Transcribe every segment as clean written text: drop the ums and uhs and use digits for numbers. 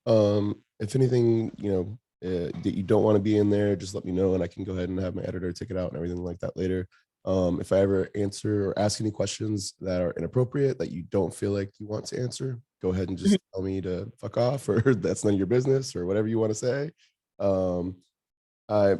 If anything, that you don't want to be in there, just let me know and I can go ahead and have my editor take it out and everything like that later. If I ever answer or ask any questions that are inappropriate that you don't feel like you want to answer, go ahead and just tell me to fuck off or that's none of your business or whatever you want to say. Um, I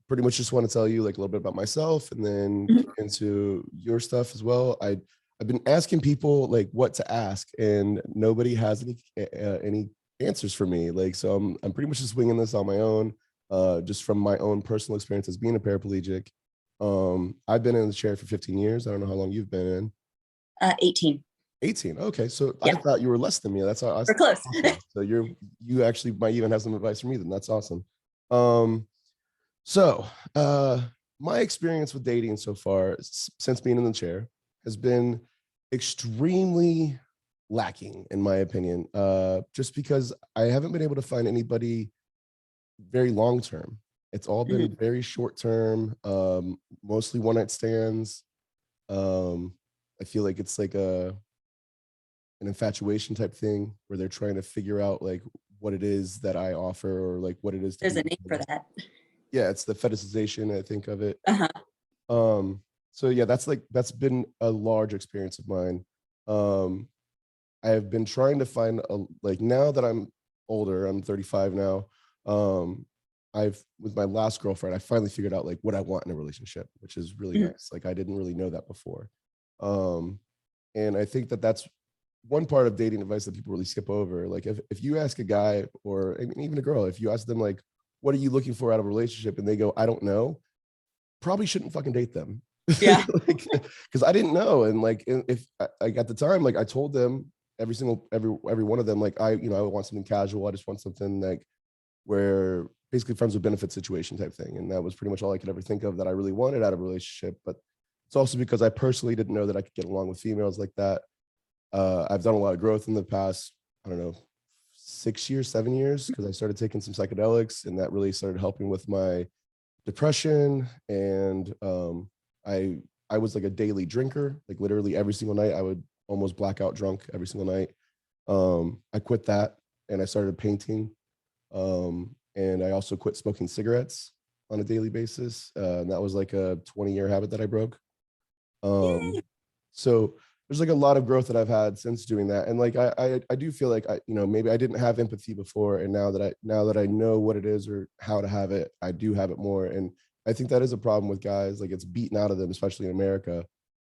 pretty much just want to tell you like a little bit about myself and then get into your stuff as well. I've been asking people like what to ask and nobody has any answers for me. Like, so I'm pretty much just winging this on my own, just from my own personal experience as being a paraplegic. I've been in the chair for 15 years. I don't know how long you've been in. 18. 18. Okay, so I Yeah, thought you were less than me. That's we're close. awesome. So you actually might even have some advice for me. Then that's awesome. Um, so my experience with dating so far since being in the chair has been extremely lacking, in my opinion. Just because I haven't been able to find anybody very long term. It's all been very short term, mostly one night stands. I feel like it's like an infatuation type thing where they're trying to figure out like what it is that I offer or like what it is to There's be. a name for that. Yeah, it's the fetishization, I think, of it. Uh-huh. So yeah, that's been a large experience of mine. I have been trying to find like now that I'm older, I'm 35 now. I've with my last girlfriend, I finally figured out like what I want in a relationship, which is really nice. Like I didn't really know that before. And I think that that's one part of dating advice that people really skip over. Like if you ask a guy or I mean, even a girl, if you ask them like, what are you looking for out of a relationship? And they go, I don't know, probably shouldn't fucking date them. Yeah. Like, cause I didn't know. And like, if like at the time, like I told them every one of them, like I want something casual. I just want something like where basically friends with benefit situation type thing. And that was pretty much all I could ever think of that I really wanted out of a relationship. But it's also because I personally didn't know that I could get along with females like that. I've done a lot of growth in the past, I don't know, 6 years, 7 years, because I started taking some psychedelics and that really started helping with my depression. And I was like a daily drinker, like literally every single night I would almost black out drunk every single night. I quit that and I started painting. And I also quit smoking cigarettes on a daily basis. And that was like a 20-year habit that I broke. So there's like a lot of growth that I've had since doing that. And like I do feel like maybe I didn't have empathy before. And now that I know what it is or how to have it, I do have it more. And I think that is a problem with guys. Like it's beaten out of them, especially in America.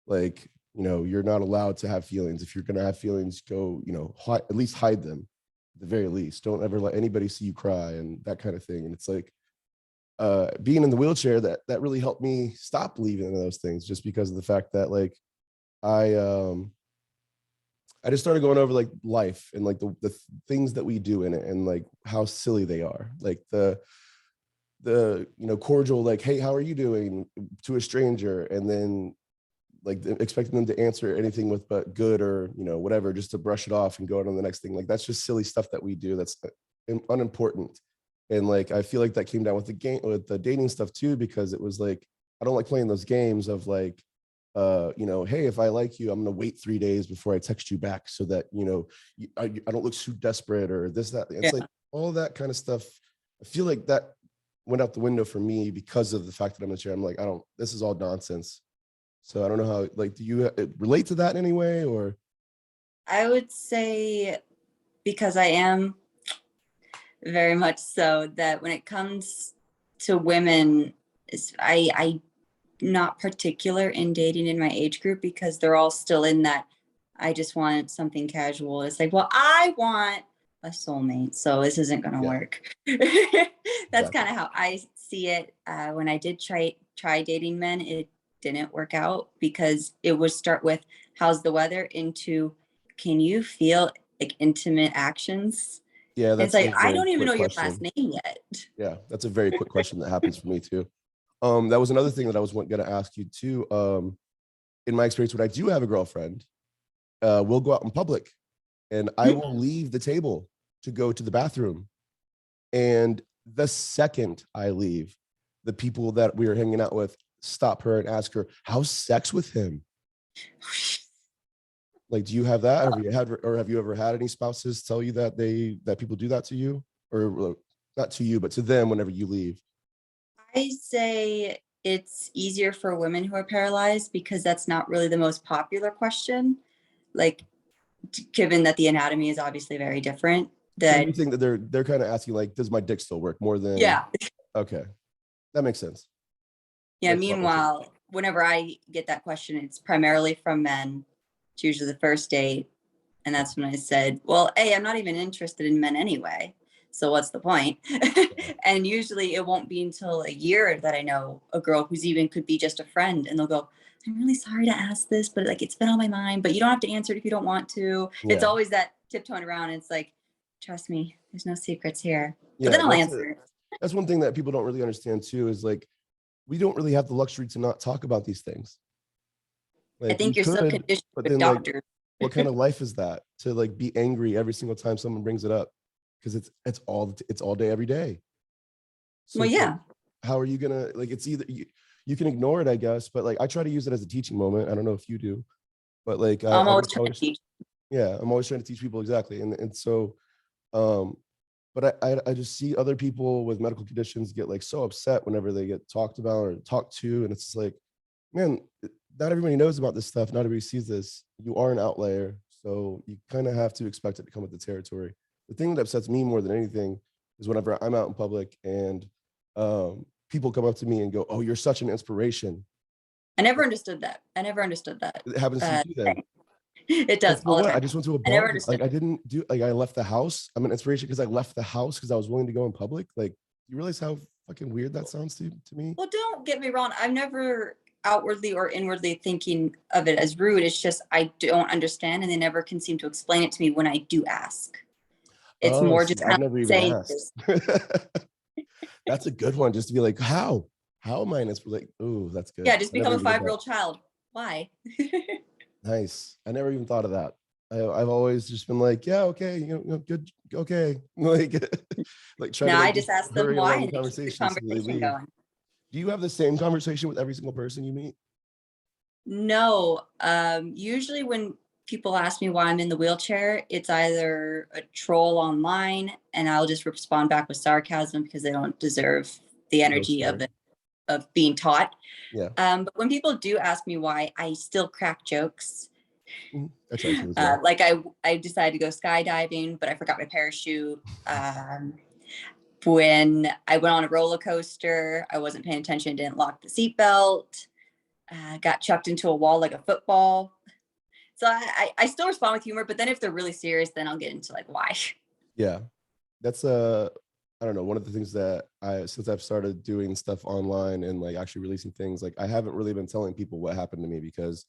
Like, you're not allowed to have feelings. If you're gonna have feelings, go, at least hide them at the very least. Don't ever let anybody see you cry and that kind of thing. And it's like being in the wheelchair that really helped me stop believing in those things, just because of the fact that like I just started going over like life and like the things that we do in it and like how silly they are. Like the cordial like, hey, how are you doing, to a stranger, and then like expecting them to answer anything with but good or whatever, just to brush it off and go on to the next thing. Like that's just silly stuff that we do that's unimportant. And like I feel like that came down with the dating stuff too, because it was like I don't like playing those games of like hey, if I like you, I'm gonna wait 3 days before I text you back so that I don't look too desperate or this, that. It's like all that kind of stuff. I feel like that went out the window for me because of the fact that I'm in a chair. I'm like, this is all nonsense. So I don't know how, like, do you relate to that in any way or? I would say, because I am very much so, that when it comes to women, I not particular in dating in my age group, because they're all still in that I just want something casual. It's like, well, I want a soulmate, so this isn't going to work. That's kind of how I see it. When I did try dating men, it didn't work out, because it would start with how's the weather into can you feel like intimate actions. Yeah, And it's that's like, a I very don't even quick know your last question. name yet. Yeah, that's a very quick question that happens for me too. That was another thing that I was going to ask you too. In my experience, when I do have a girlfriend, we'll go out in public and I will leave the table to go to the bathroom. And the second I leave, the people that we were hanging out with stop her and ask her, how's sex with him? Like, do you have that? Have you ever had any spouses tell you that that people do that to you, or not to you, but to them whenever you leave? I say it's easier for women who are paralyzed because that's not really the most popular question. Like, given that the anatomy is obviously very different, So that you think that they're kind of asking like, does my dick still work more than? yeah. Okay, that makes sense. Yeah. Makes a lot more sense. Meanwhile, whenever I get that question, it's primarily from men. It's usually the first date. And that's when I said, well, A, I'm not even interested in men anyway. So what's the point? And usually it won't be until a year that I know a girl who's even could be just a friend. And they'll go, I'm really sorry to ask this, but like it's been on my mind, but you don't have to answer it if you don't want to. It's Yeah, always that tiptoeing around. And it's like, trust me, there's no secrets here. But yeah. then I'll answer it. That's one thing that people don't really understand too, is like, we don't really have the luxury to not talk about these things. I Like, we think you're so could, conditioned but with then like, doctors. what kind of life is that, to like be angry every single time someone brings it up? Because it's all day every day. So Well, it's like, yeah, how are you gonna, like, it's either you can ignore it, I guess, but like I try to use it as a teaching moment. I don't know if you do, but like I'm I always just trying to always, teach. yeah, I'm always trying to teach people, exactly. And so but I just see other people with medical conditions get like so upset whenever they get talked about or talked to, and it's just like, man, not everybody knows about this stuff. Not everybody sees this. You are an outlier, so you kind of have to expect it to come with the territory. The thing that upsets me more than anything is whenever I'm out in public and people come up to me and go, "Oh, you're such an inspiration." I never understood that. I never understood that. It happens to you too, then. Thing. It Like, does for all the what? I time. just went to a I never bar. understood Like, I it. didn't do, like, I left the house. I'm an inspiration because I left the house because I was willing to go in public. Like, you realize how fucking weird that sounds to me? Well, don't get me wrong. I'm never outwardly or inwardly thinking of it as rude. It's just I don't understand, and they never can seem to explain it to me when I do ask. It's Oh, more see, just I've kind of never even saying asked. this. That's a good one, just to be like, how? How am I an inspiration? Like, ooh, that's good. Yeah, just I never become a even did that. 5-year-old child. Why? Nice. I never even thought of that. I've always just been like, yeah, okay, good, okay. Like try to Now I like just just ask them hurry why, along the and they keep the conversation so they conversation leave. going. Do you have the same conversation with every single person you meet? No, usually when people ask me why I'm in the wheelchair, it's either a troll online, and I'll just respond back with sarcasm because they don't deserve the The real energy of story. it, of being taught. Yeah. But when people do ask me why, I still crack jokes. I try to as well. Like I decided to go skydiving, but I forgot my parachute. When I went on a roller coaster, I wasn't paying attention, didn't lock the seatbelt, got chucked into a wall like a football. So I still respond with humor, but then if they're really serious, then I'll get into like why. Yeah. That's I don't know, one of the things that since I've started doing stuff online and like actually releasing things, like I haven't really been telling people what happened to me, because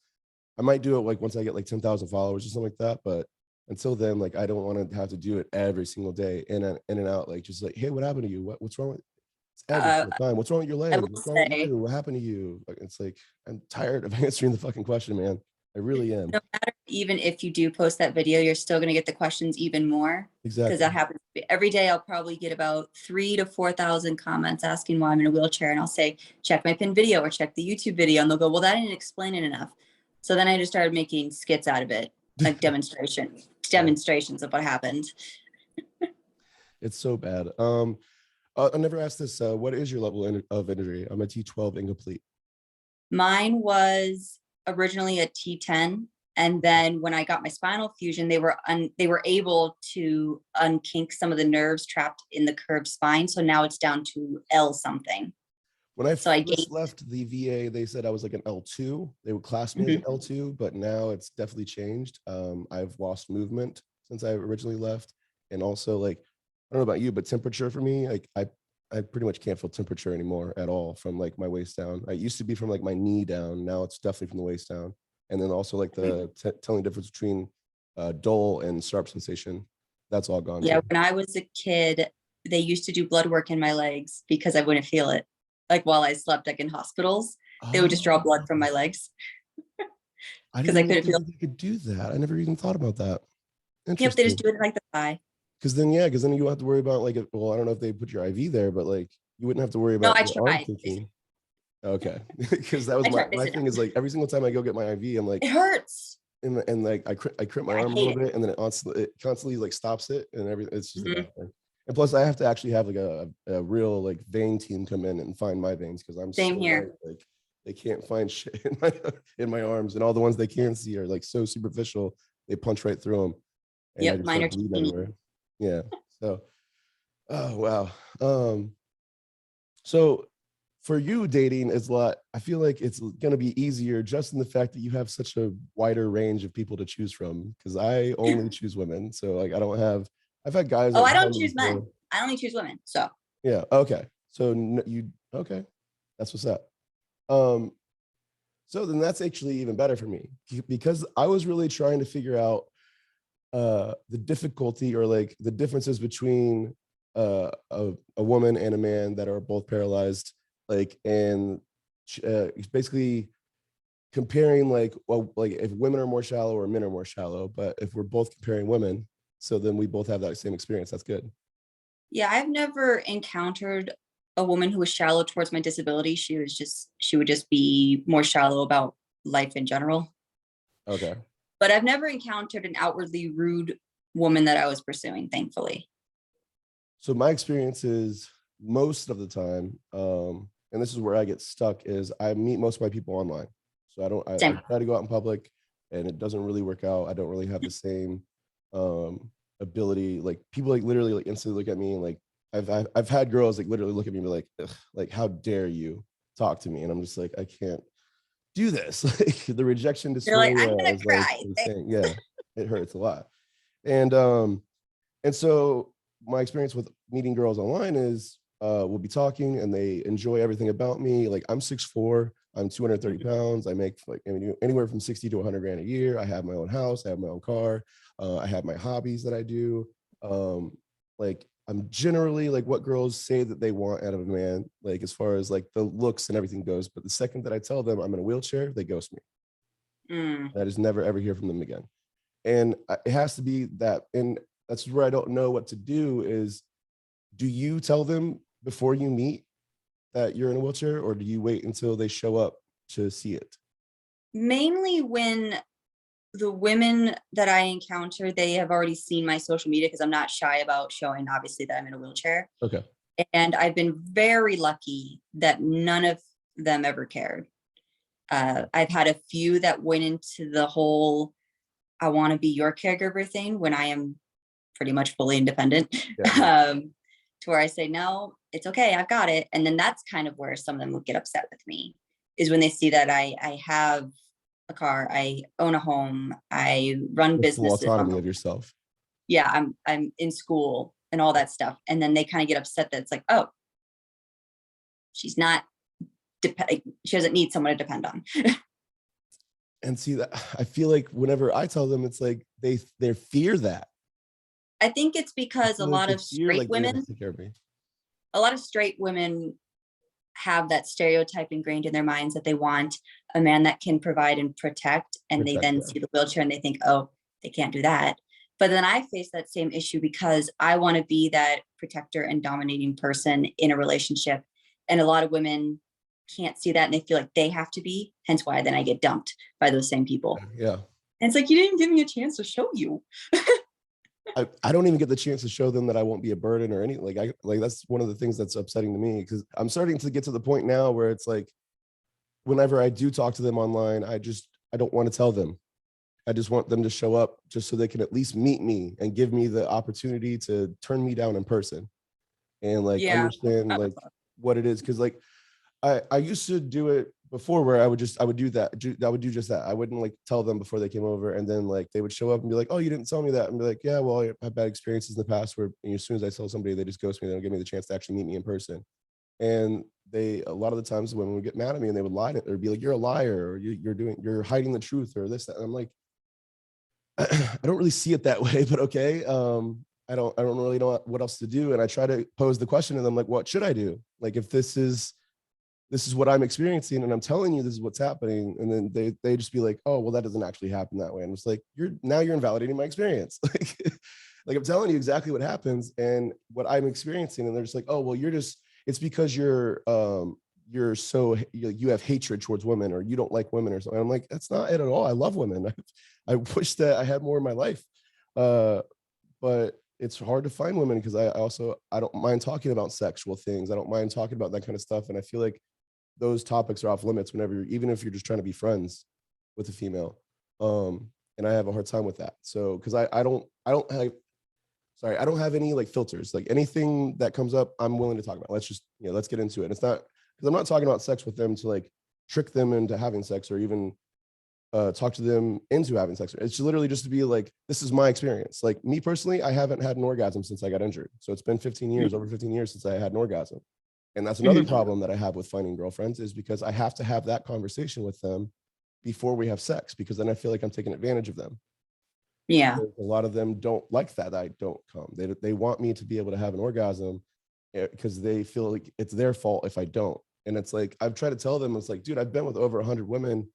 I might do it like once I get like 10,000 followers or something like that. But until then, like I don't want to have to do it every single day, in and out, like just like, hey, what happened to you? What's wrong with, it's every Uh, single time. What's wrong with your I will leg? What's wrong with say, you? What happened to you? Like, it's like, I'm tired of answering the fucking question, man. I really am. no matter even if you do post that video, you're still going to get the questions even more because Exactly. that happens every day. I'll probably get about 3,000 to 4,000 comments asking why I'm in a wheelchair, and I'll say, check my pinned video or check the YouTube video, and they'll go, well, that didn't explain it enough. So then I just started making skits out of it, like Yeah, demonstrations of what happened. it's so bad. I never asked this. What is your level of injury? I'm a T12 incomplete. Mine was originally a T10, and then when I got my spinal fusion, they were able to unkink some of the nerves trapped in the curved spine. So now it's down to L something. When I So I first gained. left the VA, they said I was like an L2. They would class me as an Mhm. L2, but now it's definitely changed. I've lost movement since I originally left. And also, like, I don't know about you, but temperature for me, like I pretty much can't feel temperature anymore at all from like my waist down. I used to be from like my knee down. Now it's definitely from the waist down. And then also like the telling difference between dull and sharp sensation. That's all gone Yeah, too. when I was a kid, they used to do blood work in my legs because I wouldn't feel it. Like while I slept, like in hospitals, they would just draw blood from Oh, my legs I because didn't I know couldn't feel it. they could do that. I never even thought about that. Yep, they just Interesting. do it in, like the thigh. Because then, yeah, because then you don't have to worry about like, well, I don't know if they put your IV there, but like you wouldn't have to worry No, about I your arm tried. kicking. Okay, because that was I my tried. They my said thing is like every single time I go get my IV, I'm like, it hurts. and like I crimp my I arm a hate little it. bit, and then it constantly like stops it and everything. It's just a Mhm. bad thing. And plus, I have to actually have like a real like vein team come in and find my veins because I'm so Same light. here. Like they can't find shit in my arms, and all the ones they can see are like so superficial. They punch right through them, and I Yep, just mine are start bleeding teeny. everywhere. Yeah. So, oh wow. So for you, dating is a lot. I feel like it's going to be easier just in the fact that you have such a wider range of people to choose from. Because I only choose women, so like I don't have. I've had guys Oh, like I tell don't me choose men. before. I only choose women. So Yeah. Okay. So you okay? That's what's up. Um. So then that's actually even better for me because I was really trying to figure out the difficulty or like the differences between a woman and a man that are both paralyzed, like, and basically comparing like, well, like if women are more shallow or men are more shallow, but if we're both comparing women, so then we both have that same experience. That's good. yeah, I've never encountered a woman who was shallow towards my disability. She would just be more shallow about life in general. Okay. But I've never encountered an outwardly rude woman that I was pursuing, thankfully. So my experience is most of the time, and this is where I get stuck, is I meet most of my people online. So I Same. try to go out in public and it doesn't really work out. I don't really have the same ability. Like people like literally like instantly look at me and like I've had girls like literally look at me and be like, ugh, like how dare you talk to me? And I'm just like, I can't do this. Like the rejection They're like, I'm dysphoria gonna is like cry. insane. Yeah, it hurts a lot. And and so my experience with meeting girls online is we'll be talking and they enjoy everything about me. Like I'm 6'4", I'm 230 pounds. I make like anywhere from 60 to 100 grand a year. I have my own house. I have my own car. I have my hobbies that I do. Like I'm generally like what girls say that they want out of a man, like as far as like the looks and everything goes. But the second that I tell them I'm in a wheelchair, they ghost me. Mm. I just never ever hear from them again. And it has to be that. And that's where I don't know what to do is, do you tell them before you meet that you're in a wheelchair or do you wait until they show up to see it? Mainly when the women that I encounter, they have already seen my social media because I'm not shy about showing, obviously, that I'm in a wheelchair. Okay. And I've been very lucky that none of them ever cared. I've had a few that went into the whole I want to be your caregiver thing when I am pretty much fully independent. Yeah. To where I say, no, it's okay, I've got it. And then that's kind of where some of them would get upset with me, is when they see that I have a car, I own a home, I run The full businesses. autonomy of yourself. Yeah, I'm in school and all that stuff. And then they kind of get upset that it's like, oh, she's not, she doesn't need someone to depend on. And see that I feel like whenever I tell them, it's like they fear that. I think it's I because a feel like lot they of fear straight like they have to women, take care of me. a lot of straight women have that stereotype ingrained in their minds that they want a man that can provide and protect, and they Protect, then yeah. see the wheelchair and they think, oh, they can't do that. But then I face that same issue because I want to be that protector and dominating person in a relationship, and a lot of women can't see that and they feel like they have to be, hence why then I get dumped by those same people. Yeah. And it's like, you didn't give me a chance to show you. I don't even get the chance to show them that I won't be a burden or anything. Like that's one of the things that's upsetting to me because I'm starting to get to the point now where it's like whenever I do talk to them online, I don't want to tell them. I just want them to show up just so they can at least meet me and give me the opportunity to turn me down in person and like Yeah. understand like what it is. Cause like I used to do it before where I would do that. I would do just that. I wouldn't like tell them before they came over. And then like they would show up and be like, oh, you didn't tell me that. And be like, yeah, well, I have bad experiences in the past where as soon as I tell somebody, they just ghost me. They don't give me the chance to actually meet me in person. And a lot of the times women would get mad at me and they would lie to, or be like, you're a liar, or you're hiding the truth or this, that. And I'm like, I don't really see it that way, but okay. I don't really know what else to do. And I try to pose the question to them, like, what should I do? Like, if this is what I'm experiencing and I'm telling you this is what's happening. And then they just be like, oh, well, that doesn't actually happen that way. And it's like, you're invalidating my experience. Like I'm telling you exactly what happens and what I'm experiencing. And they're just like, oh, well, it's because you have hatred towards women, or you don't like women or something. I'm like, that's not it at all. I love women. I wish that I had more in my life. But it's hard to find women because I don't mind talking about sexual things. I don't mind talking about that kind of stuff. And I feel like those topics are off limits whenever, even if you're just trying to be friends with a female. And I have a hard time with that. So, because I don't have any like filters. Like anything that comes up, I'm willing to talk about. Let's get into it. It's not because I'm not talking about sex with them to like trick them into having sex, or even talk to them into having sex. It's literally just to be like, this is my experience. Like me personally, I haven't had an orgasm since I got injured. So it's been 15 years, over 15 years since I had an orgasm. And that's another problem that I have with finding girlfriends, is because I have to have that conversation with them before we have sex, because then I feel like I'm taking advantage of them. Yeah. A lot of them don't like that I don't come. They want me to be able to have an orgasm because they feel like it's their fault if I don't. And it's like, I've tried to tell them, it's like, dude, I've been with over 100 women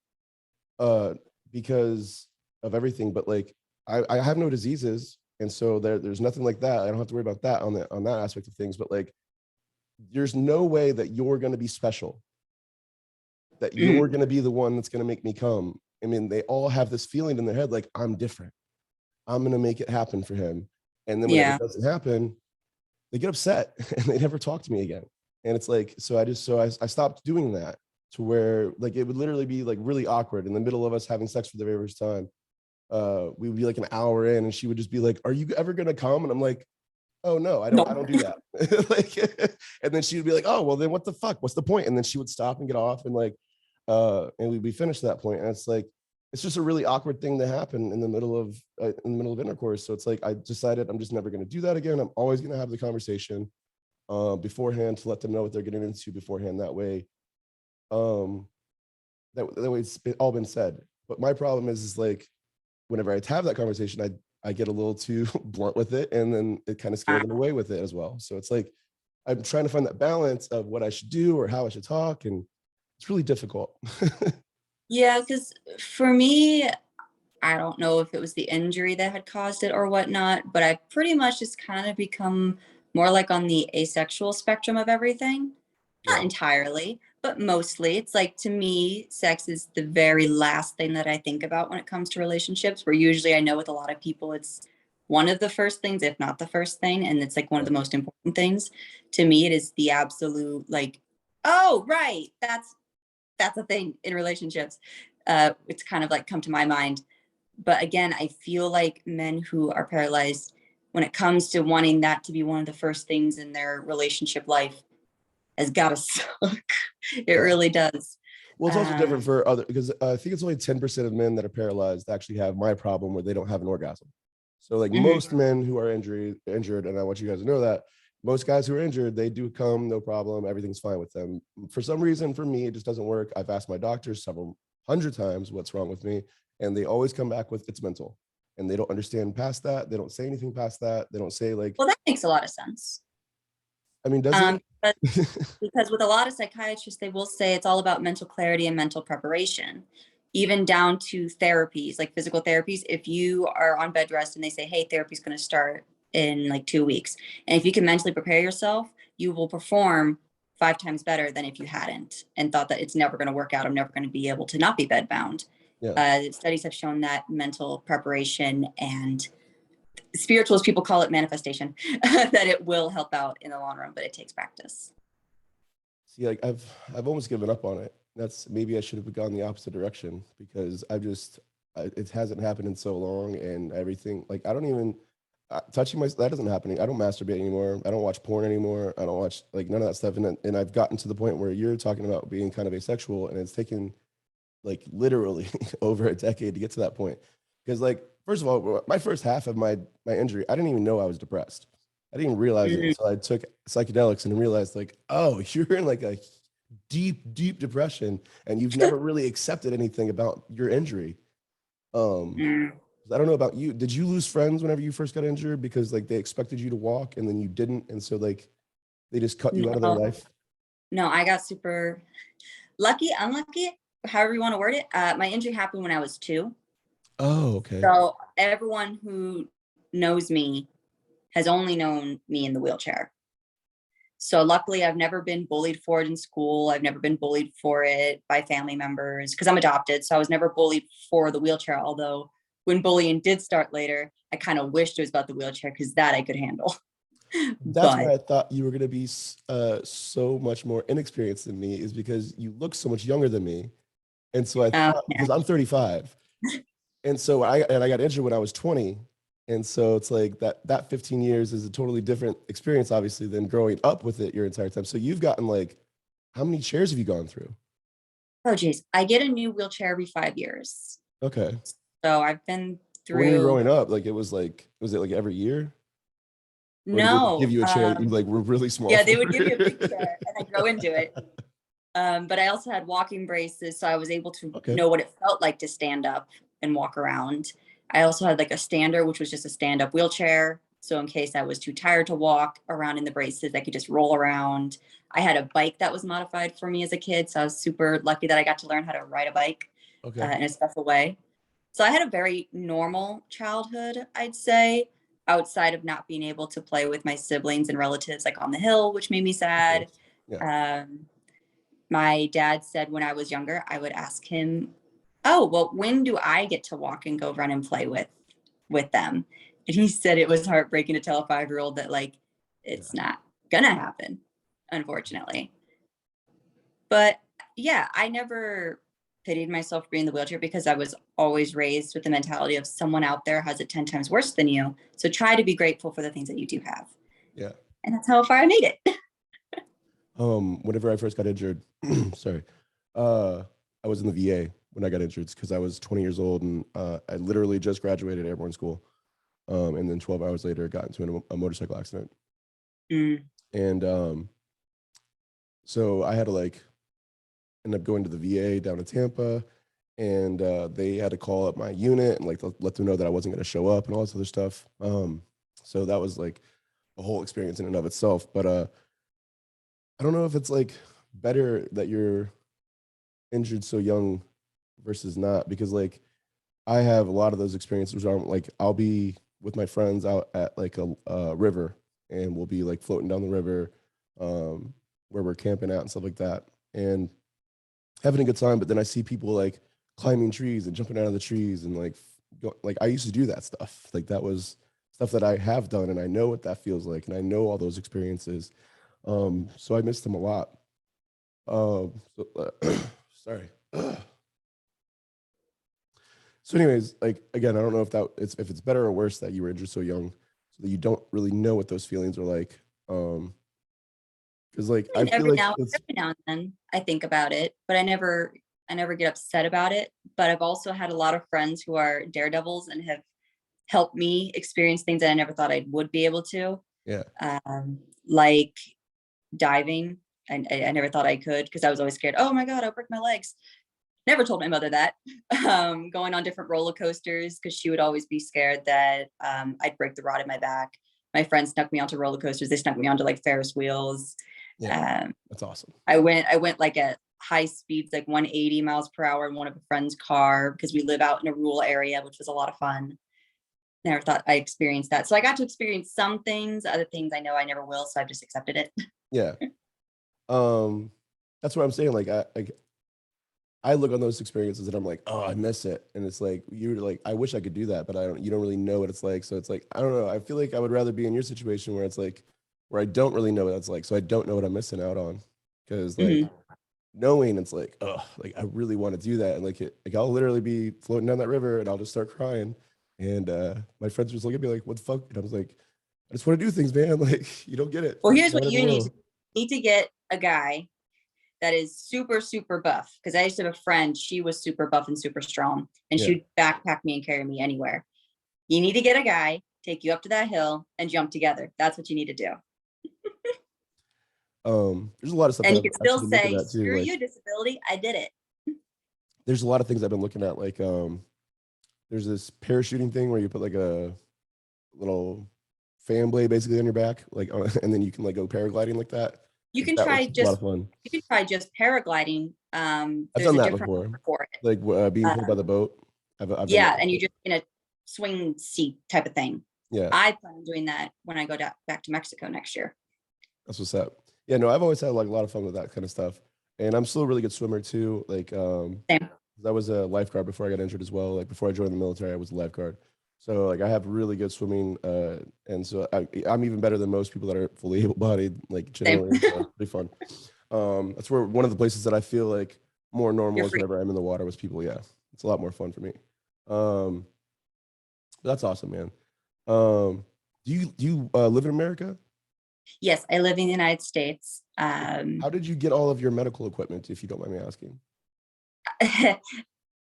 because of everything, but like I have no diseases, and so there's nothing like that. I don't have to worry about that on that aspect of things. But like, there's no way that you're going to be special, that you're going to be the one that's going to make me come. I mean, they all have this feeling in their head like, I'm different, I'm going to make it happen for him. And then when it doesn't happen, they get upset and they never talk to me again. And it's like, so I stopped doing that, to where like it would literally be like really awkward in the middle of us having sex for the very first time. We would be like an hour in, and she would just be like, are you ever going to come? And I'm like, oh no, I don't do that. Like, and then she would be like, oh, well then what the fuck? What's the point? And then she would stop and get off, and like, and we'd be finished at that point. And it's like, it's just a really awkward thing to happen in the middle of intercourse. So it's like, I decided I'm just never going to do that again. I'm always going to have the conversation beforehand, to let them know what they're getting into beforehand. That way, that way it's all been said. But my problem is like, whenever I have that conversation, I get a little too blunt with it, and then it kind of scares them away with it as well. So it's like, I'm trying to find that balance of what I should do or how I should talk, and it's really difficult. Yeah, because for me, I don't know if it was the injury that had caused it or whatnot, but I pretty much just kind of become more like on the asexual spectrum of everything. Not entirely, but mostly. It's like, to me, sex is the very last thing that I think about when it comes to relationships, where usually I know with a lot of people, it's one of the first things, if not the first thing. And it's like one of the most important things. To me, it is the absolute like, oh, right, that's a thing in relationships. It's kind of like come to my mind. But again, I feel like men who are paralyzed, when it comes to wanting that to be one of the first things in their relationship life, has got to suck. It really does. Well, it's also different for other, because I think it's only 10% of men that are paralyzed actually have my problem, where they don't have an orgasm. So like most men who are injured, and I want you guys to know that most guys who are injured, they do come, no problem, everything's fine with them. For some reason, for me, it just doesn't work. I've asked my doctors several hundred times what's wrong with me, and they always come back with it's mental. And they don't understand past that. They don't say anything past that. They don't say like, well, that makes a lot of sense. I mean, does it? Because with a lot of psychiatrists, they will say it's all about mental clarity and mental preparation, even down to therapies, like physical therapies. If you are on bed rest and they say, hey, therapy is going to start in like 2 weeks, and if you can mentally prepare yourself, you will perform 5 times better than if you hadn't and thought that it's never going to work out. I'm never going to be able to not be bedbound. Studies have shown that mental preparation, and spiritualists, people call it manifestation, that it will help out in the long run, but it takes practice. See, like I've almost given up on it. That's, maybe I should have gone the opposite direction, because it hasn't happened in so long, and everything, like I don't even touching that isn't happening. I don't masturbate anymore. I don't watch porn anymore. I don't watch like none of that stuff. And I've gotten to the point where you're talking about being kind of asexual, and it's taken like literally over a decade to get to that point. Because like, first of all, my first half of my injury, I didn't even know I was depressed. I didn't even realize it until I took psychedelics and realized like, oh, you're in like a deep depression, and you've never really accepted anything about your injury. I don't know about you. Did you lose friends whenever you first got injured because like they expected you to walk and then you didn't, and so like they just cut you out of their life? No, I got super lucky, unlucky, however you want to word it. My injury happened when I was 2. Oh, okay. So everyone who knows me has only known me in the wheelchair. So luckily I've never been bullied for it in school. I've never been bullied for it by family members because I'm adopted. So I was never bullied for the wheelchair. Although when bullying did start later, I kind of wished it was about the wheelchair because that I could handle. That's why But I thought you were going to be so much more inexperienced than me, is because you look so much younger than me. And so I thought, yeah. because I'm 35. And so I got injured when I was 20. And so it's like that 15 years is a totally different experience, obviously, than growing up with it your entire time. So you've gotten like, how many chairs have you gone through? Oh geez, I get a new wheelchair every 5 years. Okay. So I've been But when you were through. growing up, like was it like every year? Or did they just give No, you a chair that you like were really small yeah, for? they would give you a big chair and I grow into it. But I also had walking braces, so I was able to Okay. know what it felt like to stand up and walk around. I also had like a stander, which was just a stand-up wheelchair. So in case I was too tired to walk around in the braces, I could just roll around. I had a bike that was modified for me as a kid, so I was super lucky that I got to learn how to ride a bike Okay. in a special way. So I had a very normal childhood, I'd say, outside of not being able to play with my siblings and relatives like on the hill, which made me Of sad. course. Yeah. My dad said when I was younger, I would ask him, "Oh, well, when do I get to walk and go run and play with them?" And he said it was heartbreaking to tell a 5-year-old that like Yeah. it's not gonna happen, unfortunately. But yeah, I never pitied myself for being in the wheelchair because I was always raised with the mentality of someone out there has it 10 times worse than you. So try to be grateful for the things that you do have. Yeah. And that's how far I made it. Whenever I first got injured, sorry, I was in the VA when I got injured because I was 20 years old and I literally just graduated airborne school. And then 12 hours later, got into a motorcycle accident. Mm. And so I had to like end up going to the VA down in Tampa, and they had to call up my unit and like let them know that I wasn't going to show up and all this other stuff. So that was like a whole experience in and of itself. But I don't know if it's like better that you're injured so young versus not, because like I have a lot of those experiences where I'm like I'll be with my friends out at like a river, and we'll be like floating down the river, where we're camping out and stuff like that, and having a good time. But then I see people like climbing trees and jumping out of the trees and like like I used to do that stuff. Like that was stuff that I have done, and I know what that feels like, and I know all those experiences. So I miss them a lot. Sorry. So, anyways, like again, I don't know if it's better or worse that you were injured so young, so that you don't really know what those feelings are like. Because like I And feel like it's every now and then I think about it, but I never get upset about it. But I've also had a lot of friends who are daredevils and have helped me experience things that I never thought I would be able to. yeah, Like diving. I never thought I could because I was always scared. Oh my God, I'll break my legs. Never told my mother that. Going on different roller coasters because she would always be scared that I'd break the rod in my back. My friends snuck me onto roller coasters. They snuck me onto like Ferris wheels. yeah, that's awesome. I went like at high speeds, like 180 miles per hour in one of a friend's car because we live out in a rural area, which was a lot of fun. Never thought I experienced that. So I got to experience some things, other things I know I never will. So I've just accepted it. Yeah, that's what I'm saying. Like I look on those experiences and I'm like, oh, I miss it, and it's like you're like, I wish I could do that, but I don't. You don't really know what it's like, so it's like I don't know. I feel like I would rather be in your situation where it's like where I don't really know what that's like, so I don't know what I'm missing out on, because like Mhm. knowing it's like, oh, like I really want to do that, and like I'll literally be floating down that river and I'll just start crying, and my friends just look at me like, what the fuck, and I was like, I just want to do things, man. Like you don't get it. Well, Like, here's what not you need to anymore. get a guy that is super, super buff. Because I used to have a friend, she was super buff and super strong, and she Yeah. would backpack me and carry me anywhere. You need to get a guy, take you up to that hill, and jump together. That's what you need to do. There's a lot of stuff And that you I've can still actually been looking say, at too. screw Like you, disability. I did it. there's a lot of things I've been looking at. Like there's this parachuting thing where you put like a little fan blade basically on your back, like and then you can like go paragliding like that. You Like can that try looks like a lot of just fun. paragliding. I've There's done a that different before, one for it. like being pulled by the Um, boat. I've done yeah, that and you before. just in a swing seat type of thing. Yeah, I plan on doing that when I go back to Mexico next year. that's what's up. Yeah, no, I've always had like a lot of fun with that kind of stuff. And I'm still a really good swimmer too. Like, Same. I was a lifeguard before I got injured as well. Like before I joined the military, I was a lifeguard. So like I have really good swimming, and so I'm even better than most people that are fully able-bodied, like Same. generally. So it's pretty fun. That's where one of the places that I feel like more normal You're is free. whenever I'm in the water with people. Yeah, it's a lot more fun for me. Um, that's awesome, man. Do you live in America? Yes, I live in the United States. How did you get all of your medical equipment, if you don't mind me asking?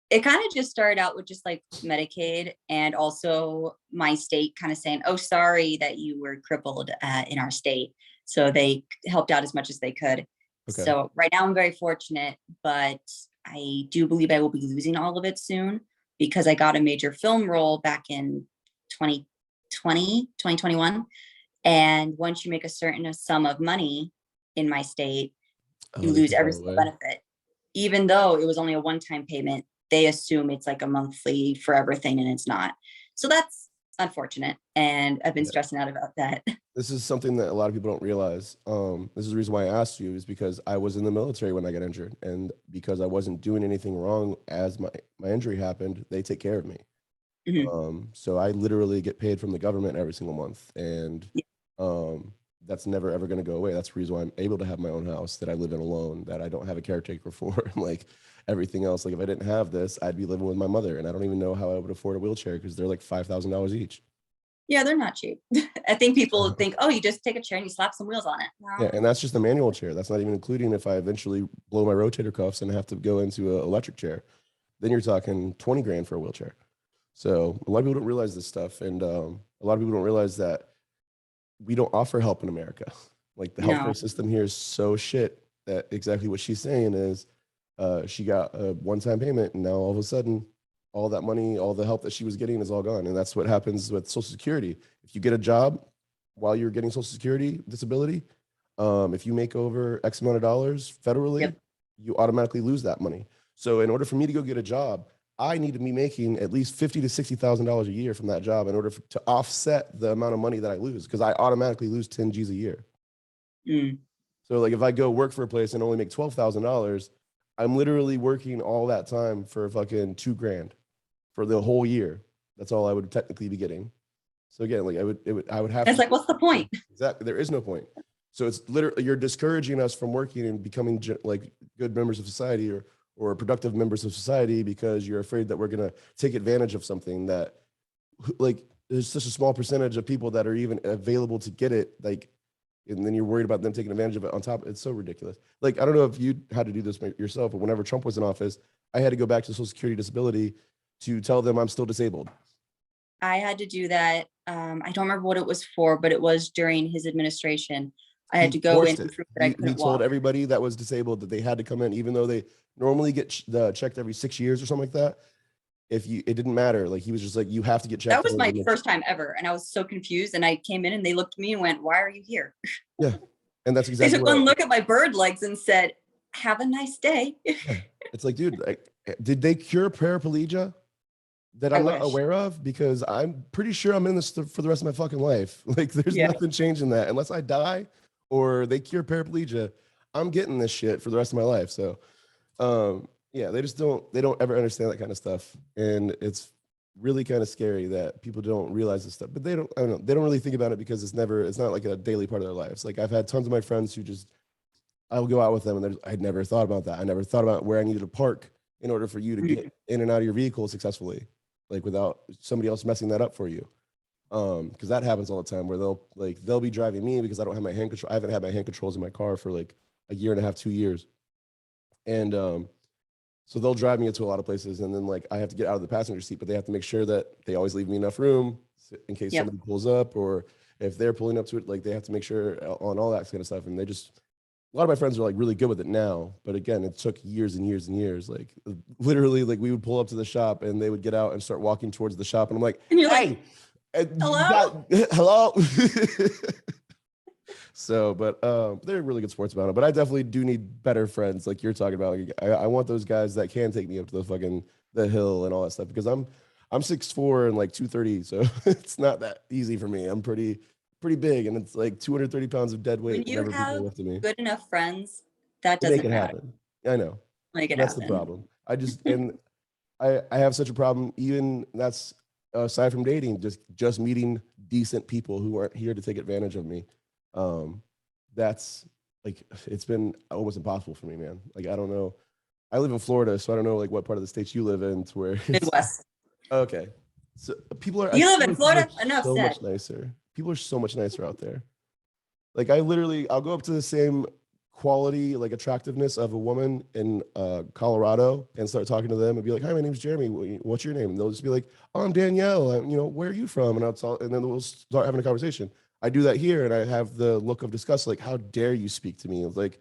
It kind of just started out with just like Medicaid, and also my state kind of saying, oh, sorry that you were crippled in our state. So they helped out as much as they could. Okay. So right now I'm very fortunate, but I do believe I will be losing all of it soon because I got a major film role back in 2020, 2021. And once you make a certain sum of money in my state, you Oh, they lose take it every all single away. benefit. Even though it was only a one-time payment, they assume it's like a monthly forever thing, and it's not. So that's unfortunate. And I've been Yeah. stressing out about that. This is something that a lot of people don't realize. This is the reason why I asked you, is because I was in the military when I got injured, and because I wasn't doing anything wrong as my injury happened, they take care of me. Mhm. So I literally get paid from the government every single month, and Yeah. um, that's never ever going to go away. That's the reason why I'm able to have my own house that I live in alone, that I don't have a caretaker for, and like everything else. Like if I didn't have this, I'd be living with my mother, and I don't even know how I would afford a wheelchair because they're like $5,000 each. Yeah, they're not cheap. I think people think, oh, you just take a chair and you slap some wheels on it. Yeah, No. and that's just a manual chair. That's not even including if I eventually blow my rotator cuffs and have to go into an electric chair. Then you're talking 20 grand for a wheelchair. So a lot of people don't realize this stuff, and a lot of people don't realize that we don't offer help in America. Like the No. healthcare system here is so shit that exactly what she's saying is she got a one-time payment, and now all of a sudden, all that money, all the help that she was getting is all gone. And that's what happens with Social Security. If you get a job while you're getting Social Security disability, if you make over X amount of dollars federally, Yep. you automatically lose that money. So in order for me to go get a job, I need to be making at least $50,000 to $60,000 a year from that job in order to offset the amount of money that I lose, because I automatically lose 10 G's a year. Mm. So like if I go work for a place and only make $12,000, I'm literally working all that time for fucking 2 grand for the whole year. That's all I would technically be getting. So again, like I would have It's to. like, what's the point? Exactly. There is no point. So it's literally, you're discouraging us from working and becoming like good members of society, or productive members of society, because you're afraid that we're going to take advantage of something that, like, there's such a small percentage of people that are even available to get it. Like, and then you're worried about them taking advantage of it on top. It's so ridiculous. Like, I don't know if you had to do this yourself, but whenever Trump was in office, I had to go back to Social Security disability to tell them I'm still disabled. I had to do that. I don't remember what it was for, but it was during his administration. I had He to go in forced and it. prove that I He couldn't told walk. everybody that was disabled that they had to come in, even though they normally get checked every 6 years or something like that. If you, it didn't matter. Like he was just like, you have to get That checked was in. my first time ever, and I was so confused. And I came in, and they looked at me and went, "Why are you here?" Yeah, and that's They exactly took what one look at my bird legs and said, "Have a nice day." yeah. It's like, dude, like, did they cure paraplegia that I I'm not wish. aware of? Because I'm pretty sure I'm in this for the rest of my fucking life. Like, there's Yeah. nothing changing that unless I die or they cure paraplegia. I'm getting this shit for the rest of my life. So, yeah, they don't ever understand that kind of stuff, and it's really kind of scary that people don't realize this stuff. But I don't know, they don't really think about it because it's not like a daily part of their lives. Like I've had tons of my friends who just, I'll go out with them, and I'd never thought about that. I never thought about where I needed to park in order for you to get Mhm. in and out of your vehicle successfully, like without somebody else messing that up for you. Because that happens all the time where they'll be driving me because I don't have my hand control. I haven't had my hand controls in my car for like a year and a half, 2 years, and so they'll drive me into a lot of places, and then like I have to get out of the passenger seat, but they have to make sure that they always leave me enough room in case Yep. somebody pulls up, or if they're pulling up to it, like they have to make sure on all that kind of stuff. And they just, a lot of my friends are like really good with it now, but again, it took years and years and years. Like literally, like we would pull up to the shop and they would get out and start walking towards the shop, and I'm like, And you're like, hey, you "Hello?" got hello. So, but they're really good sports about it. But I definitely do need better friends, like you're talking about. Like, I want those guys that can take me up to the fucking the hill and all that stuff, because I'm 6'4" and like 230, so it's not that easy for me. I'm pretty pretty big, and it's like 230 pounds of dead When weight you whenever people have lift to me. good enough friends, that To make doesn't it matter. happen. I know. Make it That's the happen. problem. I have such a problem. Even that's aside from dating, just meeting decent people who aren't here to take advantage of me. That's like it's been almost impossible for me, man. Like I don't know. I live in Florida, so I don't know like what part of the states you live in to where it's Midwest. okay. So people are. I You live feel in like people are Florida? Enough so said. much nicer. People are so much nicer out there. Like I'll go up to the same quality, like attractiveness of a woman in Colorado and start talking to them and be like, "Hi, my name's Jeremy. What's your name?" And they'll just be like, "Oh, I'm Danielle. Where are you from?" And and then we'll start having a conversation. I do that here, and I have the look of disgust, like, "How dare you speak to me?" It's like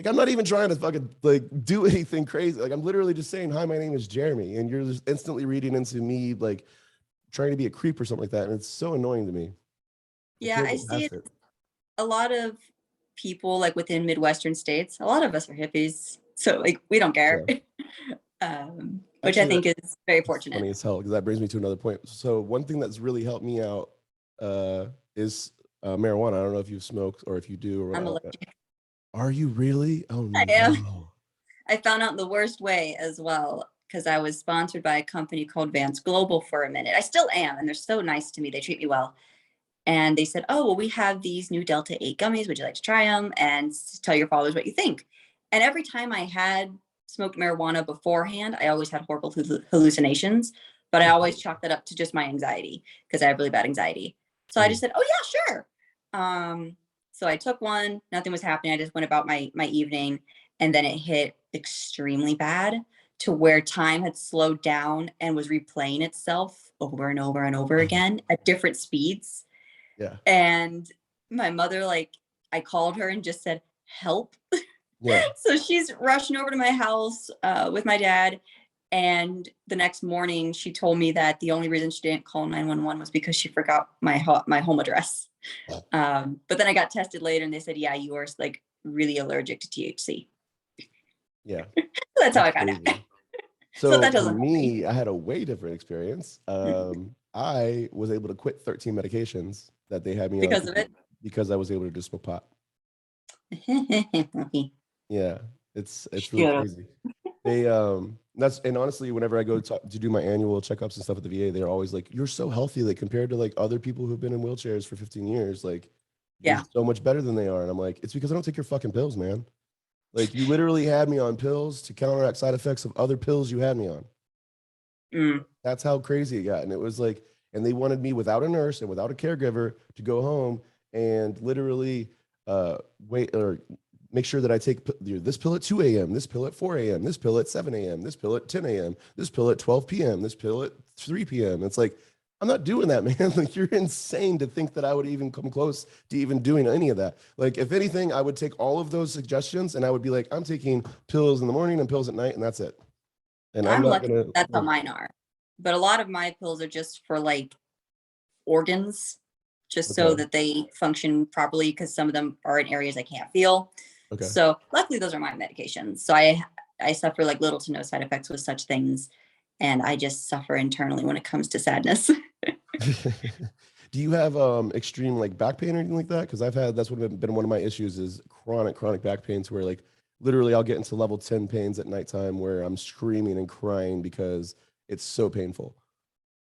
I'm not even trying to fucking like do anything crazy. Like I'm literally just saying, "Hi, my name is Jeremy," and you're just instantly reading into me like trying to be a creep or something like that, and it's so annoying to me. I Yeah, can't I get see past it. it. A lot of people like within Midwestern states, a lot of us are hippies. So like we don't care. Yeah. Which I Actually, think is very that's fortunate. funny as hell because that brings me to another point. So one thing that's really helped me out is marijuana. I don't know if you've smoked or if you do or I'm what. allergic. Are you really? Oh I am. no. I found out the worst way as well because I was sponsored by a company called Vance Global for a minute. I still am, and they're so nice to me. They treat me well. And they said, "Oh, well, we have these new Delta 8 gummies. Would you like to try them and tell your followers what you think?" And every time I had smoked marijuana beforehand, I always had horrible hallucinations, but I always chalked that up to just my anxiety because I have really bad anxiety. So I just said, "Oh yeah, sure." So I took one, nothing was happening. I just went about my evening, and then it hit extremely bad to where time had slowed down and was replaying itself over and over and over Oh, again at different speeds. yeah. And my mother, like, I called her and just said, "Help." Yeah. So she's rushing over to my house with my dad. And the next morning, she told me that the only reason she didn't call 911 was because she forgot my home address. But then I got tested later, and they said, "Yeah, you are like really allergic to THC." Yeah. So that's how That's I found out. crazy. So So that for doesn't help me me, I had a way different experience. I was able to quit 13 medications that they had me on because of it. because I was able to just smoke pot. Yeah, it's really Shut up. crazy. They that's and honestly, whenever I go to do my annual checkups and stuff at the VA, they're always like, "You're so healthy, like compared to like other people who've been in wheelchairs for 15 years, like you're Yeah, so much better than they are." And I'm like, "It's because I don't take your fucking pills, man. Like you literally had me on pills to counteract side effects of other pills you had me on." mm, That's how crazy it got. And it was like, and they wanted me without a nurse and without a caregiver to go home and literally wait or make sure that I take this pill at 2 a.m., this pill at 4 a.m., this pill at 7 a.m., this pill at 10 a.m., this pill at 12 p.m., this pill at 3 p.m. It's like, I'm not doing that, man. Like, you're insane to think that I would even come close to even doing any of that. Like, if anything, I would take all of those suggestions and I would be like, I'm taking pills in the morning and pills at night, and that's it. And I'm I'm not lucky gonna that's how like, mine are. But a lot of my pills are just for like organs, just so okay, that they function properly because some of them are in areas I can't feel. okay. So luckily those are my medications. So I suffer like little to no side effects with such things. And I just suffer internally when it comes to sadness. Do you have extreme like back pain or anything like that? Because I've had that's what been one of my issues is chronic back pains where like literally I'll get into level 10 pains at nighttime where I'm screaming and crying because it's so painful.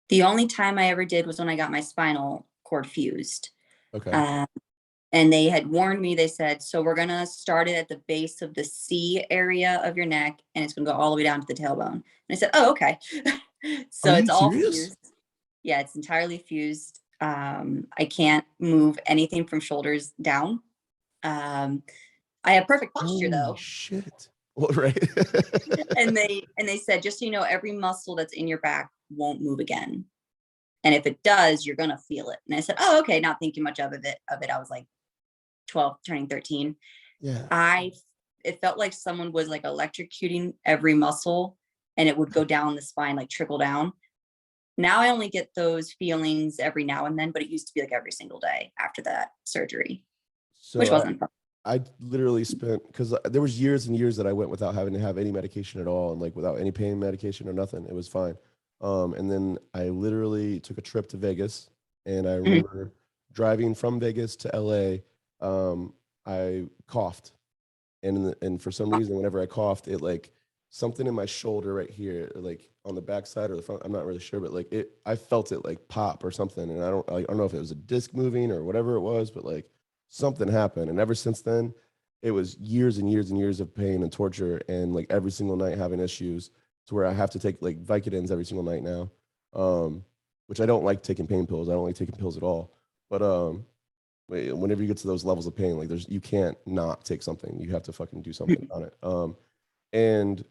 The only time I ever did was when I got my spinal cord fused. Okay. Um, and they had warned me, they said, "So we're going to start it at the base of the C area of your neck, and it's going to go all the way down to the tailbone." And I said, "Oh, okay." Are So you it's all serious? fused. Yeah, it's entirely fused. I can't move anything from shoulders down. Um, I have perfect posture Holy though. shit. Well, right. And they said, just so you know, every muscle that's in your back won't move again. And if it does, you're gonna feel it. And I said, "Oh, okay," not thinking much of it. I was like 12, turning 13. Yeah. I It felt like someone was like electrocuting every muscle and it would go down the spine, like trickle down. Now I only get those feelings every now and then, but it used to be like every single day after that surgery, which So wasn't fun. I literally spent because there was years and years that I went without having to have any medication at all and like without any pain medication or nothing. It was fine. And then I literally took a trip to Vegas and I Mhm. remember driving from Vegas to LA, I coughed, and for some reason, whenever I coughed, it like something in my shoulder right here, like on the backside or the front, I'm not really sure, but like I felt it like pop or something, and I don't know if it was a disc moving or whatever it was, but like something happened, and ever since then, it was years and years and years of pain and torture, and like every single night having issues to where I have to take like Vicodins every single night now, which I don't like taking pain pills. I don't like taking pills at all, but whenever you get to those levels of pain, like you can't not take something. You have to fucking do something on it. And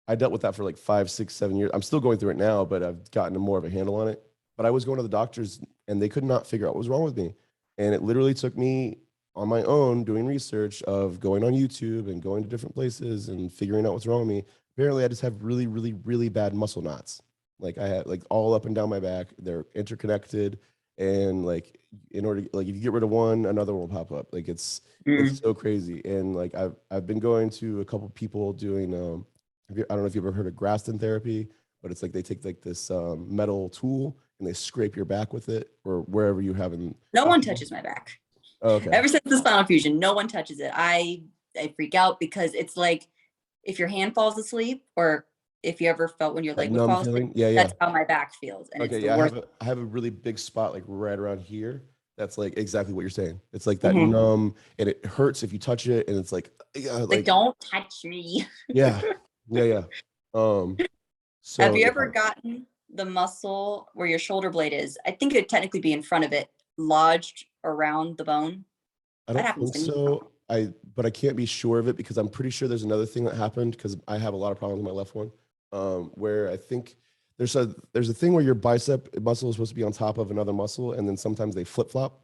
I dealt with that for like 5, 6, 7 years. I'm still going through it now, but I've gotten more of a handle on it. But I was going to the doctors and they could not figure out what was wrong with me. And it literally took me on my own doing research of going on YouTube and going to different places and figuring out what's wrong with me. Apparently, I just have really, really, really bad muscle knots. Like I had like all up and down my back. They're interconnected. And like in order like if you get rid of one, another one will pop up. Like it's so crazy. And like I've been going to a couple people doing I don't know if you've ever heard of Graston therapy, but it's like they take like this metal tool and they scrape your back with it or wherever you haven't. No one touches my back. Oh, okay. Ever since the spinal fusion, no one touches it. I freak out because it's like if your hand falls asleep, or if you ever felt when your That leg would numb fall asleep, feeling. Yeah, yeah. that's how my back feels. And Okay, it's the yeah. worst. I have a really big spot like right around here. That's like exactly what you're saying. It's like that Mhm. numb, and it hurts if you touch it, and it's like, yeah, Like, don't touch me. yeah, yeah, yeah. Um, Have so you ever yeah, gotten the muscle where your shoulder blade is? I think it'd technically be in front of it, lodged around the bone. I That don't happens think to me. so. But I can't be sure of it because I'm pretty sure there's another thing that happened because I have a lot of problems with my left one, where I think there's a thing where your bicep muscle is supposed to be on top of another muscle, and then sometimes they flip flop,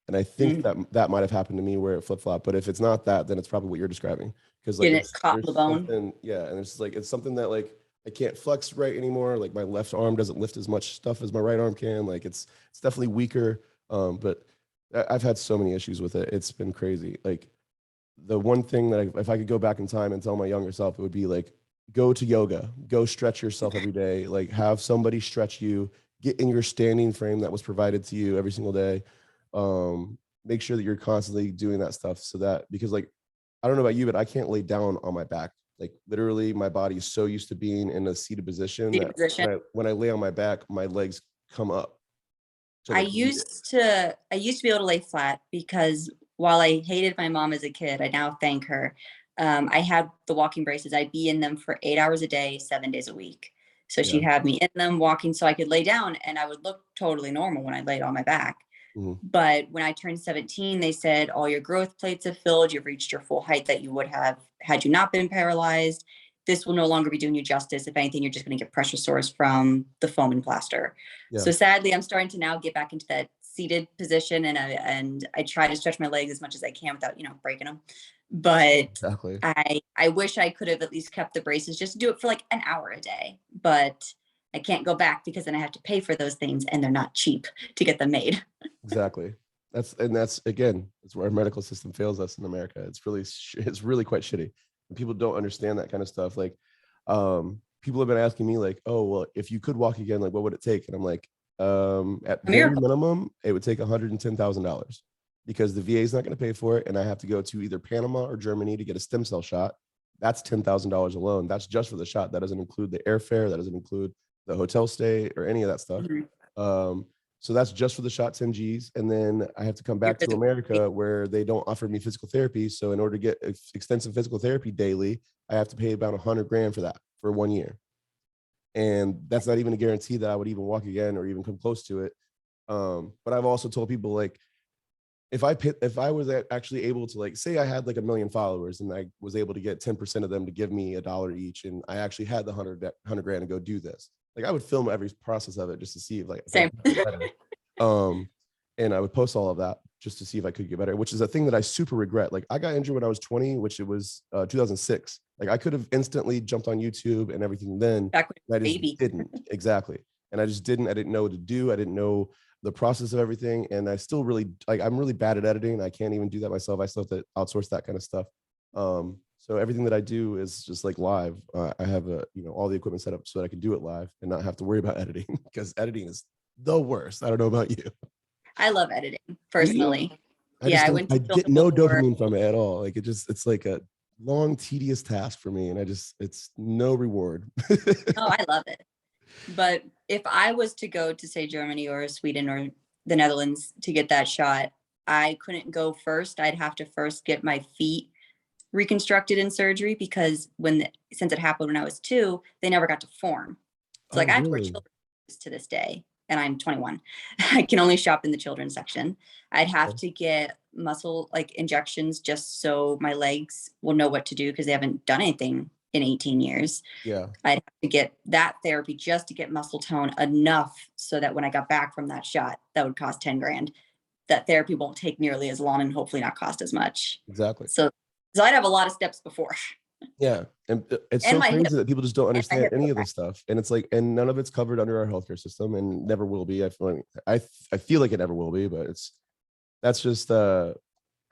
and I think Mm. that might have happened to me where it flip flop. But if it's not that, then it's probably what you're describing because like Getting it caught in the there's bone. something, yeah, and it's like it's something that like I can't flex right anymore. Like my left arm doesn't lift as much stuff as my right arm can. Like it's definitely weaker. But I've had so many issues with it. It's been crazy. Like the one thing that if I could go back in time and tell my younger self, it would be like, go to yoga, go stretch yourself every day, like have somebody stretch you, get in your standing frame that was provided to you every single day. Make sure that you're constantly doing that stuff so that, because like, I don't know about you, but I can't lay down on my back. Like literally my body is so used to being in a seated position Seated that position. when I lay on my back, my legs come up to I like meet it. used to be able to lay flat because while I hated my mom as a kid, I now thank her. I had the walking braces. I'd be in them for 8 hours a day, 7 days a week. So Yeah. she'd have me in them walking so I could lay down, and I would look totally normal when I laid on my back. Mhm. But when I turned 17, they said all your growth plates have filled. You've reached your full height that you would have had you not been paralyzed. This will no longer be doing you justice. If anything, you're just going to get pressure sores from the foam and plaster. Yeah, So sadly, I'm starting to now get back into that seated position, and I try to stretch my legs as much as I can without breaking them. But exactly. I wish I could have at least kept the braces just to do it for like an hour a day. But I can't go back because then I have to pay for those things, and they're not cheap to get them made. Exactly. That's again, it's where our medical system fails us in America. It's really quite shitty. And people don't understand that kind of stuff. Like, people have been asking me like, oh, well, if you could walk again, like, what would it take? And I'm like, at A very miracle. minimum, it would take $110,000 because the VA is not going to pay for it, and I have to go to either Panama or Germany to get a stem cell shot. That's $10,000 alone. That's just for the shot. That doesn't include the airfare. That doesn't include the hotel stay or any of that stuff. Mhm. So that's just for the shot 10 G's. And then I have to come Your back to physical. America where they don't offer me physical therapy. So in order to get extensive physical therapy daily, I have to pay about 100 grand for that for 1 year. And that's not even a guarantee that I would even walk again or even come close to it. But I've also told people like, if I was actually able to like, say I had like 1 million followers and I was able to get 10% of them to give me $1 each, and I actually had the 100 grand to go do this, like I would film every process of it just to see if I Same. could get better. And I would post all of that just to see if I could get better, which is a thing that I super regret. Like I got injured when I was 20, which it was 2006. Like I could have instantly jumped on YouTube and everything then. Back when I you were a just baby. didn't. Exactly. And I just didn't. I didn't know what to do. I didn't know the process of everything. And I still really like, I'm really bad at editing. I can't even do that myself. I still have to outsource that kind of stuff. So everything that I do is just like live. I have all the equipment set up so that I can do it live and not have to worry about editing because editing is the worst. I don't know about you. I love editing Do you? personally. I Yeah, just I don't, went I to film get no before. dopamine from it at all. Like it's like a long, tedious task for me. And it's no reward. Oh, I love it. But if I was to go to, say, Germany or Sweden or the Netherlands to get that shot, I couldn't go first. I'd have to first get my feet reconstructed in surgery because since it happened when I was 2, they never got to form. So Oh, like I have to wear really? children's shoes to this day, and I'm 21. I can only shop in the children's section. I'd have to get muscle like injections just so my legs will know what to do because they haven't done anything in 18 years. Yeah. I'd have to get that therapy just to get muscle tone enough so that when I got back from that shot, that would cost 10 grand. That therapy won't take nearly as long and hopefully not cost as much. Exactly. So I'd have a lot of steps before. Yeah. And it's And so my hip, crazy that people just don't and my understand hip any goes of back. this stuff. And it's like, and none of it's covered under our healthcare system and never will be. I feel like it never will be, but that's just I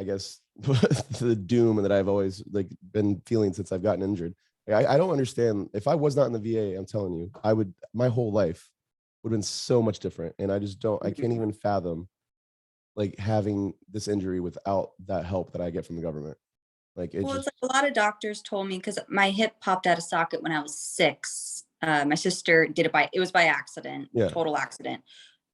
guess the doom that I've always like been feeling since I've gotten injured. I don't understand. If I was not in the VA, I'm telling you, my whole life would have been so much different. And I can't even fathom like having this injury without that help that I get from the government. Like it Well, it's just, like a lot of doctors told me because my hip popped out of socket when I was 6. My sister did it was by accident, yeah. total accident.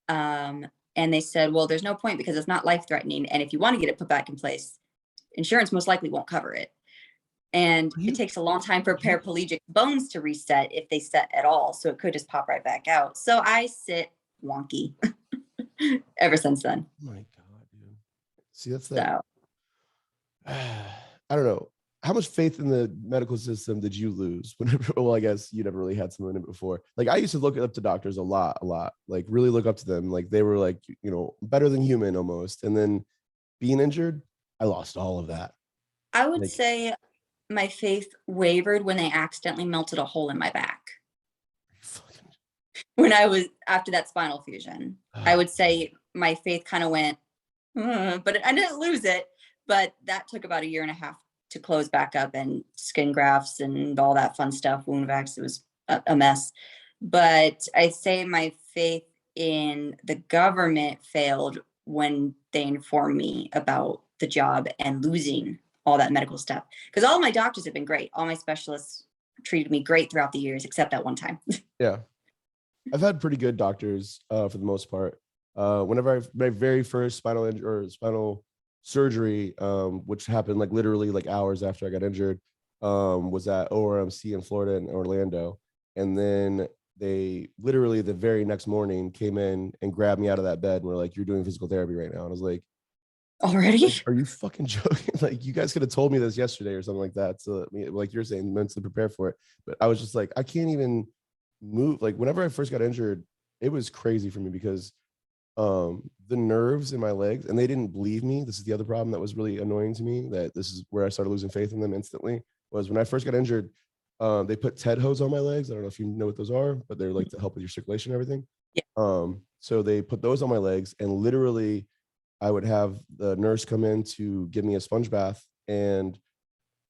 And they said, well, there's no point because it's not life threatening. And if you want to get it put back in place, insurance most likely won't cover it. And it takes a long time for paraplegic bones to reset if they set at all. So it could just pop right back out. So I sit wonky ever since then. Oh my God, dude. See, that's So I don't know. How much faith in the medical system did you lose whenever, well, I guess you never really had someone in it before. Like I used to look up to doctors a lot, like really look up to them. Like they were like, better than human almost. And then being injured, I lost all of that. I would Like, say my faith wavered when they accidentally melted a hole in my back. fucking, When I was after that spinal fusion, I would say my faith kind of went, but I didn't lose it. But that took about 1.5 years to close back up and skin grafts and all that fun stuff, wound vacs. It was a mess. But I say my faith in the government failed when they informed me about the job and losing all that medical stuff. Because all my doctors have been great. All my specialists treated me great throughout the years, except that one time. yeah. I've had pretty good doctors for the most part. Whenever my very first spinal surgery, which happened like literally like hours after I got injured, was at ORMC in Florida in Orlando. And then they literally the very next morning came in and grabbed me out of that bed and were like, "You're doing physical therapy right now." And I was like, Already? are you fucking joking? Like you guys could have told me this yesterday or something like that. So like you're saying, mentally prepare for it. But I was just like, I can't even move. Like whenever I first got injured, it was crazy for me because the nerves in my legs, and they didn't believe me. This is the other problem that was really annoying to me, that this is where I started losing faith in them instantly, was when I first got injured, they put TED hose on my legs. I don't know if you know what those are, but they're like to help with your circulation and everything. Yeah. So they put those on my legs, and literally I would have the nurse come in to give me a sponge bath, and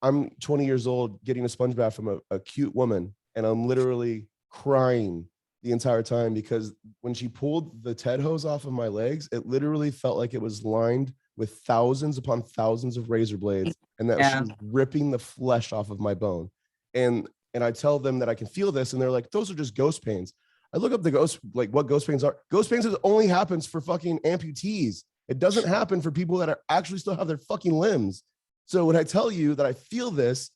I'm 20 years old getting a sponge bath from a cute woman, and I'm literally crying the entire time because when she pulled the TED hose off of my legs, it literally felt like it was lined with thousands upon thousands of razor blades, and that she was ripping the flesh off of my bone. And I tell them that I can feel this, and they're like, "Those are just ghost pains." I look up the ghost, like what ghost pains are. Ghost pains only happens for fucking amputees. It doesn't happen for people that are actually still have their fucking limbs. So when I tell you that I feel this,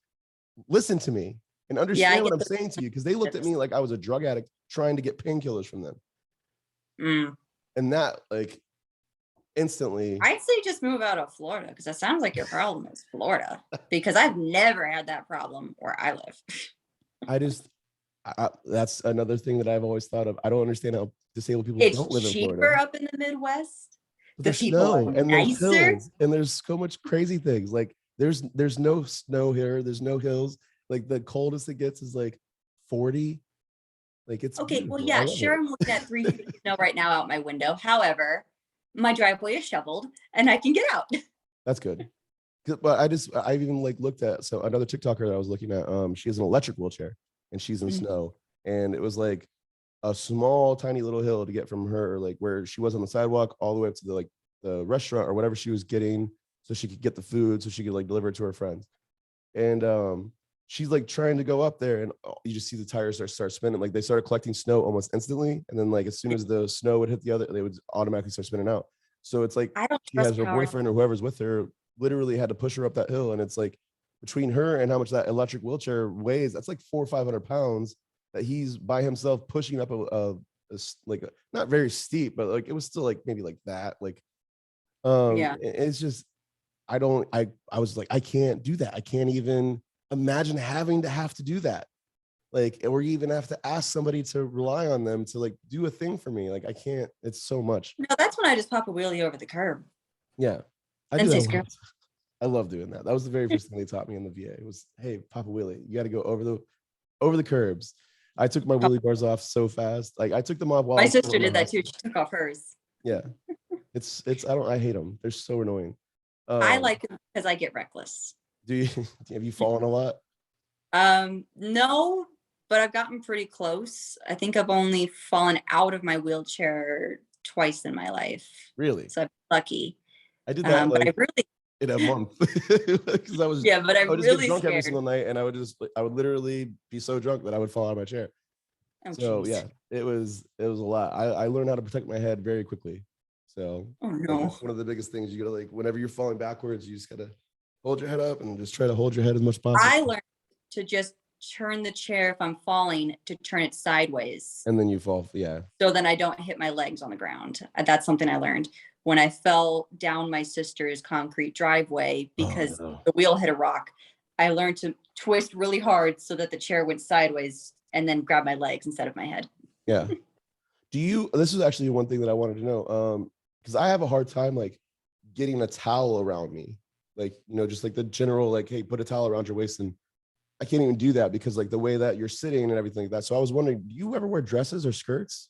listen to me and understand what I'm saying to you, because they looked at me like I was a drug addict trying to get painkillers from them. And that, like, instantly. I'd say just move out of Florida because it sounds like your problem is Florida, because I've never had that problem where I live. That's another thing that I've always thought of. I don't understand how disabled people It's don't live in cheaper Florida. up in the Midwest. But The there's people snow are and there's nicer. hills and there's so much crazy things. Like there's no snow here. There's no hills. Like the coldest it gets is like 40. Like it's okay. beautiful. Well, yeah, sure. I'm looking at 3 feet of snow right now out my window. However, my driveway is shoveled and I can get out. That's good. But I even like looked at, so another TikToker that I was looking at, she has an electric wheelchair and she's in snow, and it was like a small, tiny little hill to get from her, like where she was on the sidewalk, all the way up to the like the restaurant or whatever she was getting, so she could get the food, so she could like deliver it to her friends. And she's like trying to go up there, and you just see the tires start spinning. Like they started collecting snow almost instantly, and then like as soon as the snow would hit the other, they would automatically start spinning out. So it's like I don't she has trust her power. boyfriend or whoever's with her literally had to push her up that hill, and it's like between her and how much that electric wheelchair weighs, that's like 400 or 500 pounds that he's by himself pushing up like not very steep, but like it was still like maybe like that. Like Yeah. it's just I was like, I can't do that. I can't even imagine having to have to do that. Like, or even have to ask somebody to rely on them to like do a thing for me. Like I can't, it's so much. No, that's when I just pop a wheelie over the curb Yeah. I and do say that a screw. lot. I love doing that. That was the very first thing they taught me in the VA. It was, hey, Papa Willie, you got to go over the curbs. I took my wheelie bars off so fast. Like I took them off while I My was still sister in the did that too. hospital. She took off hers. Yeah. I hate them. They're so annoying. I Um, like it because I get reckless. do you, have you fallen a lot? No, but I've gotten pretty close. I think I've only fallen out of my wheelchair twice in my life. Really? So I'm lucky. I did that But I like really, in a month because yeah, but I I'm would just get really drunk every scared. single night, and I would literally be so drunk that I would fall out of my chair. Oh, So jeez. yeah, it was a lot. I learned how to protect my head very quickly. So Oh, like no. that's one of the biggest things. You gotta like whenever you're falling backwards, you just gotta hold your head up and just try to hold your head as much as possible. I learned to just turn the chair if I'm falling to turn it sideways. And then you fall. Yeah. So then I don't hit my legs on the ground. That's something I learned when I fell down my sister's concrete driveway Oh because no. the wheel hit a rock. I learned to twist really hard so that the chair went sideways and then grab my legs instead of my head. Yeah. This is actually one thing that I wanted to know. Because I have a hard time like getting a towel around me. Like, just like the general, like, hey, put a towel around your waist. And I can't even do that because like the way that you're sitting and everything like that. So I was wondering, do you ever wear dresses or skirts?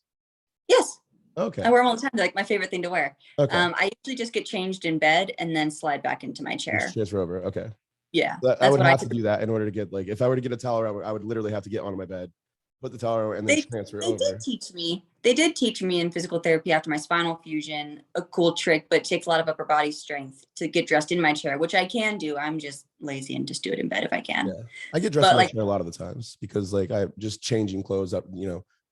Yes, Okay. I wear them all the time. They're like my favorite thing to wear. Okay. I usually just get changed in bed and then slide back into my chair. Just transfer over. Okay. Yeah, I that's would what I have to typically do that in order to get like, if I were to get a towel around, I would literally have to get onto my bed, put the towel around, and then transfer they did over. teach me. They did teach me in physical therapy after my spinal fusion a cool trick, but it takes a lot of upper body strength to get dressed in my chair, which I can do. I'm just lazy and just do it in bed if I can. Yeah. I get dressed But in my like chair a lot of the times because like I just changing clothes up,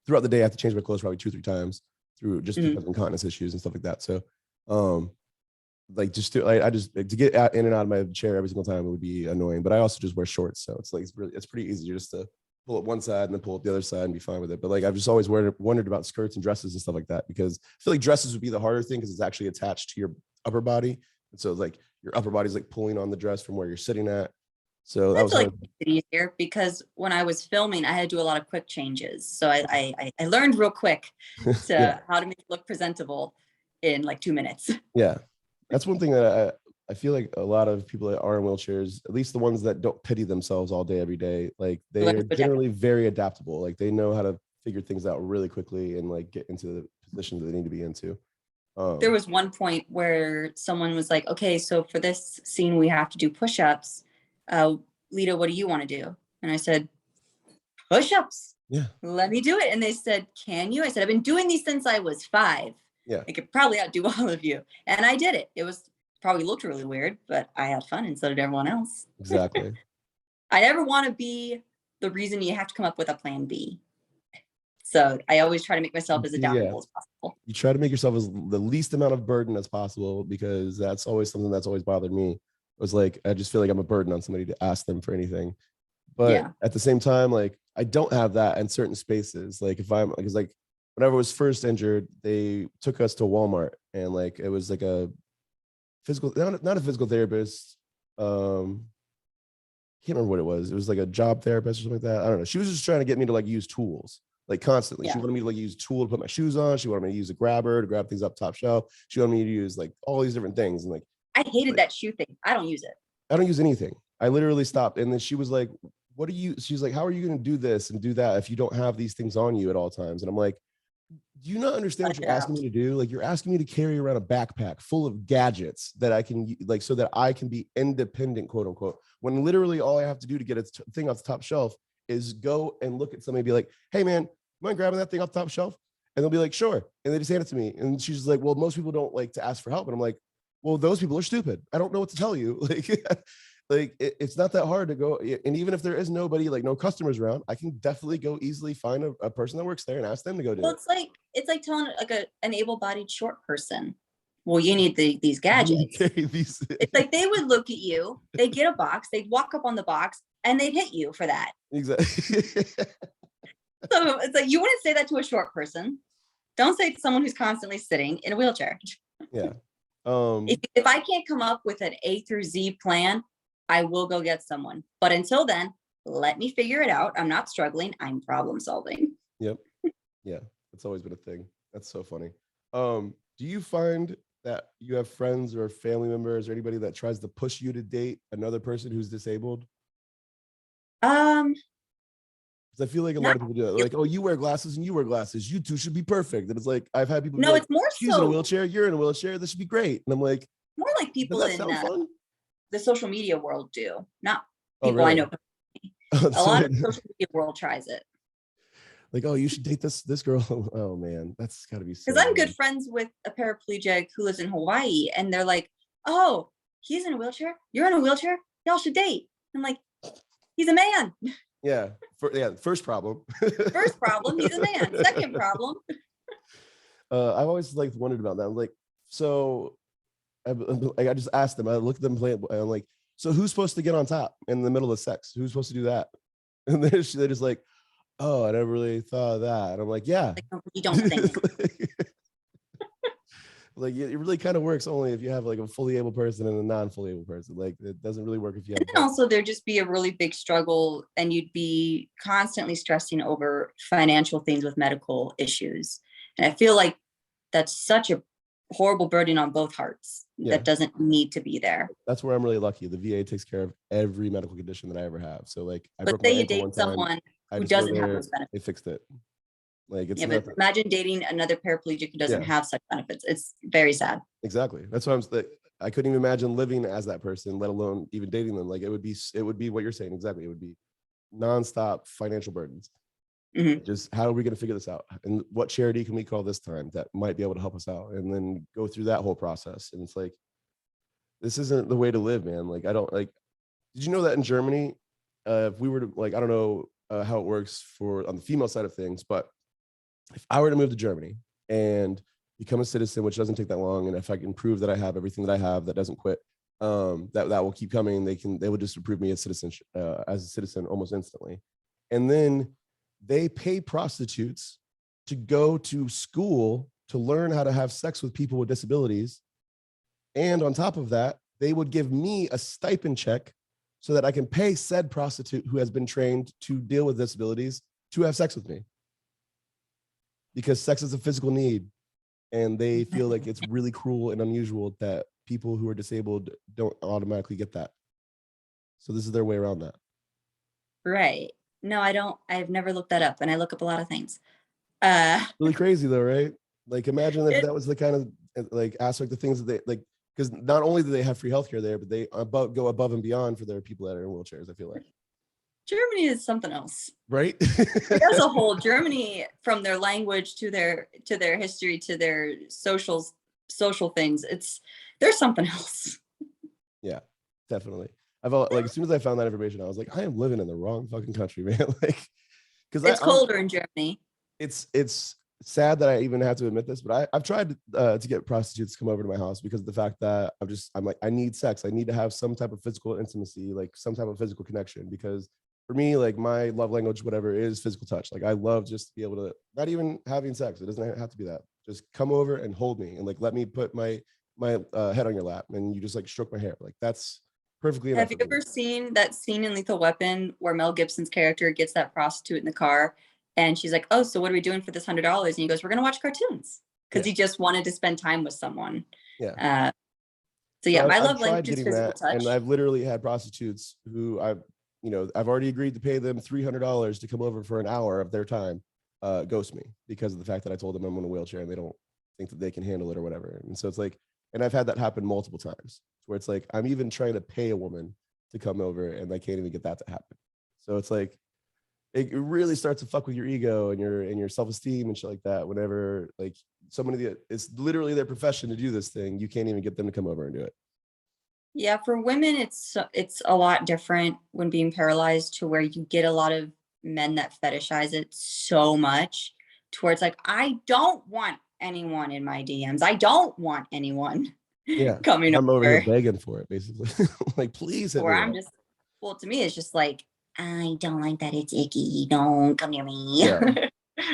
throughout the day I have to change my clothes probably 2-3 times through just because of incontinence issues and stuff like that. So like just I just to get out in and out of my chair every single time it would be annoying. But I also just wear shorts, so it's like it's pretty easy just to pull up one side and then pull up the other side and be fine with it. But like I've just always wondered about skirts and dresses and stuff like that because I feel like dresses would be the harder thing because it's actually attached to your upper body, and so like your upper body's like pulling on the dress from where you're sitting at. So that was like hard. easier because when I was filming, I had to do a lot of quick changes. So I learned real quick Yeah. to how to make it look presentable in like 2 minutes. Yeah. That's one thing that I feel like a lot of people that are in wheelchairs, at least the ones that don't pity themselves all day, every day, like they Learn are to adapt. generally very adaptable. Like they know how to figure things out really quickly and like get into the position that they need to be into. There was one point where someone was like, okay, so for this scene, we have to do push-ups. Lita, what do you want to do? And I said, push-ups. Yeah. Let me do it. And they said, can you? I said, I've been doing these since I was 5. Yeah. I could probably outdo all of you. And I did it. It was probably looked really weird, but I had fun and so did everyone else. Exactly. I never want to be the reason you have to come up with a plan B. So I always try to make myself as adaptable as possible. You try to make yourself as the least amount of burden as possible because that's always something that's always bothered me. It was like, I just feel like I'm a burden on somebody to ask them for anything. But at the same time, like I don't have that in certain spaces. Like if I'm, because like whenever I was first injured, they took us to Walmart and like, it was like a physical, not a physical therapist. Can't remember what it was. It was like a job therapist or something like that. I don't know. She was just trying to get me to like use tools like constantly. She wanted me to like use tool to put my shoes on. She wanted me to use a grabber to grab things up top shelf. She wanted me to use like all these different things. And like, I hated that shoe thing. I don't use it. I don't use anything. I literally stopped. And then she was like, she's like, how are you going to do this and do that if you don't have these things on you at all times? And I'm like, do you not understand what you're asking me to do? Like you're asking me to carry around a backpack full of gadgets that I can like, so that I can be independent, quote unquote, when literally all I have to do to get a thing off the top shelf is go and look at somebody and be like, hey man, mind grabbing that thing off the top shelf? And they'll be like, sure. And they just hand it to me. And she's like, well, most people don't like to ask for help. And I'm like, well, those people are stupid. I don't know what to tell you. It's not that hard to go. And even if there is nobody, like no customers around, I can definitely go easily find a person that works there and ask them to go do Well, it. it's like telling like an able-bodied short person, well, you need these gadgets. It's like they would look at you, they'd get a box, they'd walk up on the box, and they'd hit you for that. Exactly. So it's like, you wouldn't say that to a short person. Don't say it to someone who's constantly sitting in a wheelchair. Yeah. If I can't come up with an A through Z plan, I will go get someone. But until then, let me figure it out. I'm not struggling. I'm problem solving. Yep. Yeah. That's always been a thing. That's so funny. Do you find that you have friends or family members or anybody that tries to push you to date another person who's disabled? Because I feel like a lot of people do it. Like, oh, you wear glasses and you wear glasses. You two should be perfect. And it's like, I've had people. No, like, it's more she's so in a wheelchair. You're in a wheelchair. This should be great. And I'm like, more like people in the social media world do, not people I know. A lot of the social media world tries it. Like, oh, you should date this girl. Oh man, that's got to be. Because I'm good friends with a paraplegic who lives in Hawaii, and they're like, "Oh, he's in a wheelchair. You're in a wheelchair. Y'all should date." I'm like, "He's a man." Yeah. First problem. First problem, he's a man. Second problem. I've always like wondered about that. I'm like, so I just asked them. I looked at them playing. I'm like, so who's supposed to get on top in the middle of sex? Who's supposed to do that? And they're just like, oh, I never really thought of that. And I'm like, yeah. Like, no, you don't think. Like it really kind of works only if you have like a fully able person and a non-fully able person. Like it doesn't really work if you have. And also, there'd just be a really big struggle, and you'd be constantly stressing over financial things with medical issues. And I feel like that's such a horrible burden on both hearts that doesn't need to be there. That's where I'm really lucky. The VA takes care of every medical condition that I ever have. So like, but say you date someone who doesn't have those benefits. They fixed it. Like it's but imagine dating another paraplegic who doesn't have such benefits. It's very sad. Exactly. That's why I couldn't even imagine living as that person, let alone even dating them. Like it would be what you're saying. Exactly. It would be nonstop financial burdens. Mm-hmm. Just how are we going to figure this out? And what charity can we call this time that might be able to help us out? And then go through that whole process. And it's like, this isn't the way to live, man. Like, I don't like, did you know that in Germany, if we were to like, I don't know how it works on the female side of things, but if I were to move to Germany and become a citizen, which doesn't take that long, and if I can prove that I have everything that I have that doesn't quit, that will keep coming. They will just approve me as a citizen almost instantly. And then they pay prostitutes to go to school to learn how to have sex with people with disabilities. And on top of that, they would give me a stipend check so that I can pay said prostitute who has been trained to deal with disabilities to have sex with me. Because sex is a physical need, and they feel like it's really cruel and unusual that people who are disabled don't automatically get that. So this is their way around that. Right. No, I don't. I've never looked that up, and I look up a lot of things. Really crazy though, right? Like imagine if that was the kind of like aspect of things that they like, because not only do they have free healthcare there, but they go above and beyond for their people that are in wheelchairs, I feel like. Germany is something else, right? As a whole, Germany, from their language to their history to their social things, there's something else. Yeah, definitely. I've like as soon as I found that information, I was like, I am living in the wrong fucking country, man. Like, because it's colder in Germany. It's sad that I even have to admit this, but I've tried to get prostitutes to come over to my house because of the fact that I'm like, I need sex. I need to have some type of physical intimacy, like some type of physical connection, because for me, like my love language, whatever, is physical touch. Like I love just to be able to, not even having sex. It doesn't have to be that. Just come over and hold me and like, let me put my head on your lap and you just like stroke my hair. Like that's perfectly enough. Have you ever seen that scene in Lethal Weapon where Mel Gibson's character gets that prostitute in the car and she's like, oh, so what are we doing for this $100? And he goes, we're going to watch cartoons, because he just wanted to spend time with someone. Yeah. So yeah, my love language is physical touch. And I've literally had prostitutes who I've already agreed to pay them $300 to come over for an hour of their time, ghost me because of the fact that I told them I'm in a wheelchair and they don't think that they can handle it or whatever. And so it's like, and I've had that happen multiple times where it's like, I'm even trying to pay a woman to come over and I can't even get that to happen. So it's like, it really starts to fuck with your ego and your self-esteem and shit like that. Whenever like somebody, it's literally their profession to do this thing, you can't even get them to come over and do it. Yeah, for women, it's a lot different when being paralyzed, to where you get a lot of men that fetishize it so much, towards like, I don't want anyone in my DMs. I don't want anyone Yeah, coming I'm over here over. begging for it, basically. Like, please hit Or me I'm up. just, well, to me, it's just like, I don't like that. It's icky. Don't come near me. Yeah.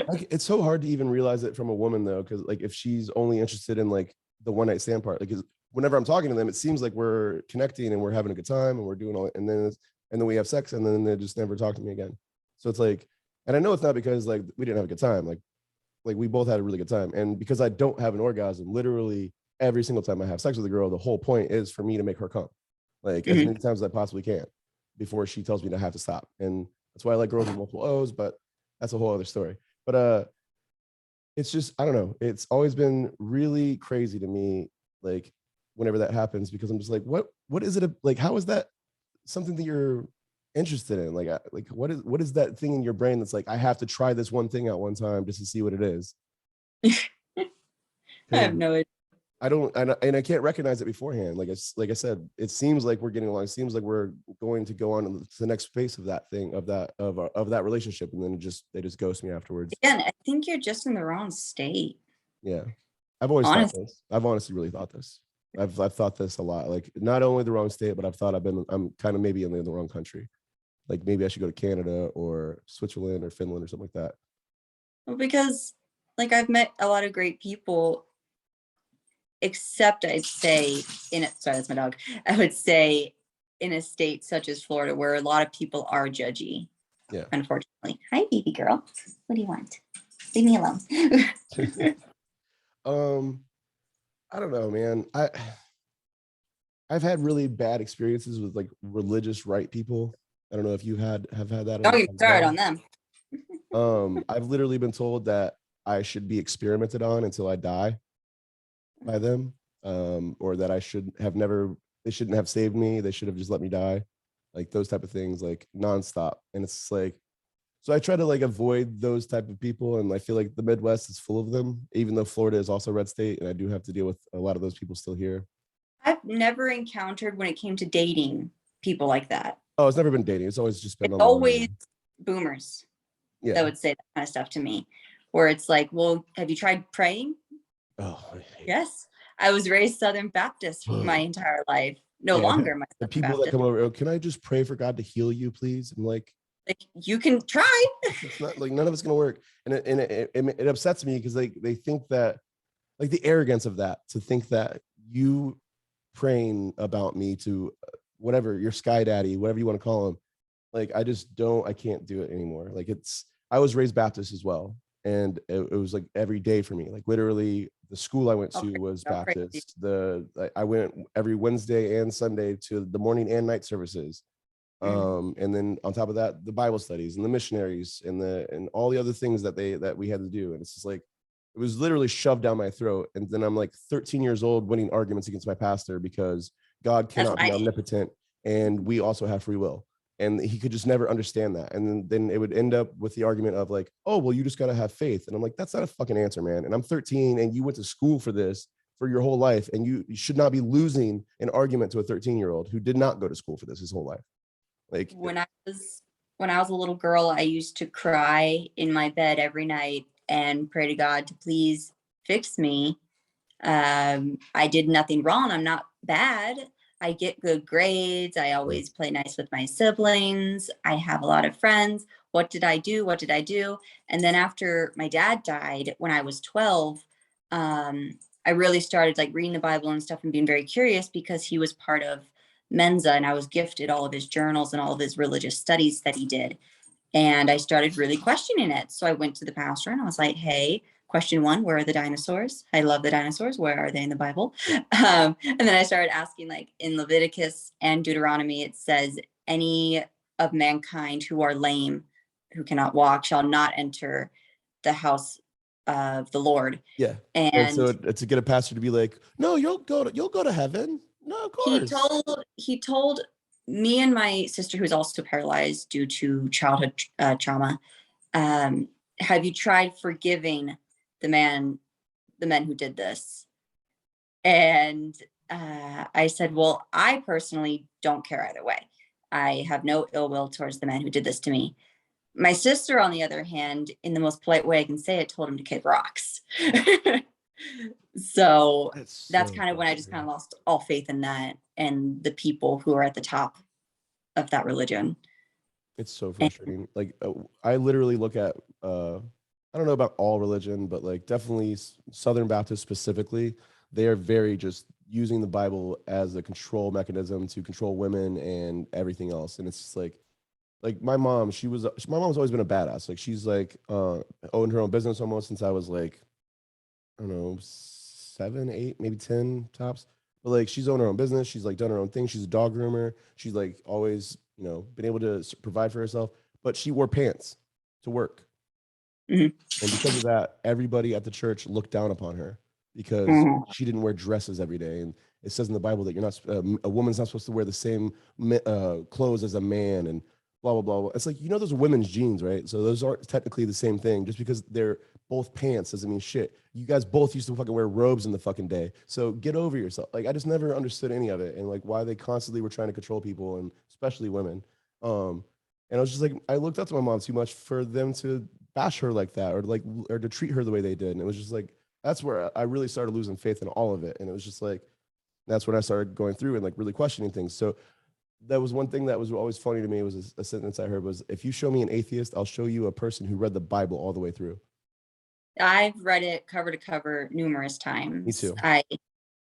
Like, it's so hard to even realize it from a woman though, because like if she's only interested in like the one night stand part, like whenever I'm talking to them, it seems like we're connecting and we're having a good time and we're doing all, and then we have sex and then they just never talk to me again. So it's like, and I know it's not because like we didn't have a good time, like we both had a really good time, and because I don't have an orgasm, literally every single time I have sex with a girl, the whole point is for me to make her come, like as many times as I possibly can, before she tells me to have to stop. And that's why I like girls with multiple O's, but that's a whole other story. But it's just, I don't know, it's always been really crazy to me, like whenever that happens, because I'm just like, what is it like, how is that something that you're interested in? Like what is that thing in your brain that's like, I have to try this one thing out one time just to see what it is? I have no idea. And I can't recognize it beforehand. Like I said, it seems like we're getting along. It seems like we're going to go on to the next phase of that thing, of that relationship, and then they just ghost me afterwards. Again, I think you're just in the wrong state. Yeah, I've always thought Honestly. this. I've honestly really thought this. I've thought this a lot. Like not only the wrong state, but I'm kind of maybe in the wrong country. Like maybe I should go to Canada or Switzerland or Finland or something like that. Well, because like I've met a lot of great people, except I'd say in it. Sorry, that's my dog. I would say in a state such as Florida, where a lot of people are judgy. Yeah. Unfortunately. Hi, baby girl. What do you want? Leave me alone. I don't know, man. I've had really bad experiences with like religious right people. I don't know if you have had that. Don't get started on them. I've literally been told that I should be experimented on until I die by them, or that I should have never. They shouldn't have saved me. They should have just let me die, like those type of things, like nonstop. And it's like, so I try to like avoid those type of people, and I feel like the Midwest is full of them, even though Florida is also a red state, and I do have to deal with a lot of those people still here. I've never encountered, when it came to dating, people like that. Oh, it's never been dating. It's always just been It's always boomers that would say that kind of stuff to me, where it's like, well, have you tried praying? Oh, yes. I was raised Southern Baptist my entire life. No longer my the Southern people Baptist. that come over, oh, can I just pray for God to heal you, please? I'm like you can try. It's not like, none of it's gonna work. And it upsets me because they think that, like the arrogance of that, to think that you praying about me to whatever, your sky daddy, whatever you want to call him, like I can't do it anymore. Like I was raised Baptist as well, and it was like every day for me. Like literally the school I went to was Baptist. I went every Wednesday and Sunday to the morning and night services. And then on top of that, the Bible studies and the missionaries and all the other things that we had to do. And it's just like, it was literally shoved down my throat. And then I'm like 13 years old winning arguments against my pastor because God cannot be omnipotent and we also have free will. And he could just never understand that. And then it would end up with the argument of like, oh, well, you just got to have faith. And I'm like, that's not a fucking answer, man. And I'm 13 and you went to school for this for your whole life. And you should not be losing an argument to a 13-year-old who did not go to school for this his whole life. Like when I was a little girl, I used to cry in my bed every night and pray to God to please fix me. I did nothing wrong. I'm not bad. I get good grades. I always play nice with my siblings. I have a lot of friends. What did I do? What did I do? And then after my dad died when I was 12, I really started like reading the Bible and stuff and being very curious, because he was part of Mensa and I was gifted all of his journals and all of his religious studies that he did. And I started really questioning it. So I went to the pastor and I was like, hey, question one, where are the dinosaurs? I love the dinosaurs. Where are they in the Bible? And then I started asking, like in Leviticus and Deuteronomy, it says, any of mankind who are lame, who cannot walk, shall not enter the house of the Lord. Yeah. And so to get a pastor to be like, no, you'll go to heaven. No, of course. He told me and my sister, who's also paralyzed due to childhood trauma, have you tried forgiving the men who did this? And I said, well, I personally don't care either way. I have no ill will towards the man who did this to me. My sister, on the other hand, in the most polite way I can say it, told him to kick rocks. So that's kind of when I just kind of lost all faith in that and the people who are at the top of that religion. It's so frustrating. Like I literally look at I don't know about all religion, but like definitely Southern Baptists specifically, they are very just using the Bible as a control mechanism to control women and everything else. And it's just like my mom, my mom's always been a badass. Like she's like owned her own business almost since I was like, I don't know, 7, 8, maybe 10 tops. But like she's owned her own business. She's like done her own thing. She's a dog groomer. She's like always, been able to provide for herself. But she wore pants to work. Mhm. And because of that, everybody at the church looked down upon her because she didn't wear dresses every day. And it says in the Bible that you're not a woman's not supposed to wear the same clothes as a man and blah, blah, blah, blah. It's like, those are women's jeans, right? So those aren't technically the same thing. Just because they're both pants doesn't mean shit. You guys both used to fucking wear robes in the fucking day. So get over yourself. Like, I just never understood any of it and like why they constantly were trying to control people and especially women. And I was just like, I looked up to my mom too much for them to bash her like that or to treat her the way they did. And it was just like, that's where I really started losing faith in all of it. And it was just like, that's when I started going through and like really questioning things. So that was one thing that was always funny to me was a sentence I heard was, if you show me an atheist, I'll show you a person who read the Bible all the way through. I've read it cover to cover numerous times. Me too. I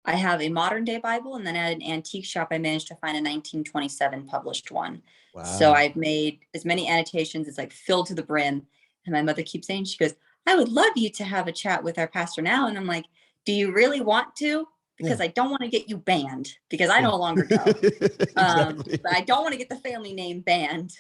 have a modern day Bible, and then at an antique shop, I managed to find a 1927 published one. Wow. So I've made as many annotations as like filled to the brim. And my mother keeps saying, she goes, I would love you to have a chat with our pastor now. And I'm like, do you really want to? Because I don't want to get you banned because I no longer go. Exactly. But I don't want to get the family name banned.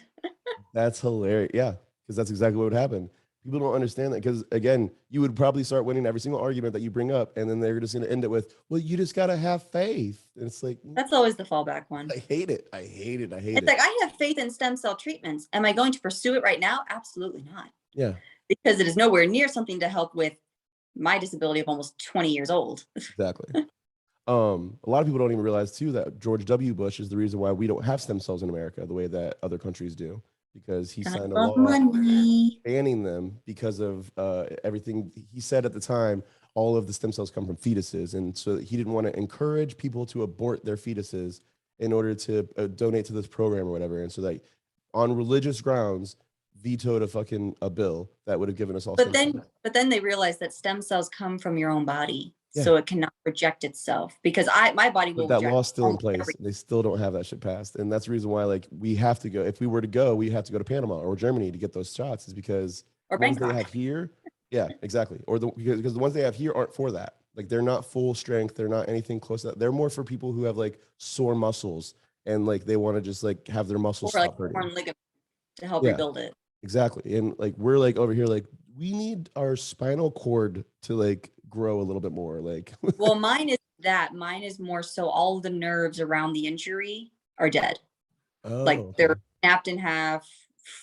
That's hilarious. Yeah, because that's exactly what would happen. People don't understand that because, again, you would probably start winning every single argument that you bring up, and then they're just going to end it with, well, you just got to have faith. And it's like, that's always the fallback one. I hate it. I hate it. It's like, I have faith in stem cell treatments. Am I going to pursue it right now? Absolutely not. Yeah. Because it is nowhere near something to help with my disability of almost 20 years old. Exactly. A lot of people don't even realize too that George W. Bush is the reason why we don't have stem cells in America the way that other countries do, because he signed a law banning them because of everything he said at the time. All of the stem cells come from fetuses, and so he didn't want to encourage people to abort their fetuses in order to donate to this program or whatever. And so that on religious grounds vetoed a bill that would have given us all. But then they realized that stem cells come from your own body. Yeah. So it cannot reject itself because my body will. But that law's still in place. They still don't have that shit passed. And that's the reason why, like, we have to go. If we were to go, we have to go to Panama or Germany to get those shots, is because or the ones they have here. Yeah, exactly. Or because the ones they have here aren't for that. Like, they're not full strength. They're not anything close to that. They're more for people who have like sore muscles and like they want to just like have their muscles or like torn ligament to help rebuild it. Exactly. And like we're like over here, like we need our spinal cord to like grow a little bit more. Like well, mine is more so all the nerves around the injury are dead. Like they're snapped in half,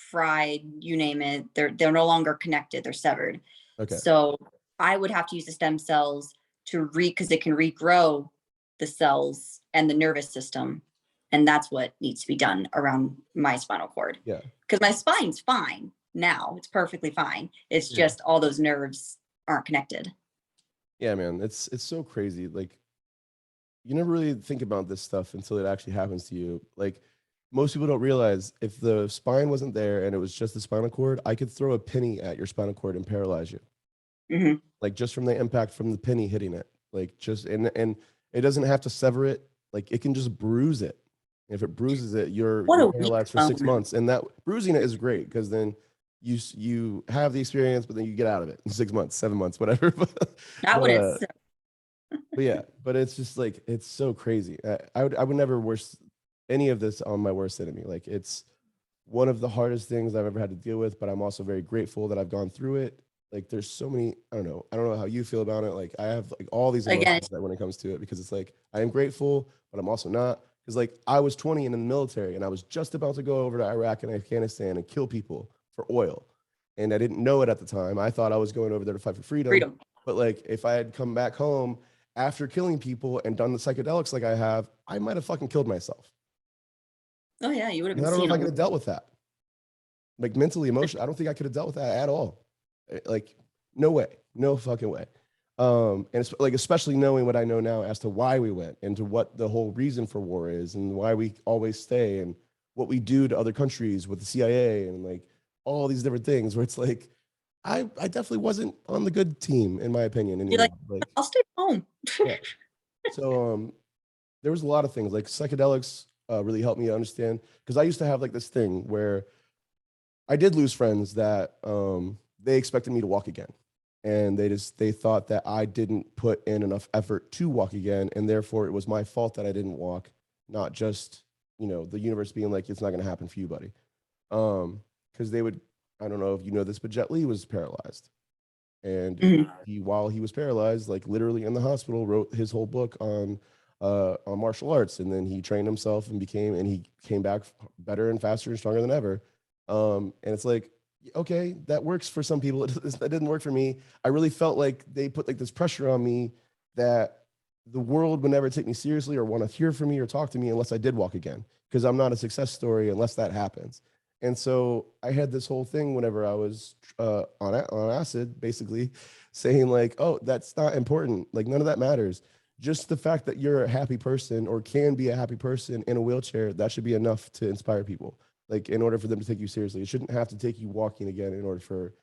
fried, you name it. They're no longer connected, they're severed. Okay. So I would have to use the stem cells because it can regrow the cells and the nervous system. And that's what needs to be done around my spinal cord. Yeah. Because my spine's fine now. It's perfectly fine. It's just all those nerves aren't connected. Yeah, man. It's so crazy. Like, you never really think about this stuff until it actually happens to you. Like, most people don't realize if the spine wasn't there and it was just the spinal cord, I could throw a penny at your spinal cord and paralyze you. Mm-hmm. Like, just from the impact from the penny hitting it. Like, just, and it doesn't have to sever it. Like, it can just bruise it. If it bruises it, you're paralyzed for 6 months. And that bruising it is great because then you have the experience, but then you get out of it in 6 months, 7 months, whatever. But yeah, but it's just like, it's so crazy. I would never wish any of this on my worst enemy. Like, it's one of the hardest things I've ever had to deal with, but I'm also very grateful that I've gone through it. Like, there's so many, I don't know how you feel about it. Like, I have like all these emotions that when it comes to it, because it's like, I am grateful, but I'm also not. Because like I was 20 and in the military, and I was just about to go over to Iraq and Afghanistan and kill people for oil. And I didn't know it at the time. I thought I was going over there to fight for freedom. Freedom. But like if I had come back home after killing people and done the psychedelics like I have, I might have fucking killed myself. Oh yeah, you would have And been I don't know seen. if I could have dealt with that. Like mentally, emotionally, I don't think I could have dealt with that at all. Like, no way, no fucking way. And it's like, especially knowing what I know now as to why we went and to what the whole reason for war is and why we always stay and what we do to other countries with the CIA and like all these different things where it's like, I definitely wasn't on the good team in my opinion You're anymore. like, Like, I'll stay home. yeah. So, there was a lot of things like psychedelics really helped me understand because I used to have like this thing where I did lose friends that they expected me to walk again. And they thought that I didn't put in enough effort to walk again. And therefore it was my fault that I didn't walk, not just, the universe being like, it's not going to happen for you, buddy. Because they would, I don't know if you know this, but Jet Li was paralyzed. And Mhm. while he was paralyzed, like literally in the hospital, wrote his whole book on martial arts. And then he trained himself and he came back better and faster and stronger than ever. And it's like, okay, that works for some people. That didn't work for me. I really felt like they put like this pressure on me that the world would never take me seriously or want to hear from me or talk to me unless I did walk again, because I'm not a success story unless that happens. And so I had this whole thing whenever I was on acid, basically saying like, oh, that's not important. Like none of that matters. Just the fact that you're a happy person or can be a happy person in a wheelchair, that should be enough to inspire people. Like in order for them to take you seriously, it shouldn't have to take you walking again in order for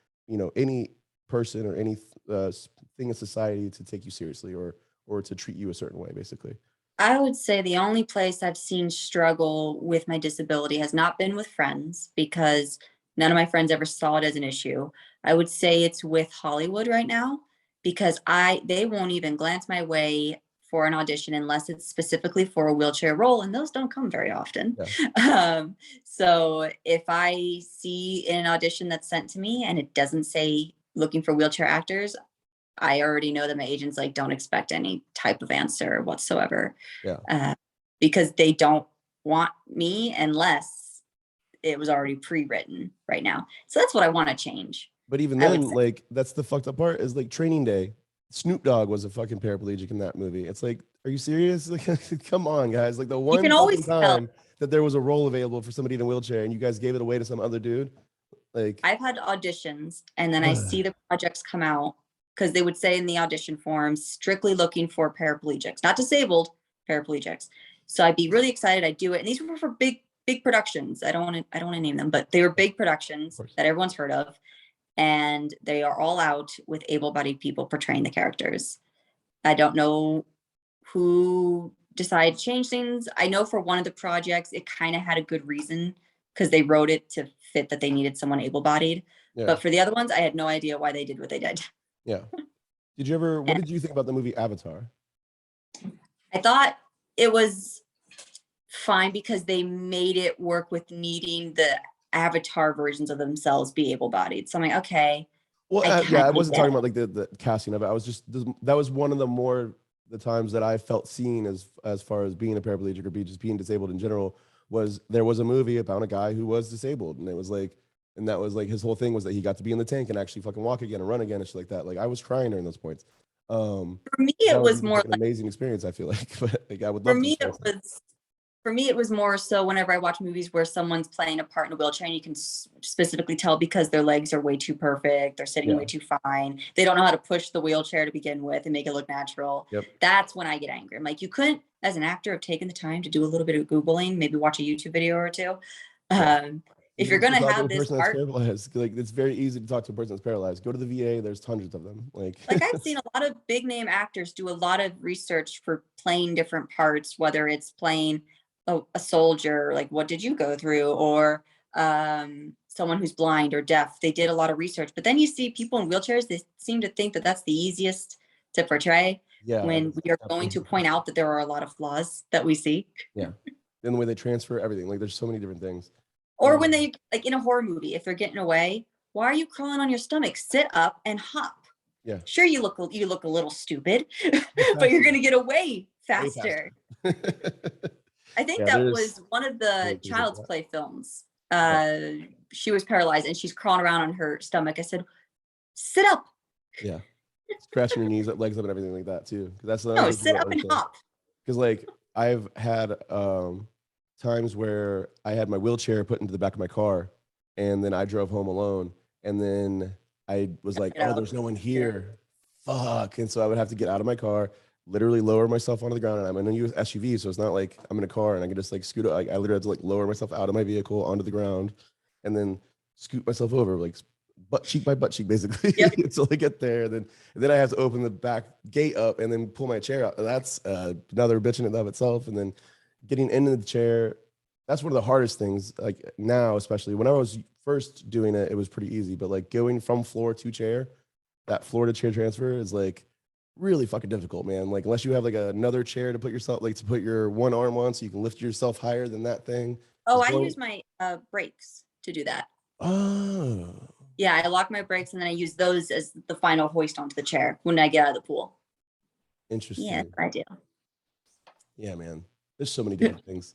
any person or any thing in society to take you seriously or to treat you a certain way, basically. I would say the only place I've seen struggle with my disability has not been with friends because none of my friends ever saw it as an issue. I would say it's with Hollywood right now because they won't even glance my way for an audition unless it's specifically for a wheelchair role, and those don't come very often. Yeah. So if I see an audition that's sent to me and it doesn't say looking for wheelchair actors, I already know that my agents like don't expect any type of answer whatsoever, Yeah. because they don't want me unless it was already pre-written right now. So that's what I want to change. But even I would then, say. like that's the fucked up part is like Training Day. Snoop Dogg was a fucking paraplegic in that movie. It's like, are you serious? Like, come on, guys. Like the You one can fucking always tell. time that there was a role available for somebody in a wheelchair and you guys gave it away to some other dude. Like, I've had auditions and then I see the projects come out because they would say in the audition forms, strictly looking for paraplegics, not disabled, paraplegics. So I'd be really excited. I'd do it. And these were for big productions. I don't want to name them, but they were big productions that everyone's heard of. And they are all out with able-bodied people portraying the characters. I don't know who decided to change things. I know for one of the projects, it kind of had a good reason because they wrote it to fit that they needed someone able-bodied. yeah. But for the other ones, I had no idea why they did what they did. Yeah. What did you think about the movie Avatar? I thought it was fine because they made it work with needing the avatar versions of themselves be able-bodied. So I'm like, okay. Well, I yeah, I kinda wasn't get talking it. about like the casting of it. I was just that was one of the times that I felt seen as far as being a paraplegic or just being disabled in general. Was there was a movie about a guy who was disabled, and it was like, and that was like his whole thing was that he got to be in the tank and actually fucking walk again and run again and shit like that. Like I was crying during those points. For me, That it would was be more like an like, amazing experience. I feel like, but like I would for love to me, experience it. it was more so whenever I watch movies where someone's playing a part in a wheelchair and you can specifically tell because their legs are way too perfect, they're sitting Yeah. way too fine, they don't know how to push the wheelchair to begin with and make it look natural. Yep. That's when I get angry. I'm like, you couldn't, as an actor, have taken the time to do a little bit of Googling, maybe watch a YouTube video or two. Yeah. If you're Even going to talk to have a this person that's part, paralyzed, like it's very easy to talk to a person that's paralyzed. Go to the VA. There's hundreds of them. like I've seen a lot of big name actors do a lot of research for playing different parts, whether it's playing a soldier, like what did you go through, or someone who's blind or deaf. They did a lot of research, but then you see people in wheelchairs, they seem to think that that's the easiest to portray, Yeah, when we are going to absolutely. point out that there are a lot of flaws that we see. Yeah. And the way they transfer everything, like there's so many different things. Or when they, like in a horror movie, if they're getting away, why are you crawling on your stomach? Sit up and hop. Yeah. Sure, you look a little stupid, but you're going to get away faster. I think Yeah, that there's was one of the things like Child's that. Play films. Yeah. She was paralyzed and she's crawling around on her stomach. I said, sit up. Yeah. Scratching your knees, legs up, and everything like that too. 'Cause that's No, another thing sit about up and like hop. because like I've had times where I had my wheelchair put into the back of my car, and then I drove home alone, and then I was like, Get oh, out. there's no one here. Fuck. And so I would have to get out of my car, literally lower myself onto the ground. And I'm in a SUV, so it's not like I'm in a car and I can just like scoot. I literally had to like lower myself out of my vehicle onto the ground, and then scoot myself over, like butt cheek by butt cheek, basically, Yep. until I get there. And then I have to open the back gate up and then pull my chair out. That's another bitch in and of itself. And then getting into the chair, that's one of the hardest things. Like now, especially when I was first doing it, it was pretty easy. But like going from floor to chair, that floor to chair transfer is like really fucking difficult, man. Like unless you have like another chair to put yourself, like to put your one arm on so you can lift yourself higher than that thing. Oh, Just I going, use my brakes to do that. oh, Yeah, I lock my brakes and then I use those as the final hoist onto the chair when I get out of the pool. interesting. Yeah, I do. Yeah, man. There's so many different things.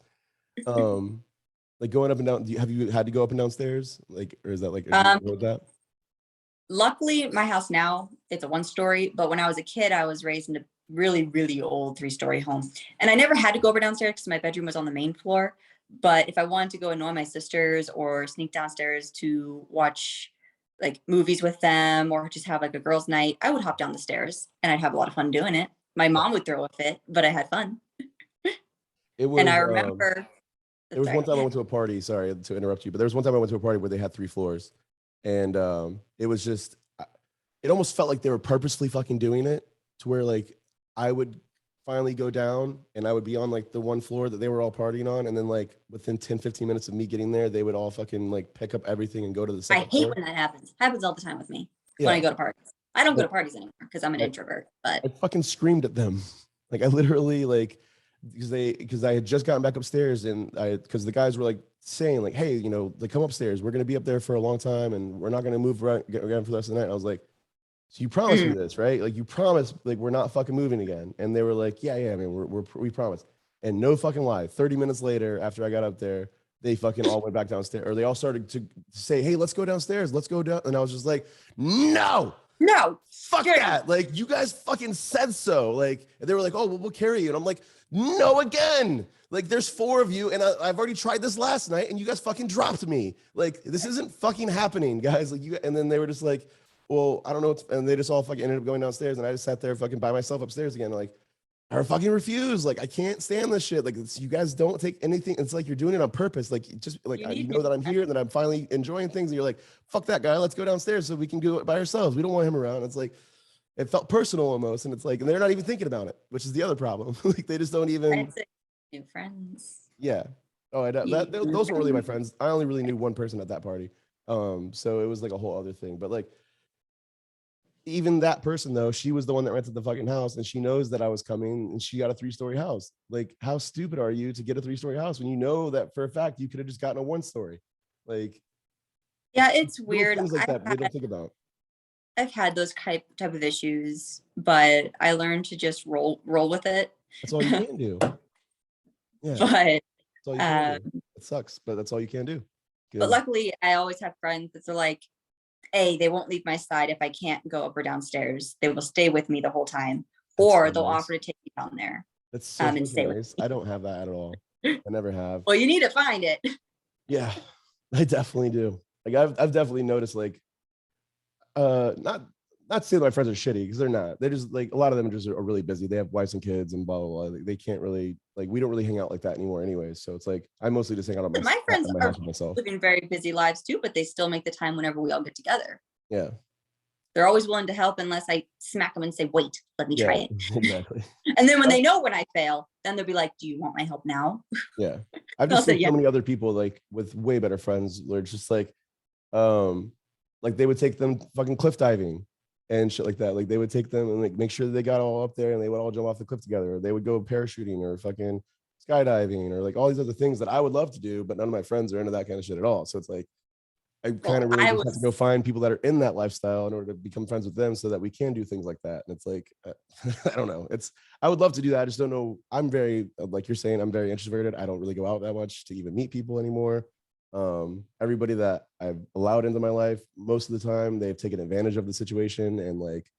Like going up and down. Have you had to go up and downstairs? Like, or is that like with that? Luckily, my house now, it's a 1-story, but when I was a kid, I was raised in a really, really old 3-story home. And I never had to go over downstairs because my bedroom was on the main floor. But if I wanted to go annoy my sisters or sneak downstairs to watch like movies with them or just have like a girls' night, I would hop down the stairs and I'd have a lot of fun doing it. My mom would throw a fit, but I had fun. It was. And I remember, There was one time I went to a party. Sorry to interrupt you, but there was one time I went to a party where they had 3 floors, and it was just. It almost felt like they were purposely fucking doing it to where like I would finally go down and I would be on like the one floor that they were all partying on, and then like within 10, 15 minutes of me getting there, they would all fucking like pick up everything and go to the I second hate floor. when that happens. Happens all the time with me when I Yeah, go to parties. I don't go to like parties anymore because I'm an introvert, but I fucking screamed at them. Like I literally like because I had just gotten back upstairs and because the guys were like saying like, hey, you know, like come upstairs. We're gonna be up there for a long time and we're not gonna move around again for the rest of the night. And I was like, so you promised me this, right? Like you promised like we're not fucking moving again. And they were like, yeah, I mean, we promised. And no fucking lie, 30 minutes later, after I got up there, they fucking all went back downstairs, or they all started to say, hey, let's go downstairs, let's go down. And I was just like, no, no, fuck that. Like, you guys fucking said so. Like, and they were like, oh, well, we'll carry you. And I'm like, no, again. Like, there's 4 of you, and I've already tried this last night, and you guys fucking dropped me. Like, this isn't fucking happening, guys. Like, you, and then they were just like, well, I don't know. And they just all fucking ended up going downstairs, and I just sat there fucking by myself upstairs again. Like, I fucking refuse. Like, I can't stand this shit. Like, you guys don't take anything. It's like you're doing it on purpose. Like, just like you know that I'm here and that I'm finally enjoying things. And you're like, fuck that guy. Let's go downstairs so we can go by ourselves. We don't want him around. It's like, it felt personal almost. And it's like, and they're not even thinking about it, which is the other problem. Like, they just don't even. New friends. Yeah. Oh, I those weren't really my friends. I only really knew one person at that party. So it was like a whole other thing. But like, even that person though, she was the one that rented the fucking house, and she knows that I was coming, and she got a 3-story house. Like, how stupid are you to get a 3-story house when you know that for a fact you could have just gotten a 1-story? Like, yeah, it's weird. Things like that they don't think about. I've had those type of issues, but I learned to just roll with it. That's all you can do. Yeah. But that's all you can do. It sucks, but that's all you can do. But luckily, I always have friends that are like, hey, they won't leave my side if I can't go up or downstairs. They will stay with me the whole time, or they'll offer to take me down there. That's so and stay nice. I don't have that at all. I never have. Well, you need to find it. Yeah, I definitely do. Like I've definitely noticed like, not saying my friends are shitty, because they're not. They're just like, a lot of them just are really busy. They have wives and kids and blah blah blah. They can't really, like, we don't really hang out like that anymore anyways. So it's like I mostly just hang out at my friends are living very busy lives too, but they still make the time whenever we all get together. Yeah, they're always willing to help unless I smack them and say, wait, let me try it. Exactly. And then when they know when I fail, then they'll be like, do you want my help now? Yeah, I've just seen so many other people like with way better friends. They're just like they would take them fucking cliff diving and shit like that. Like they would take them and like make sure that they got all up there and they would all jump off the cliff together. Or they would go parachuting or fucking skydiving or like all these other things that I would love to do, but none of my friends are into that kind of shit at all. So it's like, I kind Well, of really I just have to go was, find people that are in that lifestyle in order to become friends with them so that we can do things like that. And it's like, I don't know. I would love to do that. I just don't know. I'm very, like you're saying, I'm very introverted. I don't really go out that much to even meet people anymore. Everybody that I've allowed into my life, most of the time, they've taken advantage of the situation and like,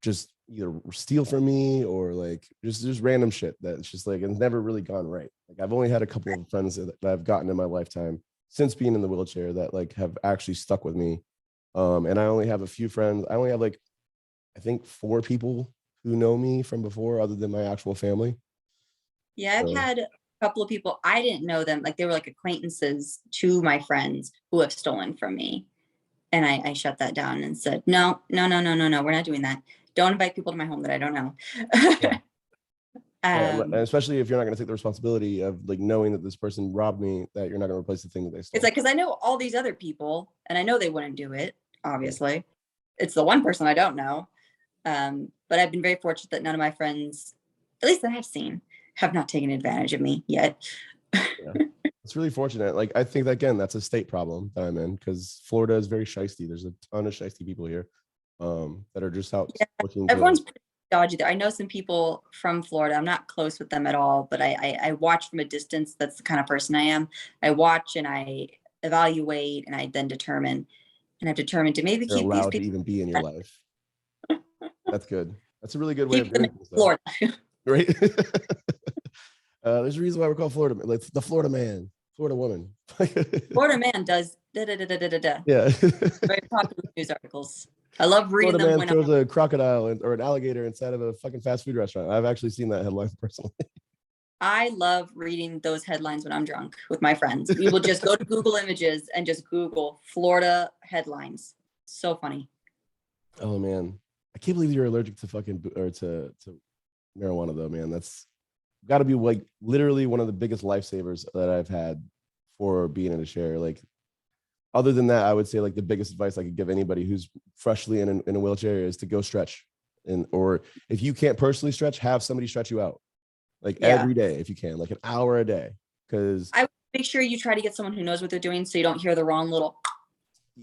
just either steal from me or like just random shit that's just like, it's never really gone right. Like I've only had a couple of friends that I've gotten in my lifetime since being in the wheelchair that like have actually stuck with me. And I only have a few friends. I only have like, I think 4 people who know me from before other than my actual family. yeah, I've So had a couple of people, I didn't know them, like they were like acquaintances to my friends who have stolen from me. And I shut that down and said, no, no, no, no, no, no, we're not doing that. Don't invite people to my home that I don't know. yeah. Yeah, and um, especially if you're not going to take the responsibility of like knowing that this person robbed me, that you're not going to replace the thing that they it's stole. like, because I know all these other people and I know they wouldn't do it, Yeah. obviously. It's the one person I don't know. But I've been very fortunate that none of my friends, at least that I've seen, have not taken advantage of me yet. Yeah. It's really fortunate. Like I think that again, that's a state problem that I'm in because Florida is very shisty. There's a ton of shisty people here, that are just out Yeah, looking to like, everyone's pretty dodgy there. I know some people from Florida. I'm not close with them at all, but I watch from a distance. That's the kind of person I am. I watch and I evaluate and I then determine. And I've determined to maybe they're keep these allowed to people, even be in your life. That's good. That's a really good way of keep them in doing things, though. Florida. Right? There's a reason why we're called Florida, like the Florida man, Florida woman. Florida man does da da da da da da da. Yeah. Very popular news articles. I love reading Florida them man when I'm, throws a crocodile or an alligator inside of a fucking fast food restaurant. I've actually seen that headline personally. I love reading those headlines when I'm drunk with my friends. We will just go to Google Images and just Google Florida headlines. So funny. Oh man, I can't believe you're allergic to fucking or to marijuana though, man. That's got to be like literally one of the biggest lifesavers that I've had for being in a chair. Like other than that, I would say like the biggest advice I could give anybody who's freshly in a wheelchair is to go stretch. And or if you can't personally stretch, have somebody stretch you out like Yeah. every day if you can, like an hour a day. Because I would make sure you try to get someone who knows what they're doing so you don't hear the wrong little,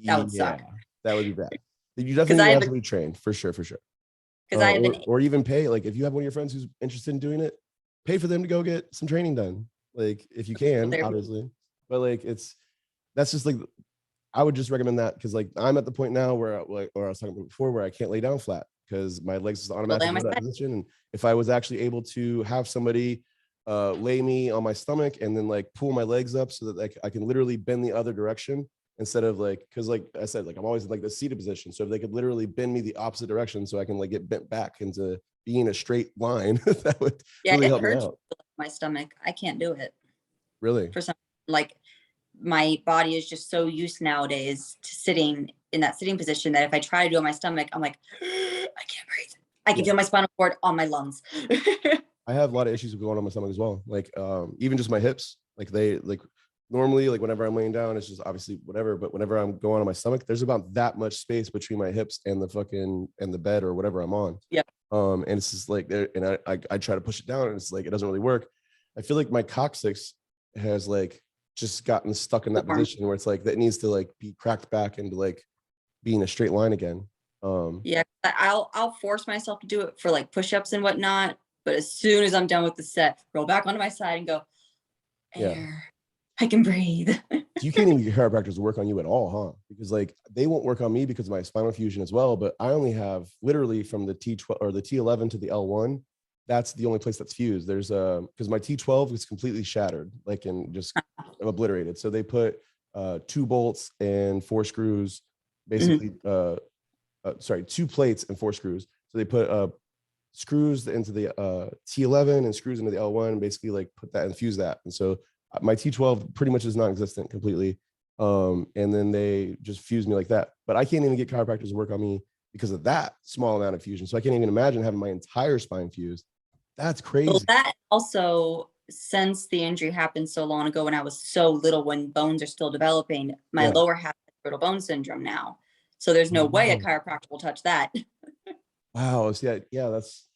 that would yeah, suck. that would be bad. You Because definitely I need to have have a, somebody trained for sure, for sure. because I have an, Or even pay, like if you have one of your friends who's interested in doing it, pay for them to go get some training done, like if you can, there. obviously. But like that's just like I would just recommend that because like I'm at the point now where like or I was talking about before where I can't lay down flat because my legs just Go lay automatically on my go to that side. position. And if I was actually able to have somebody lay me on my stomach and then like pull my legs up so that like I can literally bend the other direction instead of like because like I said, like I'm always in like the seated position. So if they could literally bend me the opposite direction so I can like get bent back into being a straight line, that would Yeah, really it help me hurts out. my stomach. I can't do it Really. for some, like my body is just so used nowadays to sitting in that sitting position that if I try to do it on my stomach, I'm like, I can't breathe. I can Yeah. feel my spinal cord on my lungs. I have a lot of issues with going on my stomach as well. Like even just my hips, like they like normally like whenever I'm laying down, it's just obviously whatever. But whenever I'm going on my stomach, there's about that much space between my hips and the fucking and the bed or whatever I'm on. Yeah. And it's just like there, and I try to push it down, and it's like it doesn't really work. I feel like my coccyx has like just gotten stuck in that position where it's like that needs to like be cracked back into like being a straight line again. Yeah, I'll force myself to do it for like push-ups and whatnot. But as soon as I'm done with the set, roll back onto my side and go, Yeah. air. I can breathe. So you can't even get chiropractors to work on you at all, huh? Because like they won't work on me because of my spinal fusion as well. But I only have literally from the T12 or the T11 to the L1. That's the only place that's fused. There's because my T12 is completely shattered, like and just obliterated. So they put 2 bolts and 4 screws, basically. Sorry, 2 plates and 4 screws. So they put screws into the T11 and screws into the L1, and basically like put that and fuse that. And so my T12 pretty much is non-existent completely. And then they just fuse me like that. But I can't even get chiropractors to work on me because of that small amount of fusion. So I can't even imagine having my entire spine fused. That's Well, crazy. that also, since the injury happened so long ago when I was so little, when bones are still developing, my Yeah. lower half has brittle bone syndrome now. So there's no way a chiropractor will touch that. Wow. So yeah, that's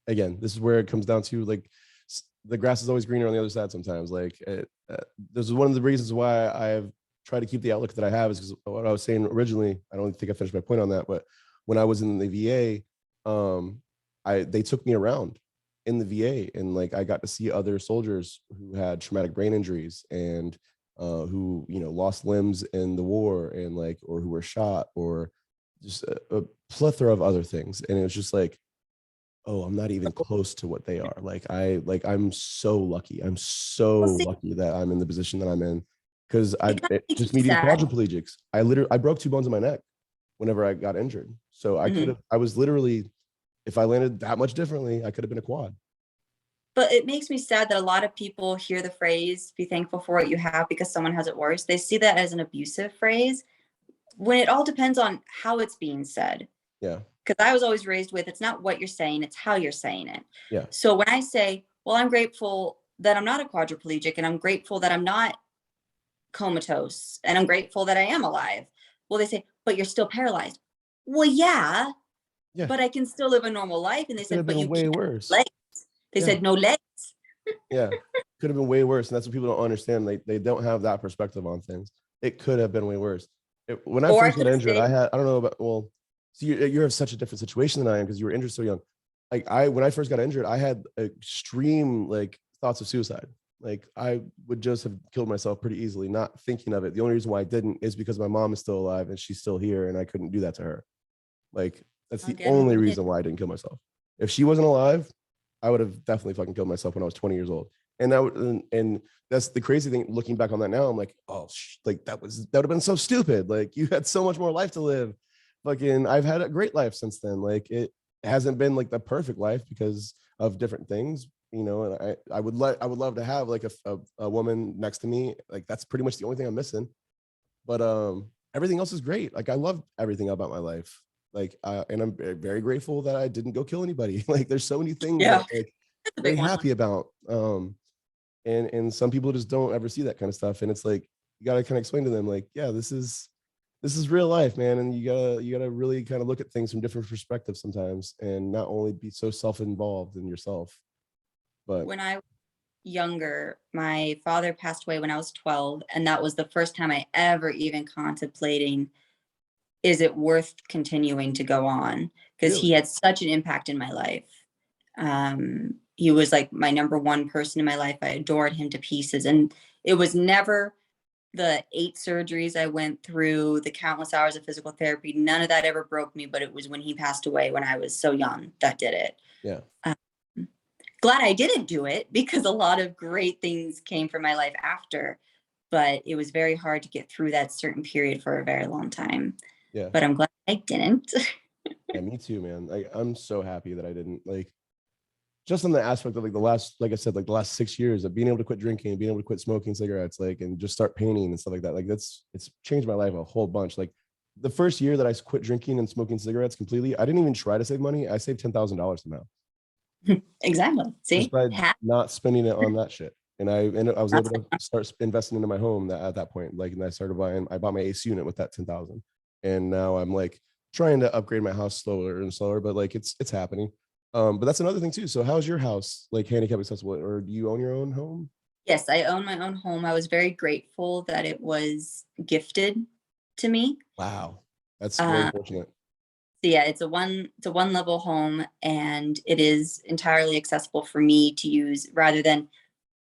again, this is where it comes down to like the grass is always greener on the other side sometimes. Like this is one of the reasons why I've try to keep the outlook that I have is because what I was saying originally, I don't think I finished my point on that, but when I was in the VA, they took me around in the VA, and like I got to see other soldiers who had traumatic brain injuries and who, you know, lost limbs in the war, and like, or who were shot, or just a plethora of other things. And it was just like, oh, I'm not even close to what they are. I'm so lucky. I'm so Well, see, lucky that I'm in the position that I'm in, because it kind of makes just me meeting sad. quadriplegics. I broke 2 bones in my neck whenever I got injured. So Mhm. I was literally, if I landed that much differently, I could have been a quad. But it makes me sad that a lot of people hear the phrase, be thankful for what you have because someone has it worse. They see that as an abusive phrase when it all depends on how it's being said. Yeah. Because I was always raised with it's not what you're saying, it's how you're saying it. Yeah. So when I say, well, I'm grateful that I'm not a quadriplegic and I'm grateful that I'm not comatose and I'm grateful that I am alive. Well, they say, but you're still paralyzed. Well, yeah, Yeah. but I can still live a normal life. And they It could have said, but been you way can't have worse. legs. They Yeah. said, no legs. Yeah. Could have been way worse. And that's what people don't understand. They don't have that perspective on things. It could have been way worse. When I Or I first got could have injured, stayed. I don't know about, well, so you're in such a different situation than I am because you were injured so young. Like when I first got injured, I had extreme like thoughts of suicide. Like I would just have killed myself pretty easily, not thinking of it. The only reason why I didn't is because my mom is still alive and she's still here, and I couldn't do that to her. Like that's the Again, only reason why I didn't kill myself. If she wasn't alive, I would have definitely fucking killed myself when I was 20 years old. And and that's the crazy thing. Looking back on that now, I'm like, oh, like that would have been so stupid. Like you had so much more life to live. Fucking, I've had a great life since then. Like it hasn't been like the perfect life because of different things, you know. And I would love to have like a woman next to me. Like that's pretty much the only thing I'm missing. But everything else is great. Like I love everything about my life. Like and I'm very grateful that I didn't go kill anybody. Like there's so many things that yeah, like that's a very big one. happy about. And some people just don't ever see that kind of stuff. And it's like you gotta kind of explain to them, like, yeah, this is real life, man. And you gotta really kind of look at things from different perspectives sometimes, and not only be so self-involved in yourself. But When I was younger, my father passed away when I was 12. And that was the first time I ever even contemplating, is it worth continuing to go on? Because he really, had such an impact in my life. He was like my number one person in my life. I adored him to pieces. And it was never the 8 surgeries I went through, the countless hours of physical therapy. None of that ever broke me, but it was when he passed away when I was so young that did it. yeah. Um, Glad I didn't do it because a lot of great things came from my life after, but it was very hard to get through that certain period for a very long time. Yeah. But I'm glad I didn't. Yeah, me too, man. I'm so happy that I didn't, like, just on the aspect of like the last, like I said, like the last 6 years of being able to quit drinking, being able to quit smoking cigarettes, like, and just start painting and stuff like that. Like it's changed my life a whole bunch. Like the first year that I quit drinking and smoking cigarettes completely, I didn't even try to save money. I saved $10,000 somehow Exactly. just See? by not spending it on that shit. And I was able That's to start investing into my home at that point. Like, and I bought my AC unit with that 10,000. And now I'm like trying to upgrade my house slower and slower, but like it's happening. But that's another thing too. So how's your house like handicap accessible, or do you own your own home? Yes, I own my own home. I was very grateful that it was gifted to me. Wow. That's very Um, fortunate. so yeah, it's a one level home and it is entirely accessible for me to use rather than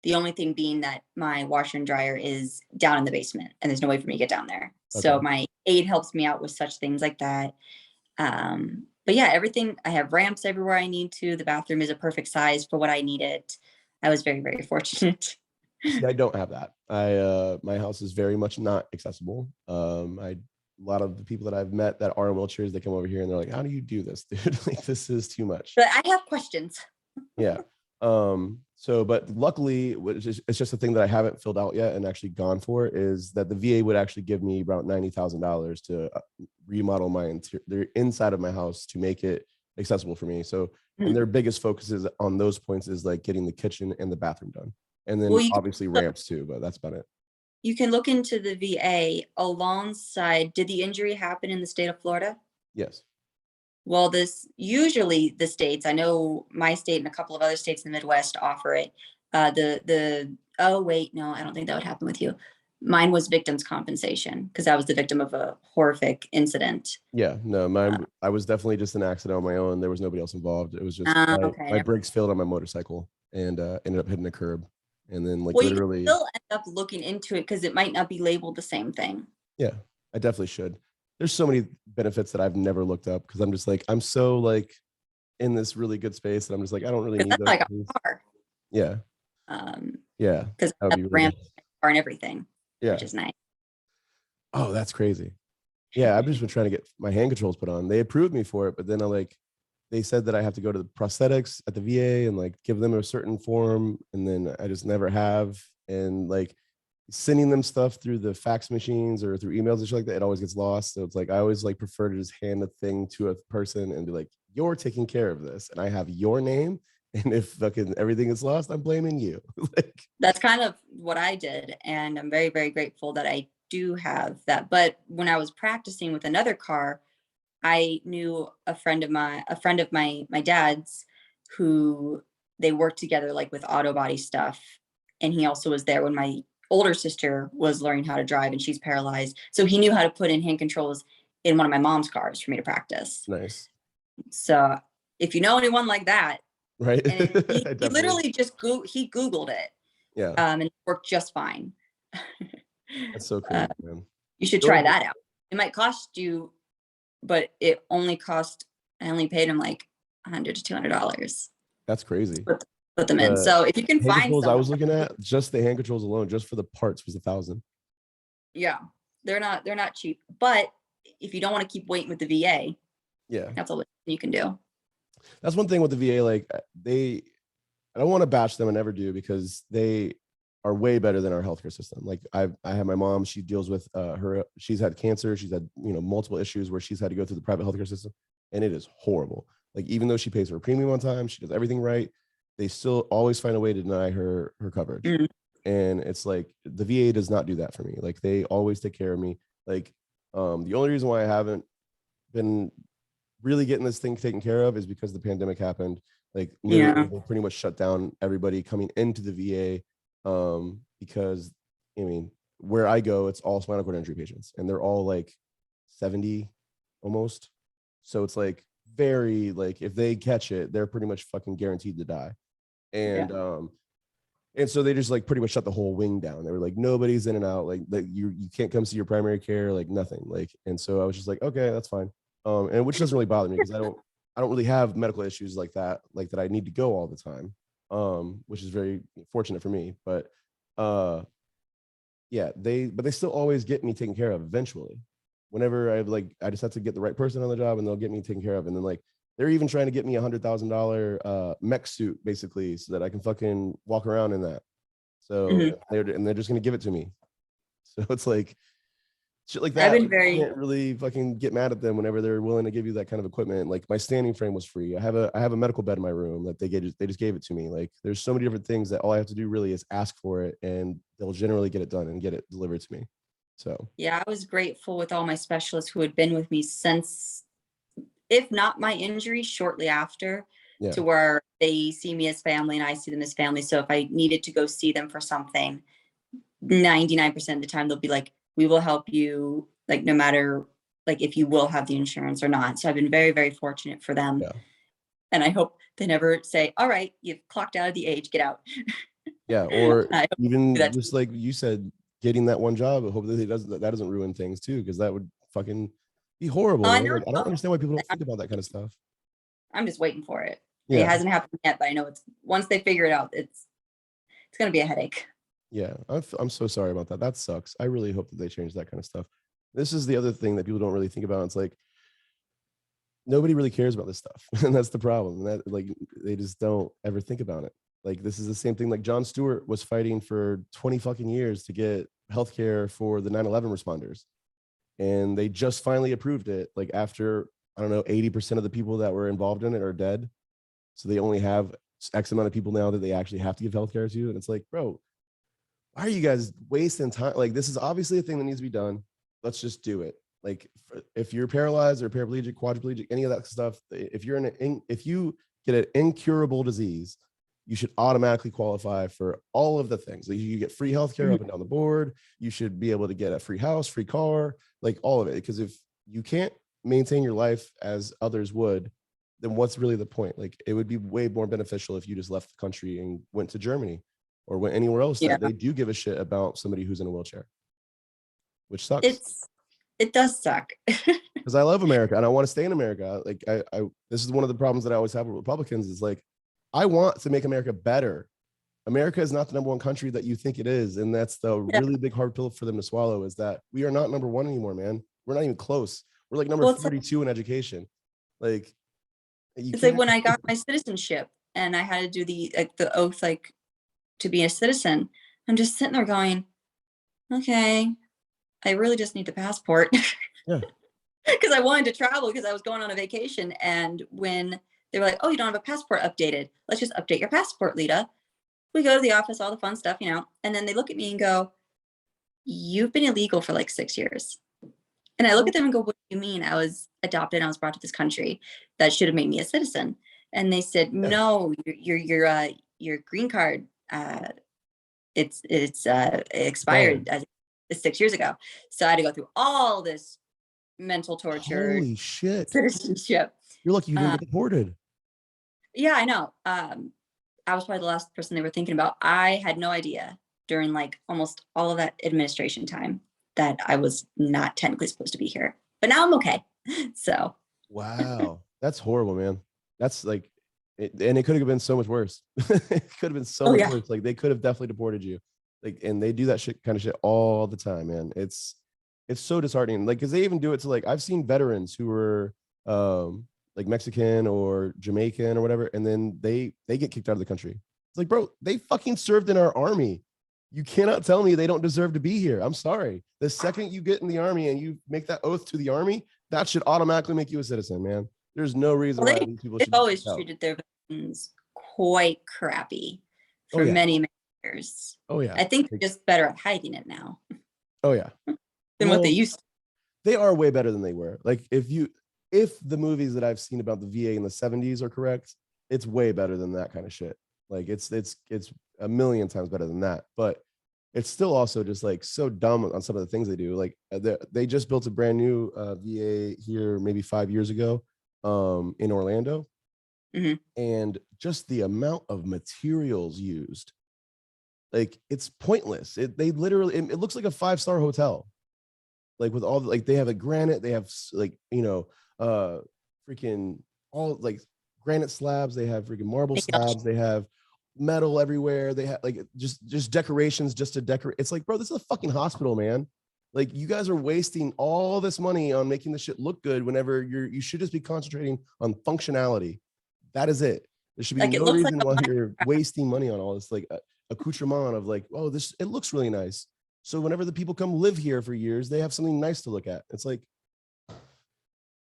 the only thing being that my washer and dryer is down in the basement and there's no way for me to get down there. Okay. So my aide helps me out with such things like that. But yeah, everything I have ramps everywhere I need to. The bathroom is a perfect size for what I need it. I was very, very fortunate. See, I don't have that. My house is very much not accessible. A lot of the people that I've met that are in wheelchairs, they come over here and they're like, "How do you do this, dude? Like this is too much." But I have questions. Yeah. So, but luckily, it's just a thing that I haven't filled out yet and actually gone for, is that the VA would actually give me about $90,000 to remodel the inside of my house to make it accessible for me. So, and Mhm. their biggest focus is on those points is like getting the kitchen and the bathroom done, and Well, then obviously ramps too. But that's about it. you can look into the VA alongside. Did the injury happen in the state of Florida? Yes. Well, this usually the states, I know my state and a couple of other states in the Midwest offer it. The oh wait, no, I don't think that would happen with you. Mine was victim's compensation because I was the victim of a horrific incident. Yeah, no, mine. I was definitely just an accident on my own. There was nobody else involved. It was just Okay. my brakes failed on my motorcycle and ended up hitting a curb, and then like Well, you can literally, still end up looking into it because it might not be labeled the same thing. yeah, I definitely should. There's so many benefits that I've never looked up because I'm just like I'm so like in this really good space, and I'm just like I don't really Because need that's those like things. a car. Yeah, yeah, Because that would I be really ran nice. car and everything, Yeah. which is nice. Oh, that's crazy. Yeah, I've just been trying to get my hand controls put on. They approved me for it, but then they said that I have to go to the prosthetics at the VA and like give them a certain form, and then I just never have. And like sending them stuff through the fax machines or through emails and shit like that, it always gets lost. So it's like I always like prefer to just hand the thing to a person and be like, "You're taking care of this, and I have your name. And if fucking everything is lost, I'm blaming you." Like, That's kind of what I did. And I'm very, very grateful that I do have that. But when I was practicing with another car, I knew a friend of my dad's, who they worked together like with auto body stuff. And he also was there when my older sister was learning how to drive and she's paralyzed. So he knew how to put in hand controls in one of my mom's cars for me to practice. nice, So if you know anyone like that, right? and he I definitely, literally just he Googled it, yeah, and it worked just fine. that's so uh, crazy, man. you should Feel try like that out. It might cost you, but it only cost, I only paid him like $100 to $200 that's crazy. put, put them in. The So if you can hand find controls I someone, was looking at, just the hand controls alone, just for the parts was 1,000. yeah, they're not cheap. But if you don't want to keep waiting with the VA, Yeah, that's all you can do. that's one thing with the VA. Like I don't want to bash them, I never do, because they are way better than our healthcare system. Like I have my mom, she deals with she's had cancer, she's had multiple issues where she's had to go through the private healthcare system, and it is horrible. Like even though she pays her premium on time, she does everything right, they still always find a way to deny her coverage. Mm. And it's like the VA does not do that for me. Like they always take care of me. Like the only reason why I haven't been really getting this thing taken care of is because the pandemic happened. Like literally, Yeah. they pretty much shut down everybody coming into the VA, because I mean, where I go, it's all spinal cord injury patients, and they're all like 70 almost. So it's like very like if they catch it, they're pretty much fucking guaranteed to die. And Yeah. and so they just like pretty much shut the whole wing down. They were like, nobody's in and out, like you can't come see your primary care, like nothing. Like, and so I was just like, okay, that's fine. And which doesn't really bother me because I don't really have medical issues like that I need to go all the time. Which is very fortunate for me. But yeah, they still always get me taken care of eventually. Whenever I just have to get the right person on the job and they'll get me taken care of. And then like they're even trying to get me $100,000 mech suit basically so that I can fucking walk around in that. So Mhm. they're just gonna give it to me. So it's like shit like I've that. been Like, you very, can't really fucking get mad at them whenever they're willing to give you that kind of equipment. Like my standing frame was free. I have a medical bed in my room that they just gave it to me. Like there's so many different things that all I have to do really is ask for it, and they'll generally get it done and get it delivered to me. So yeah, I was grateful with all my specialists who had been with me since, if not my injury, shortly after, yeah, to where they see me as family and I see them as family. So if I needed to go see them for something, 99% of the time they'll be like, we will help you, like no matter like if you will have the insurance or not. So I've been very, very fortunate for them. yeah, And I hope they never say, all right, you've clocked out of the age, get out. yeah. Or I hope even that just like you said, getting that one job. Hopefully that doesn't ruin things too, because that would fucking be horrible, I man. know Like I don't understand why people don't I'm think about that kind of stuff. I'm just waiting for it. It Yeah, hasn't happened yet, but I know it's once they figure it out, it's gonna be a headache. yeah. I'm so sorry about that. That sucks. I really hope that they change that kind of stuff. This is the other thing that people don't really think about. It's like nobody really cares about this stuff. And that's the problem. That like they just don't ever think about it. Like this is the same thing like John Stewart was fighting for 20 fucking years to get healthcare for the 9/11 responders. And they just finally approved it like after I don't know 80% of the people that were involved in it are dead. So they only have X amount of people now that they actually have to give healthcare to. And it's like, bro, why are you guys wasting time? Like, this is obviously a thing that needs to be done. Let's just do it. Like, if you're paralyzed or paraplegic, quadriplegic, any of that stuff, if you get an incurable disease, you should automatically qualify for all of the things. Like you get free healthcare up and down the board. You should be able to get a free house, free car, like all of it. Because if you can't maintain your life as others would, then what's really the point? Like it would be way more beneficial if you just left the country and went to Germany or went anywhere else that they do give a shit about somebody who's in a wheelchair, which sucks. It does suck. Because I love America and I want to stay in America. Like I this is one of the problems that I always have with Republicans is like, I want to make America better. America is not the number one country that you think it is. And that's the really big hard pill for them to swallow is that we are not number one anymore, man. We're not even close. We're like number 42 in education. Like it's like when I got my citizenship and I had to do the oath, like to be a citizen, I'm just sitting there going, okay, I really just need the passport. Yeah. Because I wanted to travel because I was going on a vacation. And when they were like, oh, you don't have a passport updated. Let's just update your passport, Lita. We go to the office, all the fun stuff, you know, and then they look at me and go, you've been illegal for like 6 years. And I look at them and go, what do you mean? I was adopted and I was brought to this country. That should have made me a citizen. And they said, no, your green card, it's expired 6 years ago. So I had to go through all this mental torture. Holy shit. Citizenship. You're lucky you didn't get deported. Yeah, I know. I was probably the last person they were thinking about. I had no idea during like almost all of that administration time that I was not technically supposed to be here. But now I'm okay. So. Wow. That's horrible, man. That's like, and it could have been so much worse. It could have been so much worse. Like they could have definitely deported you. Like, and they do that kind of shit all the time, man. It's so disheartening. Like, cause they even do it to like, I've seen veterans who were like Mexican or Jamaican or whatever. And then they get kicked out of the country. It's like, bro, they fucking served in our army. You cannot tell me they don't deserve to be here. I'm sorry. The second you get in the army and you make that oath to the army, that should automatically make you a citizen, man. There's no reason why these people should. They've always treated their veterans quite crappy for many years. Oh yeah. I think they're just better at hiding it now. Oh yeah. Than what they used to. They are way better than they were. Like if the movies that I've seen about the VA in the 70s are correct, it's way better than that kind of shit. Like it's a million times better than that. But it's still also just like so dumb on some of the things they do. Like they just built a brand new VA here maybe 5 years ago in Orlando. Mm-hmm. And just the amount of materials used, like it's pointless. It looks like a 5-star hotel. Like with all like they have a granite, they have like, you know, freaking all like granite slabs, they have freaking marble slabs, they have metal everywhere, they have like just decorations just to decorate. It's like, bro, this is a fucking hospital, man. Like you guys are wasting all this money on making the shit look good whenever you should just be concentrating on functionality. That is it. There should be like, no reason why you're wasting money on all this like accoutrement of like, oh, it looks really nice. So whenever the people come live here for years, they have something nice to look at. It's like,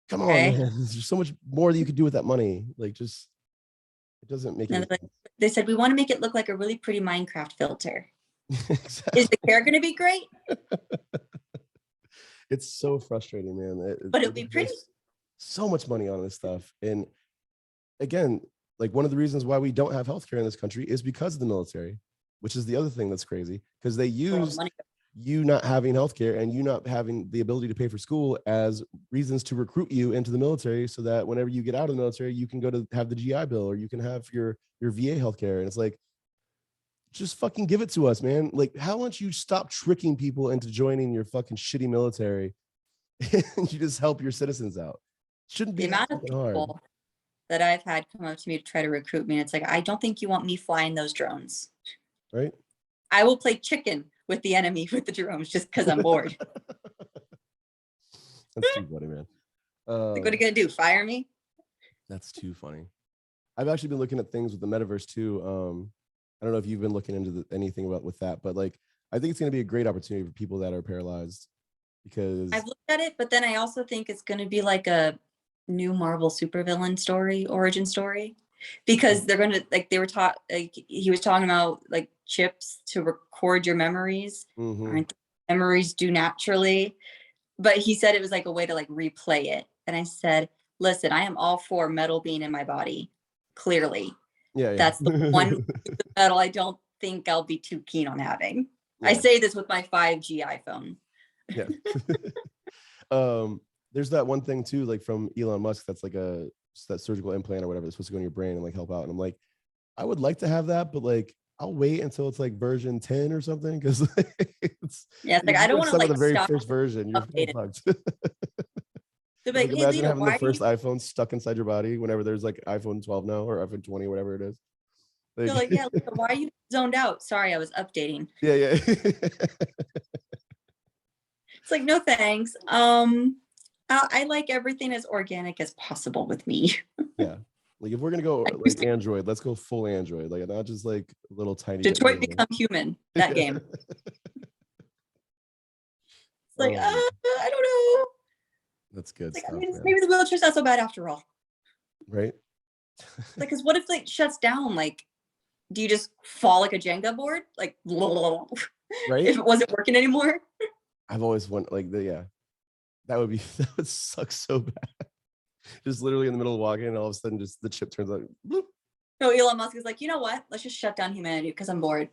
come on, man. There's so much more that you could do with that money. Like just, it doesn't make it. They said, we want to make it look like a really pretty Minecraft filter. Exactly. Is the care going to be great? It's so frustrating, man. But it'll be pretty. So much money on this stuff. And again, like one of the reasons why we don't have healthcare in this country is because of the military, which is the other thing that's crazy because they use you not having healthcare and you not having the ability to pay for school as reasons to recruit you into the military so that whenever you get out of the military, you can go to have the GI Bill or you can have your VA healthcare. And it's like, just fucking give it to us, man. Like, how don't you stop tricking people into joining your fucking shitty military and you just help your citizens out? Shouldn't be the amount of people hard. That I've had come up to me to try to recruit me. And it's like, I don't think you want me flying those drones. Right. I will play chicken with the enemy with the drones just because I'm bored. That's too funny, man. Like, what are you gonna do? Fire me? That's too funny. I've actually been looking at things with the metaverse too. I don't know if you've been looking into anything with that, but like I think it's going to be a great opportunity for people that are paralyzed because I've looked at it, but then I also think it's going to be like a new Marvel supervillain origin story, because they're going to like he was talking about like chips to record your memories. Mm-hmm. Aren't memories due naturally? But he said it was like a way to like replay it. And I said, listen, I am all for metal being in my body, clearly. Yeah, yeah. That's the one piece of metal I don't think I'll be too keen on having. I Yeah. say this with my 5G iPhone. Yeah. There's that one thing too, like from Elon Musk, that's like that surgical implant or whatever that's supposed to go in your brain and like help out. And I'm like, I would like to have that, but like I'll wait until it's like version 10 or something, because it's Yeah, it's like if I you don't get want to stuck with like the very stop first version, you're kind updated. of fucked. They'll be Like like, hey imagine Lita, having the why are first you? iPhone stuck inside your body whenever there's like iPhone 12 now or iPhone 20, whatever it is. They're Like, like, yeah, Lita, why are you zoned out? Sorry, I was updating. yeah, yeah. It's like, no thanks. I like everything as organic as possible with me. Yeah. Like if we're gonna go like Android, let's go full Android. Like not just like a little tiny bit Detroit here. Become Human, that Yeah. game. It's like, Um, I don't know. that's good Like, stuff, man. maybe the wheelchair's not so bad after all. Right? Like, because what if it shuts down? Like, do you just fall like a Jenga board? Like, Right? if it wasn't working anymore? I've always wanted like that would that would suck so bad. Just literally in the middle of walking and all of a sudden just the chip turns out. Bloop. No, Elon Musk is like, you know what? Let's just shut down humanity because I'm bored.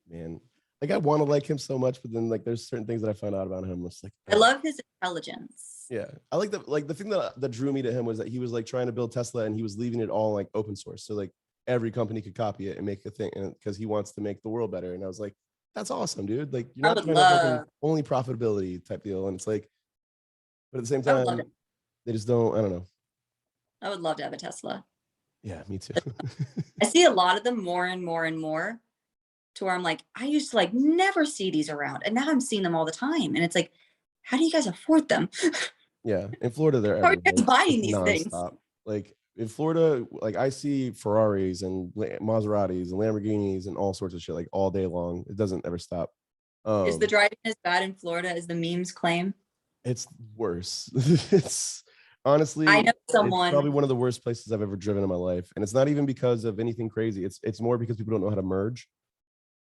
Man, like I want to like him so much, but then like there's certain things that I find out about him. It's like I love his intelligence. yeah, I like the thing that drew me to him was that he was like trying to build Tesla and he was leaving it all like open source, so like every company could copy it and make a thing, because he wants to make the world better. And I was like, that's awesome, dude. Like you're not trying to fucking only profitability type deal, and it's like, but at the same time, they just don't. I don't know. I would love to have a Tesla. Yeah, me too. I see a lot of them more and more and more, to where I'm like, I used to like never see these around, and now I'm seeing them all the time. And it's like, how do you guys afford them? Yeah, in Florida, they're How are you everywhere. guys buying It's these things? nonstop. Like in Florida, like I see Ferraris and Maseratis and Lamborghinis and all sorts of shit like all day long. It doesn't ever stop. Is the driving as bad in Florida as the memes claim? It's worse. It's honestly, I know it's probably someone. one of the worst places I've ever driven in my life, and it's not even because of anything crazy. It's more because people don't know how to merge.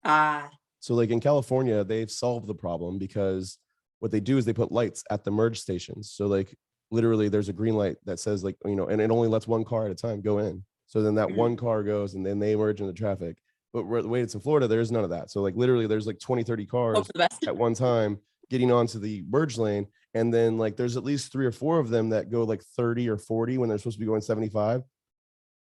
So like in California, they've solved the problem because what they do is they put lights at the merge stations. So like literally there's a green light that says like, you know, and it only lets one car at a time go in. So then that one car goes and then they merge into traffic. But the way it's in Florida, there's none of that. So like literally there's like 20, 30 cars at one time getting onto the merge lane. And then like there's at least 3 or 4 of them that go like 30 or 40 when they're supposed to be going 75.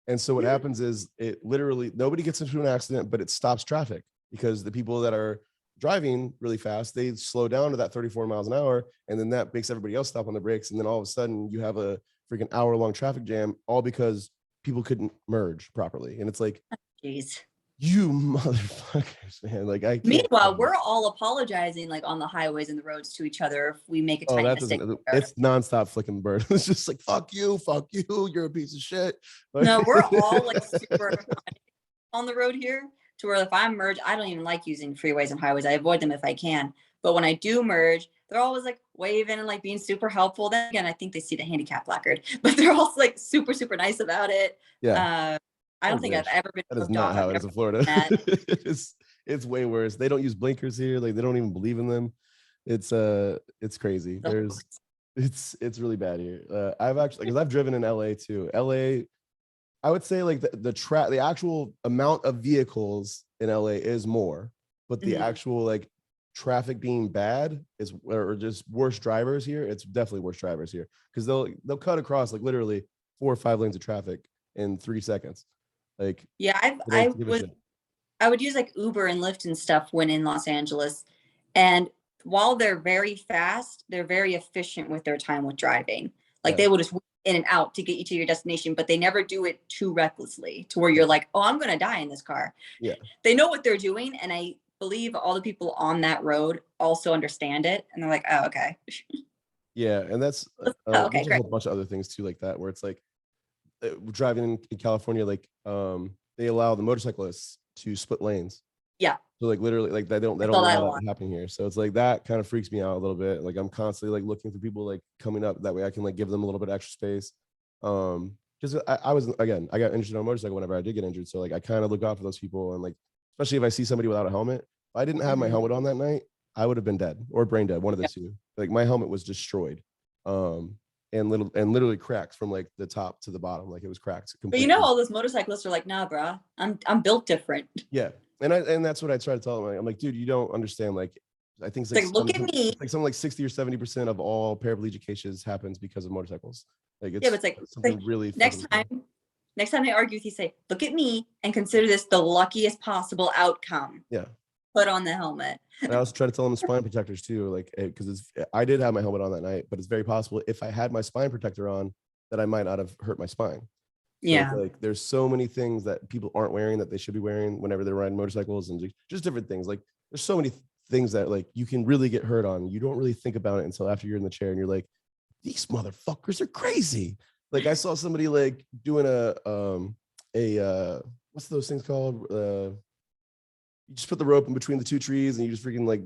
And so what happens is it literally, nobody gets into an accident, but it stops traffic because the people that are driving really fast, they slow down to that 34 miles an hour. And then that makes everybody else stop on the brakes. And then all of a sudden you have a freaking hour-long traffic jam, all because people couldn't merge properly. And it's like, jeez, you motherfuckers, man. Like I can't. Meanwhile, we're all apologizing like on the highways and the roads to each other if we make a tiny mistake. It's nonstop flicking the bird. It's just like, fuck you, you're a piece of shit. No, we're all like super on the road here, to where if I'm merged, I don't even like using freeways and highways. I avoid them if I can. But when I do merge, they're always like waving and like being super helpful. Then again, I think they see the handicap placard, but they're also like super, super nice about it. Yeah. I don't think I've ever been. That is not how it is in Florida. It's way worse. They don't use blinkers here. Like they don't even believe in them. It's crazy. It's really bad here. I've actually, because I've driven in LA too. LA, I would say like the actual amount of vehicles in LA is more, but the actual like traffic being bad is, or just worse drivers here. It's definitely worse drivers here because they'll cut across like literally 4 or 5 lanes of traffic in 3 seconds. Like yeah, I would use like Uber and Lyft and stuff when in Los Angeles, and while they're very fast, they're very efficient with their time with driving. Like they will just in and out to get you to your destination, but they never do it too recklessly to where you're like, oh, I'm going to die in this car. Yeah. They know what they're doing. And I believe all the people on that road also understand it. And they're like, oh, okay. Yeah. And that's okay, there's a whole bunch of other things too, like that, where it's like driving in California, like they allow the motorcyclists to split lanes. Yeah. So like literally like they don't allow that happening here. So it's like that kind of freaks me out a little bit. Like I'm constantly like looking for people like coming up that way I can like give them a little bit extra space. Because I was, again, I got injured on a motorcycle whenever I did get injured. So like I kind of look out for those people, and like especially if I see somebody without a helmet. If I didn't have my helmet on that night, I would have been dead or brain dead, one of the two. Like my helmet was destroyed. and literally cracks from like the top to the bottom. Like it was cracked But completely. you know, all those motorcyclists are like, nah, bro, I'm built different. Yeah. And that's what I try to tell them. I'm like, dude, you don't understand. Like, I think it's like, Look at me. It's like something like 60 or 70% of all paraplegic cases happens because of motorcycles. Like it's, yeah, but it's like something really next time I argue with you, say, look at me and consider this the luckiest possible outcome. Yeah. Put on the helmet. And I also try to tell them the spine protectors too, like, because I did have my helmet on that night, but it's very possible if I had my spine protector on that I might not have hurt my spine. So Yeah. like there's so many things that people aren't wearing that they should be wearing whenever they're riding motorcycles, and just different things. Like there's so many things that like you can really get hurt on. You don't really think about it until after you're in the chair and you're like, these motherfuckers are crazy. Like I saw somebody like doing a what's those things called? You just put the rope in between the two trees and you just freaking like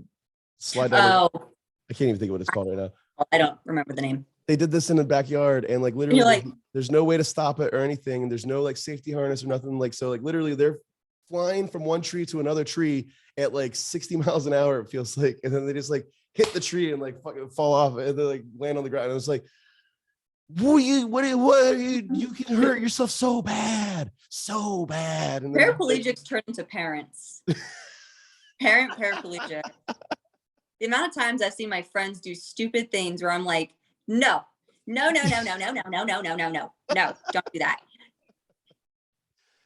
slide down. Oh, I can't even think of what it's called right now. I don't remember the name. They did this in the backyard and like literally like, there's no way to stop it or anything. And there's no like safety harness or nothing. Like, so like literally they're flying from one tree to another tree at like 60 miles an hour, it feels like. And then they just like hit the tree and like fucking fall off and they like land on the ground. And it's like, what you can hurt yourself so bad. And paraplegics turn into parents. Paraplegic. The amount of times I've seen my friends do stupid things where I'm like, no, don't do that.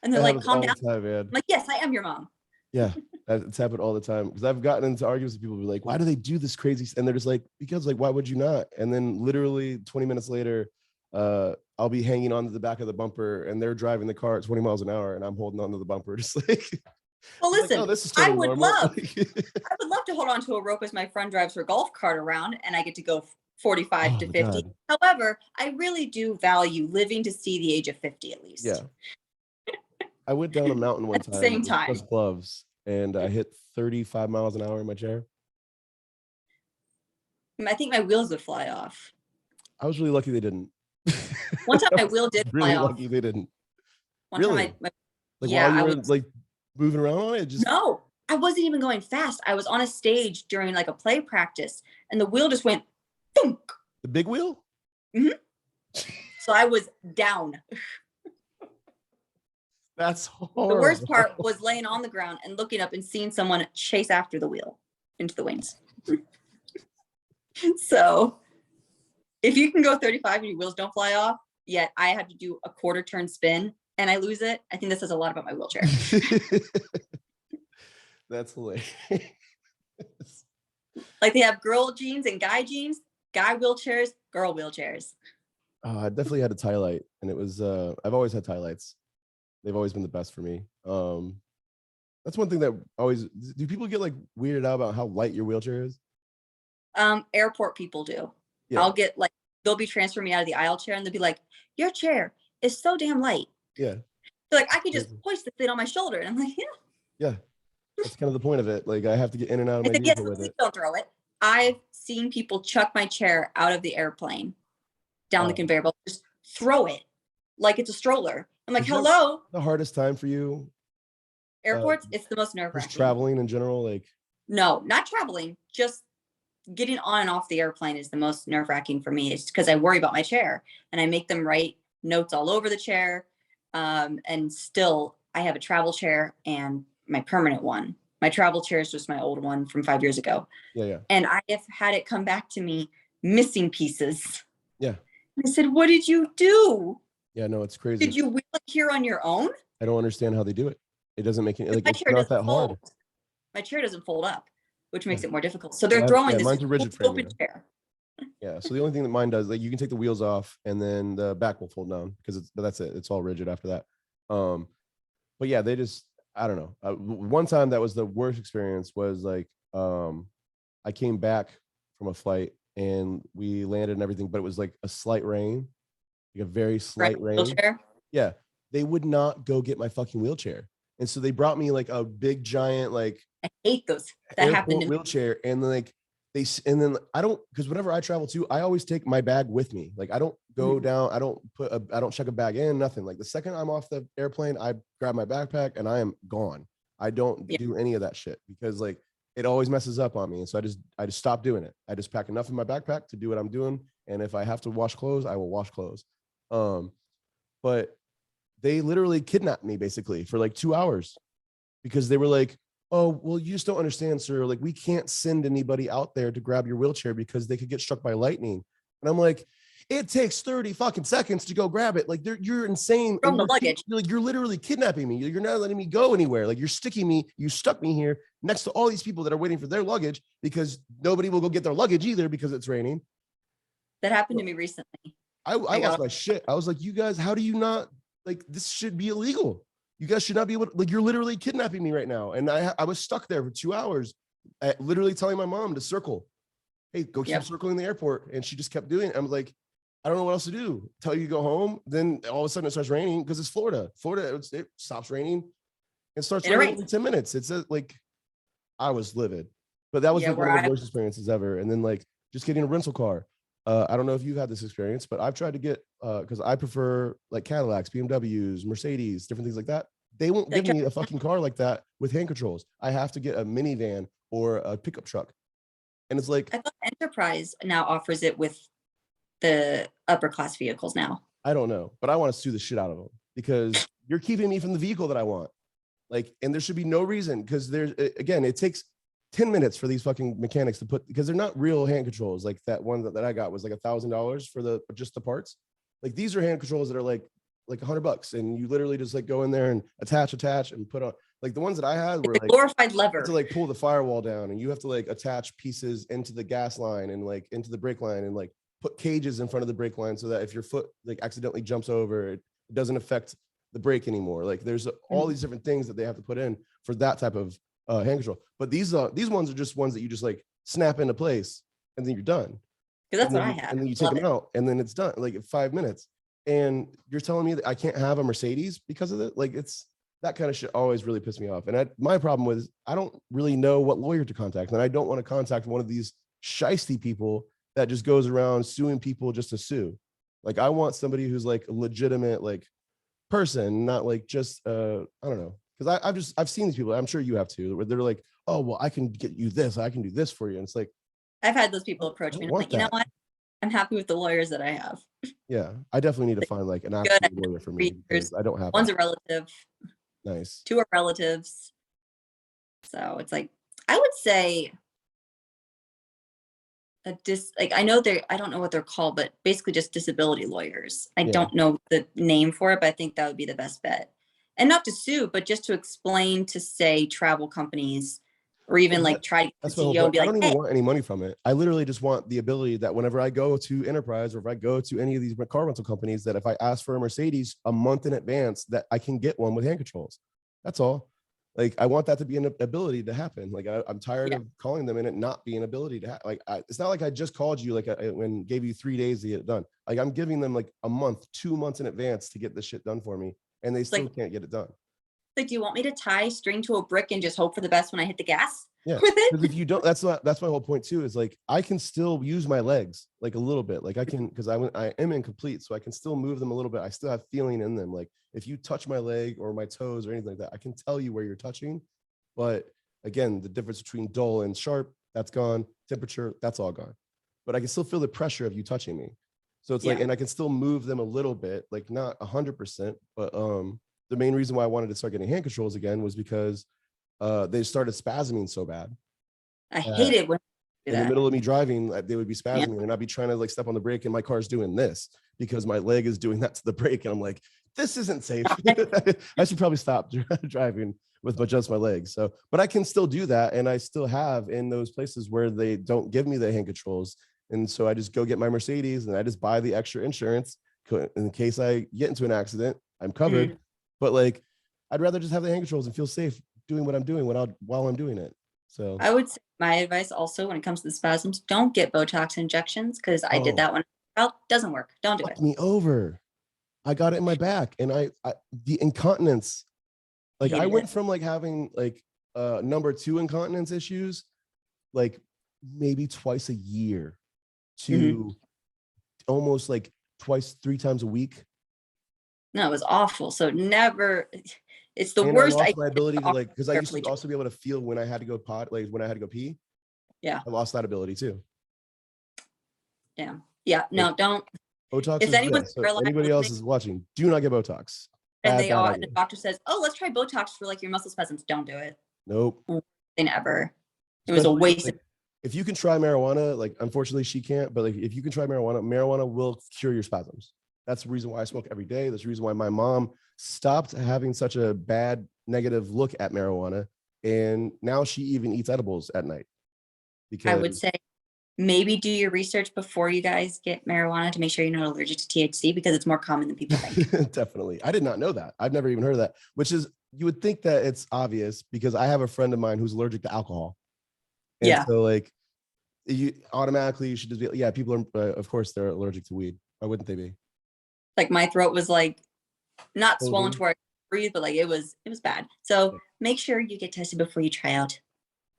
And they're like, calm down. I'm like, yes, I am your mom. Yeah, it's happened all the time because I've gotten into arguments with people who be like, why do they do this crazy? And they're just like, because like, why would you not? And then literally 20 minutes later, I'll be hanging onto the back of the bumper and they're driving the car at 20 miles an hour and I'm holding onto the bumper just like. Well, listen, like, oh, this is totally I would normal. love to hold on to a rope as my friend drives her golf cart around and I get to go 45 to 50. God. However, I really do value living to see the age of 50 at least. Yeah. I went down a mountain one time. Same time. With gloves and I hit 35 miles an hour in my chair. I think my wheels would fly off. I was really lucky they didn't. One time my wheel did really fly lucky off. They didn't. One really? time like while you were like moving around on it? Just no, I wasn't even going fast. I was on a stage during like a play practice and the wheel just went thunk. The big wheel? Mm-hmm. So I was down. That's horrible. The worst part was laying on the ground and looking up and seeing someone chase after the wheel into the wings. So if you can go 35 and your wheels don't fly off, yet I have to do a quarter turn spin and I lose it, I think this says a lot about my wheelchair. That's hilarious. Like they have girl jeans and guy jeans, guy wheelchairs, girl wheelchairs. I definitely had a tie light and it was, I've always had tie lights. They've always been the best for me. That's one thing that always, do people get like weirded out about how light your wheelchair is? Airport people do. Yeah. I'll get like, they'll be transferring me out of the aisle chair and they'll be like, your chair is so damn light. Yeah. They're like, I could just hoist the thing on my shoulder. And I'm like, yeah. Yeah. That's kind of the point of it. Like I have to get in and out of my vehicle with it. Don't throw it. I've seen people chuck my chair out of the airplane down the conveyor belt, just throw it like it's a stroller. I'm like, hello. The hardest time for you? Airports, it's the most nerve-wracking. Just traveling in general, like? No, not traveling. Just getting on and off the airplane is the most nerve-wracking for me. It's because I worry about my chair and I make them write notes all over the chair. And still, I have a travel chair and my permanent one. My travel chair is just my old one from 5 years ago. Yeah. And I have had it come back to me missing pieces. Yeah. And I said, what did you do? Yeah, no, it's crazy. Did you wheel it here on your own? I don't understand how they do it. It doesn't make it like my it's chair not doesn't that hard. My chair doesn't fold up, which makes it more difficult. So they're throwing this mine's a rigid frame, open chair. Yeah. So the only thing that mine does, like you can take the wheels off and then the back will fold down but that's it. It's all rigid after that. But yeah, they just, I don't know. One time that was the worst experience was like, I came back from a flight and we landed and everything, but it was like a slight rain, like a very slight rain. Wheelchair? Yeah. They would not go get my fucking wheelchair. And so they brought me like a big giant, like I hate those. That happened to me. Wheelchair. And then like I don't, because whenever I travel too, I always take my bag with me. Like I don't go down, I don't check a bag in, nothing. Like the second I'm off the airplane, I grab my backpack and I am gone. I don't do any of that shit because like it always messes up on me. And so I just stopped doing it. I just pack enough in my backpack to do what I'm doing. And if I have to wash clothes, I will wash clothes. But they literally kidnapped me basically for like 2 hours because they were like, oh, well, you just don't understand, sir. Like, we can't send anybody out there to grab your wheelchair because they could get struck by lightning. And I'm like, it takes 30 fucking seconds to go grab it. Like, you're insane. From the luggage. You're literally kidnapping me. You're not letting me go anywhere. Like, you're sticking me. You stuck me here next to all these people that are waiting for their luggage because nobody will go get their luggage either because it's raining. That happened to me recently. I lost my shit. I was like, you guys, how do you not, like, this should be illegal. You guys should not be able to, like, you're literally kidnapping me right now. And I was stuck there for 2 hours, literally telling my mom to circle. Hey, go keep circling the airport. And she just kept doing it. I'm like, I don't know what else to do. Tell you to go home. Then all of a sudden it starts raining because it's Florida. It stops raining and starts raining in 10 minutes. It's like, I was livid. But that was like one of the worst experiences ever. And then like just getting a rental car. I don't know if you've had this experience, but I've tried to get, because I prefer like Cadillacs, BMWs, Mercedes, different things like that. They won't give me a fucking car like that with hand controls. I have to get a minivan or a pickup truck. And it's like, I thought Enterprise now offers it with the upper class vehicles now. I don't know, but I want to sue the shit out of them because you're keeping me from the vehicle that I want. Like, and there should be no reason because there's, again, it takes 10 minutes for these fucking mechanics to put, because they're not real hand controls. Like that one that I got was like $1,000 for just the parts. Like these are hand controls that are like $100, and you literally just like go in there and attach and put on. Like the ones that I had were like glorified lever to like pull the firewall down, and you have to like attach pieces into the gas line and like into the brake line and like put cages in front of the brake line so that if your foot like accidentally jumps over, it doesn't affect the brake anymore. Like there's all these different things that they have to put in for that type of hand control. But these ones are just ones that you just like snap into place and then you're done. Because that's what I have. And then you take them out and then it's done like in 5 minutes. And you're telling me that I can't have a Mercedes because of it? Like it's that kind of shit always really pissed me off. And my problem was I don't really know what lawyer to contact. And I don't want to contact one of these shiesty people that just goes around suing people just to sue. Like I want somebody who's like a legitimate like person, not like just I don't know. Because I've seen these people, I'm sure you have too, where they're like, oh, well, I can get you this, I can do this for you. And it's like, I've had those people approach me. I'm like, you know what? I'm happy with the lawyers that I have. Yeah, I definitely need to find like an actual lawyer for me because I don't have one's a relative. Nice. 2 are relatives. So it's like, I would say I know I don't know what they're called, but basically just disability lawyers. I don't know the name for it, but I think that would be the best bet. And not to sue, but just to explain to say travel companies or even like try to get the CEO and be like, I don't even want any money from it. I literally just want the ability that whenever I go to Enterprise or if I go to any of these car rental companies, that if I ask for a Mercedes a month in advance, that I can get one with hand controls. That's all. Like, I want that to be an ability to happen. Like, I'm tired of calling them and it not being an ability to like, it's not like I just called you, like when gave you 3 days to get it done. Like I'm giving them like a month, 2 months in advance to get this shit done for me. And they still can't get it done. Like, do you want me to tie string to a brick and just hope for the best when I hit the gas? Yeah, with it? because if you don't, that's my whole point too, is like, I can still use my legs like a little bit. Like I can, because I am incomplete, so I can still move them a little bit. I still have feeling in them. Like if you touch my leg or my toes or anything like that, I can tell you where you're touching. But again, the difference between dull and sharp, that's gone. Temperature, that's all gone. But I can still feel the pressure of you touching me. So it's like, and I can still move them a little bit, like not 100%, but the main reason why I wanted to start getting hand controls again was because they started spasming so bad. I hate it when in the middle of me driving, they would be spasming and I'd be trying to like step on the brake and my car's doing this because my leg is doing that to the brake. And I'm like, this isn't safe. I should probably stop driving with just my legs. So, but I can still do that. And I still have in those places where they don't give me the hand controls. And so I just go get my Mercedes and I just buy the extra insurance in case I get into an accident, I'm covered. But like, I'd rather just have the hand controls and feel safe doing what I'm doing while I'm doing it. So I would say my advice also when it comes to the spasms, don't get Botox injections because I did that one. Doesn't work. Don't do it. Me over. I got it in my back and I the incontinence, like I went from like having like number 2 incontinence issues, like maybe twice a year to almost like 3 times a week. No, it was awful. So never, It's the And I worst lost idea my ability to like, because I used to paraplegic. also be able to feel when I had to go like when I had to go pee. Yeah. I lost that ability too. Yeah. Yeah. Like No, don't. Botox If is, yeah. anyone's So paralyzed anybody else listening is watching, do not get Botox. and Bad the idea. doctor says, "Oh, let's try Botox for like your muscle spasms," don't do it. Nope. They never. It was a Especially waste. like, if you can try marijuana, like unfortunately she can't, but like if you can try marijuana, marijuana will cure your spasms. That's the reason why I smoke every day. That's the reason why my mom stopped having such a bad negative look at marijuana. And now she even eats edibles at night. I would Because say maybe do your research before you guys get marijuana to make sure you're not allergic to THC, because it's more common than people think. definitely. I did not know that. I've never even heard of that, which is, you would think that it's obvious because I have a friend of mine who's allergic to alcohol. And Yeah. so like you automatically, you should just be, yeah, people are, of course they're allergic to weed. Why wouldn't they be? Like my throat was like not swollen Totally. to where I could breathe, but like it was bad. So make sure you get tested before you try out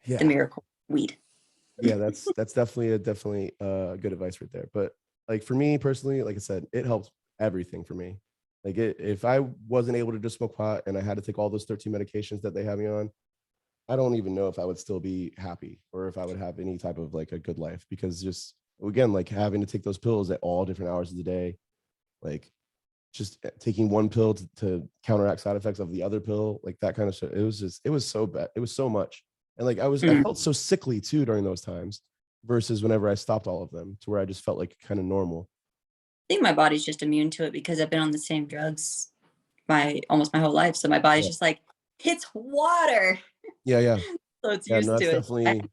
the Yeah. miracle weed. Yeah, that's definitely good advice right there. But like for me personally, like I said, it helps everything for me. Like if I wasn't able to just smoke pot and I had to take all those 13 medications that they have me on, I don't even know if I would still be happy or if I would have any type of like a good life, because just again, like having to take those pills at all different hours of the day, like just taking one pill to counteract side effects of the other pill, like that kind of shit. It was so bad. It was so much. And like I felt so sickly too during those times versus whenever I stopped all of them, to where I just felt like kind of normal. I think my body's just immune to it because I've been on the same drugs almost my whole life. So my body's Yeah. just like, it's water. Yeah. Yeah. So it's Yeah. No, used to it.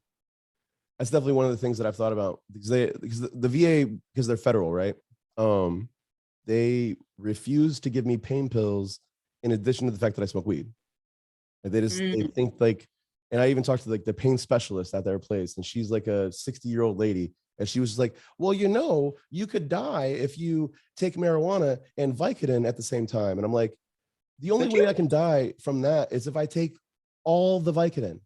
that's definitely one of the things that I've thought about, because the VA, because they're federal, right? They refuse to give me pain pills in addition to the fact that I smoke weed. Like they think like, and I even talked to like the pain specialist at their place, and she's like a 60-year-old lady. And she was just like, well, you could die if you take marijuana and Vicodin at the same time. And I'm like, the only way I can die from that is if I take all the Vicodin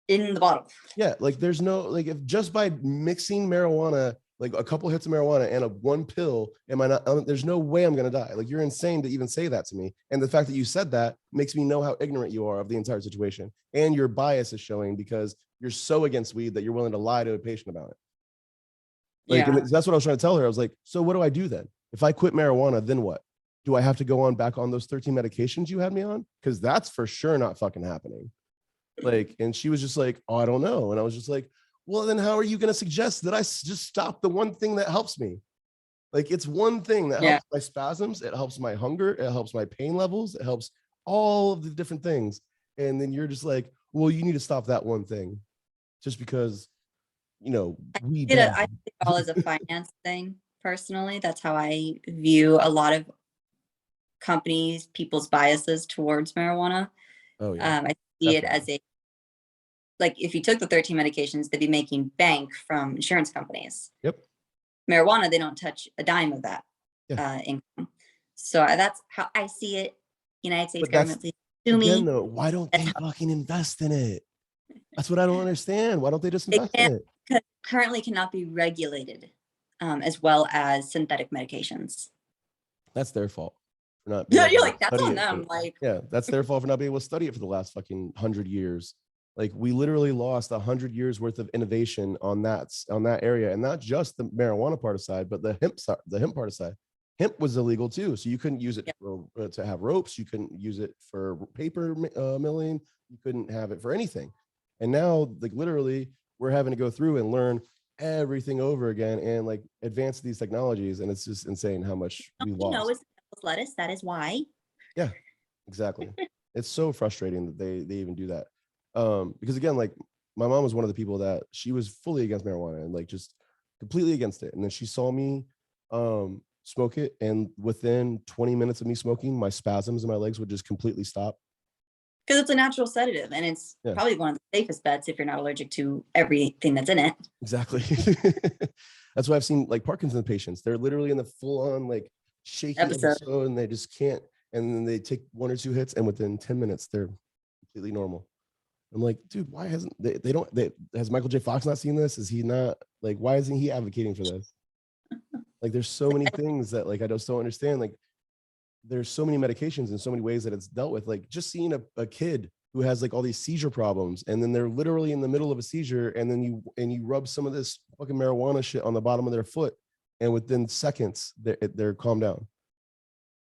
In the bottle. Yeah, like there's no, like if just by mixing marijuana, like a couple hits of marijuana and a one pill, am I not, there's no way I'm gonna die. Like you're insane to even say that to me. And the fact that you said that makes me know how ignorant you are of the entire situation. And your bias is showing because you're so against weed that you're willing to lie to a patient about it. Like, Yeah. and that's what I was trying to tell her. I was like, so what do I do then? If I quit marijuana, then what? Do I have to go on back on those 13 medications you had me on? Because that's for sure not fucking happening. Like, and she was just like, oh, I don't know. And I was just like, well, then how are you going to suggest that I just stop the one thing that helps me? Like, it's one thing that helps my spasms. It helps my hunger. It helps my pain levels. It helps all of the different things. And then you're just like, well, you need to stop that one thing just because, we bad. I see it all as a finance thing. Personally, that's how I view a lot of companies, people's biases towards marijuana. Oh yeah. I see it as like if you took the 13 medications, they'd be making bank from insurance companies. Yep. Marijuana, they don't touch a dime of that income. So that's how I see it. United States government, please sue me. Though, why don't they fucking invest in it? That's what I don't understand. Why don't they just invest in it? Because currently cannot be regulated as well as synthetic medications. That's their fault. For not Yeah, you're like, that's on them. Like, yeah, that's their fault for not being able to study it for the last fucking 100 years. Like we literally lost 100 years worth of innovation on that area, and not just the marijuana part aside, but the hemp part aside. Hemp was illegal too, so you couldn't use it to have ropes. You couldn't use it for paper milling. You couldn't have it for anything. And now, like literally, we're having to go through and learn everything over again and like advance these technologies, and it's just insane how much we lost. It's lettuce. That is why. Yeah, exactly. It's so frustrating that they even do that. Because again, like my mom was one of the people that she was fully against marijuana and like just completely against it. And then she saw me smoke it, and within 20 minutes of me smoking, my spasms in my legs would just completely stop. Because it's a natural sedative, and it's probably one of the safest bets if you're not allergic to everything that's in it. Exactly. That's why I've seen like Parkinson's patients. They're literally in the full-on like shaky episode, and they just can't. And then they take 1 or 2 hits, and within 10 minutes, they're completely normal. I'm like, dude, why hasn't has Michael J. Fox not seen this? Is he not like, why isn't he advocating for this? Like, there's so many things that like I just don't understand. Like, there's so many medications and so many ways that it's dealt with. Like just seeing a kid who has like all these seizure problems, and then they're literally in the middle of a seizure, and then you rub some of this fucking marijuana shit on the bottom of their foot, and within seconds they're calmed down.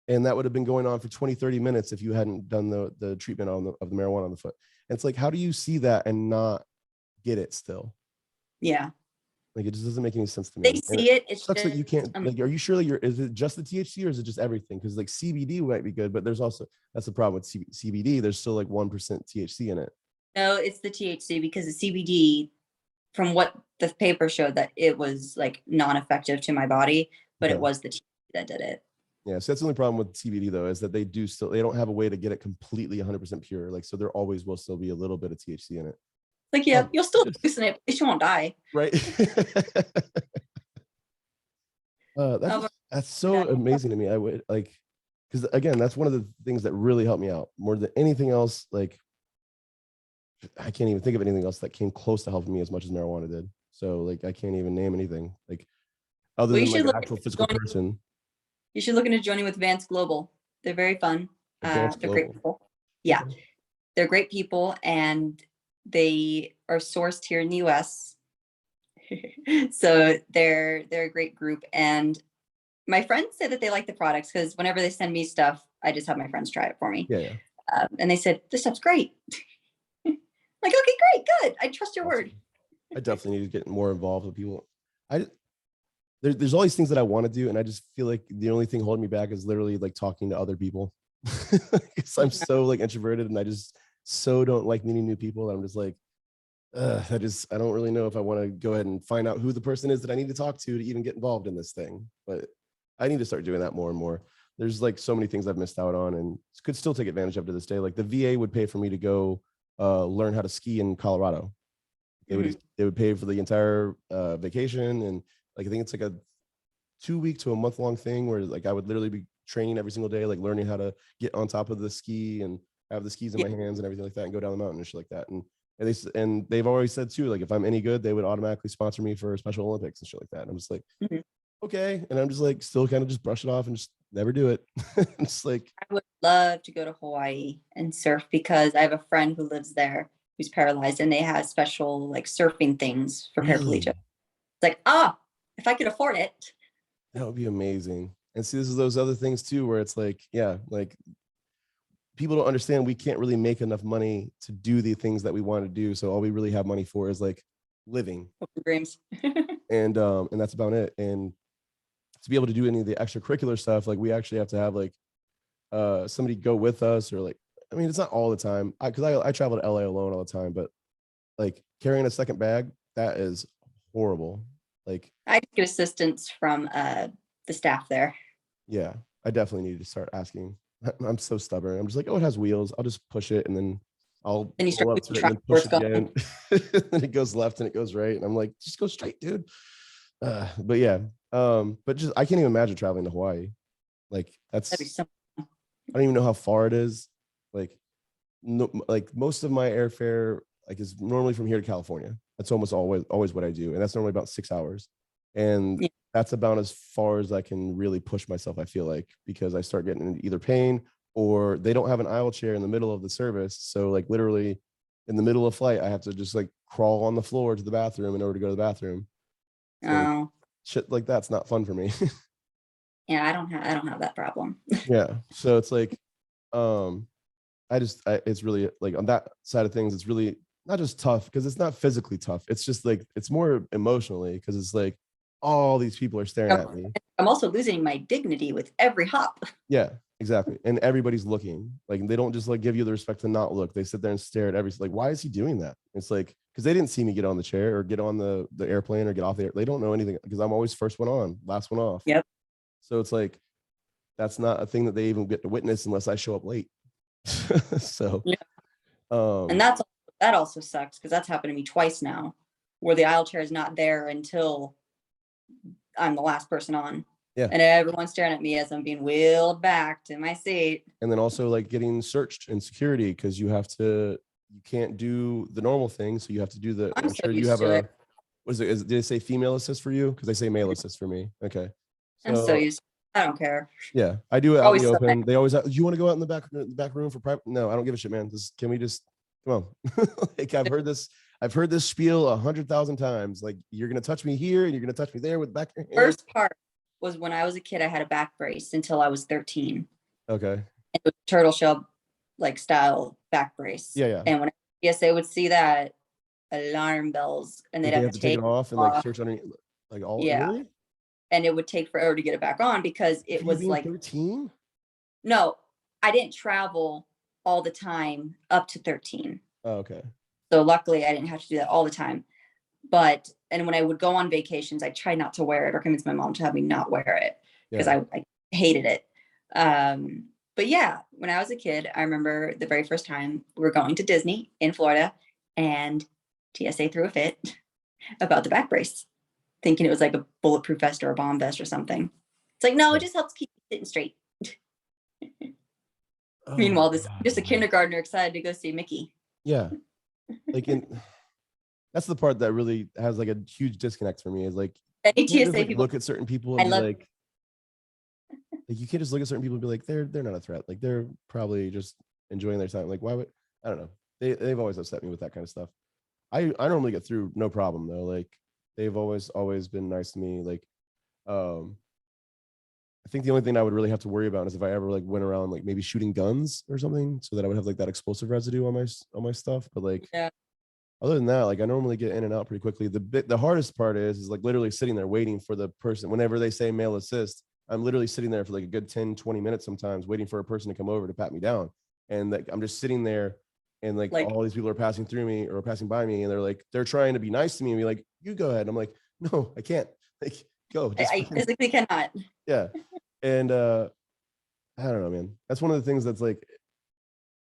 And that would have been going on for 20, 30 minutes if you hadn't done the treatment of the marijuana on the foot. And it's like, how do you see that and not get it still? Yeah. Like, it just doesn't make any sense to me. They see it. It's sucks just, that you can't, like, are you sure that is it just the THC or is it just everything? Because like CBD might be good, but there's also, that's the problem with CBD. There's still like 1% THC in it. no, it's the THC, because the CBD, from what the paper showed, that it was like non-effective to my body, but Okay. it was the THC that did it. Yeah, so that's the only problem with CBD though, is that they don't have a way to get it completely 100% pure. Like, so there always will still be a little bit of THC in it. Like, yeah, you'll still hallucinate, but at least you won't die. Right. That's so amazing to me. I would like, because again, that's one of the things that really helped me out more than anything else. Like, I can't even think of anything else that came close to helping me as much as marijuana did. So like, I can't even name anything like other than like an actual physical person. You should look into joining with Advanced Global. They're very fun. They're great people. Yeah, they're great people, and they are sourced here in the US. So they're a great group. And my friends say that they like the products, because whenever they send me stuff, I just have my friends try it for me. Yeah. And they said, this stuff's great. Like, okay, great, good. I trust your word. I definitely need to get more involved with people. There's all these things that I want to do, and I just feel like the only thing holding me back is literally like talking to other people. Because I'm so like introverted, and I just so don't like meeting new people. I'm just like, I don't really know if I want to go ahead and find out who the person is that I need to talk to even get involved in this thing. But I need to start doing that more and more. There's like so many things I've missed out on and could still take advantage of to this day. Like the VA would pay for me to go learn how to ski in Colorado. They would pay for the entire vacation, and like I think it's like a 2-week to a month-long thing where like I would literally be training every single day, like learning how to get on top of the ski and have the skis in my hands and everything like that, and go down the mountain and shit like that. And they've always said too, like if I'm any good, they would automatically sponsor me for Special Olympics and shit like that. And I'm just like, okay. And I'm just like, still kind of just brush it off and just never do it. It's like, I would love to go to Hawaii and surf, because I have a friend who lives there who's paralyzed, and they have special like surfing things for paraplegic. It's like, if I could afford it, that would be amazing. And see, this is those other things too, where it's like, yeah, like people don't understand we can't really make enough money to do the things that we want to do. So all we really have money for is like living. Dreams. And that's about it. And to be able to do any of the extracurricular stuff, like we actually have to have like somebody go with us, or like, I mean, it's not all the time, because I travel to LA alone all the time, but like carrying a second bag, that is horrible. Like I get assistance from the staff there. Yeah, I definitely need to start asking. I'm so stubborn. I'm just like, oh, it has wheels. I'll just push it, and then I'll pull up to it and then push it again. And it goes left and it goes right. And I'm like, just go straight, dude. But yeah, but just I can't even imagine traveling to Hawaii. Like I don't even know how far it is. Like no, like most of my airfare like is normally from here to California. That's almost always what I do, and that's normally about 6 hours. And that's about as far as I can really push myself, I feel like, because I start getting into either pain, or they don't have an aisle chair in the middle of the service. So like literally in the middle of flight, I have to just like crawl on the floor to the bathroom in order to go to the bathroom. So shit like that's not fun for me. Yeah, I don't have that problem. Yeah. So it's like, it's really like on that side of things, it's really not just tough because it's not physically tough. It's just like, it's more emotionally, because it's like all these people are staring at me. I'm also losing my dignity with every hop. Yeah, exactly. And everybody's looking. Like they don't just like give you the respect to not look. They sit there and stare at like, why is he doing that? It's like, because they didn't see me get on the chair or get on the airplane or get off the air. They don't know anything, because I'm always first one on, last one off. Yep. So it's like, that's not a thing that they even get to witness unless I show up late. So, yeah. And that also sucks, because that's happened to me twice now, where the aisle chair is not there until I'm the last person on. Yeah. And everyone's staring at me as I'm being wheeled back to my seat. And then also like getting searched in security, because you can't do the normal thing. So you have to do the, I'm sure you have what is it? Did they say female assist for you? Because they say male assist for me. Okay. I'm so used. I don't care. Yeah, I do it out in Always the so nice. open. They always, do you want to go out in the back room for private? No, I don't give a shit, man. Can we just come on? Like I've heard this spiel 100,000 times. Like you're gonna touch me here and you're gonna touch me there with the back of your hand. First part was when I was a kid, I had a back brace until I was 13. Okay. It was turtle shell like style back brace. Yeah, yeah. And when PSA would see that, alarm bells, and they'd They have have to to take take it off and like off. search underneath, like all Yeah. really? And it would take forever to get it back on because it For you was being like 13? no, I didn't travel all the time up to 13. Oh, okay. So luckily I didn't have to do that all the time. And when I would go on vacations, I tried not to wear it or convince my mom to have me not wear it because Yeah. I hated it. But yeah, when I was a kid, I remember the very first time we were going to Disney in Florida and TSA threw a fit about the back brace, thinking it was like a bulletproof vest or a bomb vest or something. It's like, no, it just helps keep you sitting straight. Oh, Meanwhile, this God, just a man. kindergartner excited to go see Mickey. Yeah. Like that's the part that really has like a huge disconnect for me is like Any you can't just TSA like people, look at certain people I and be love like you can't just look at certain people and be like they're not a threat. Like they're probably just enjoying their time. Like why would I don't know. They've always upset me with that kind of stuff. I normally get through no problem though. Like they've always been nice to me. Like I think the only thing I would really have to worry about is if I ever like went around like maybe shooting guns or something, so that I would have like that explosive residue on my stuff. But like yeah. other than that, like I normally get in and out pretty quickly. The hardest part is like literally sitting there waiting for the person. Whenever they say male assist, I'm literally sitting there for like a good 10, 20 minutes sometimes waiting for a person to come over to pat me down. And like I'm just sitting there and like all these people are passing through me or passing by me and they're trying to be nice to me and be like, you go ahead. And I'm like, no, I can't. Like go. I physically cannot. Yeah. And I don't know, man. That's one of the things that's like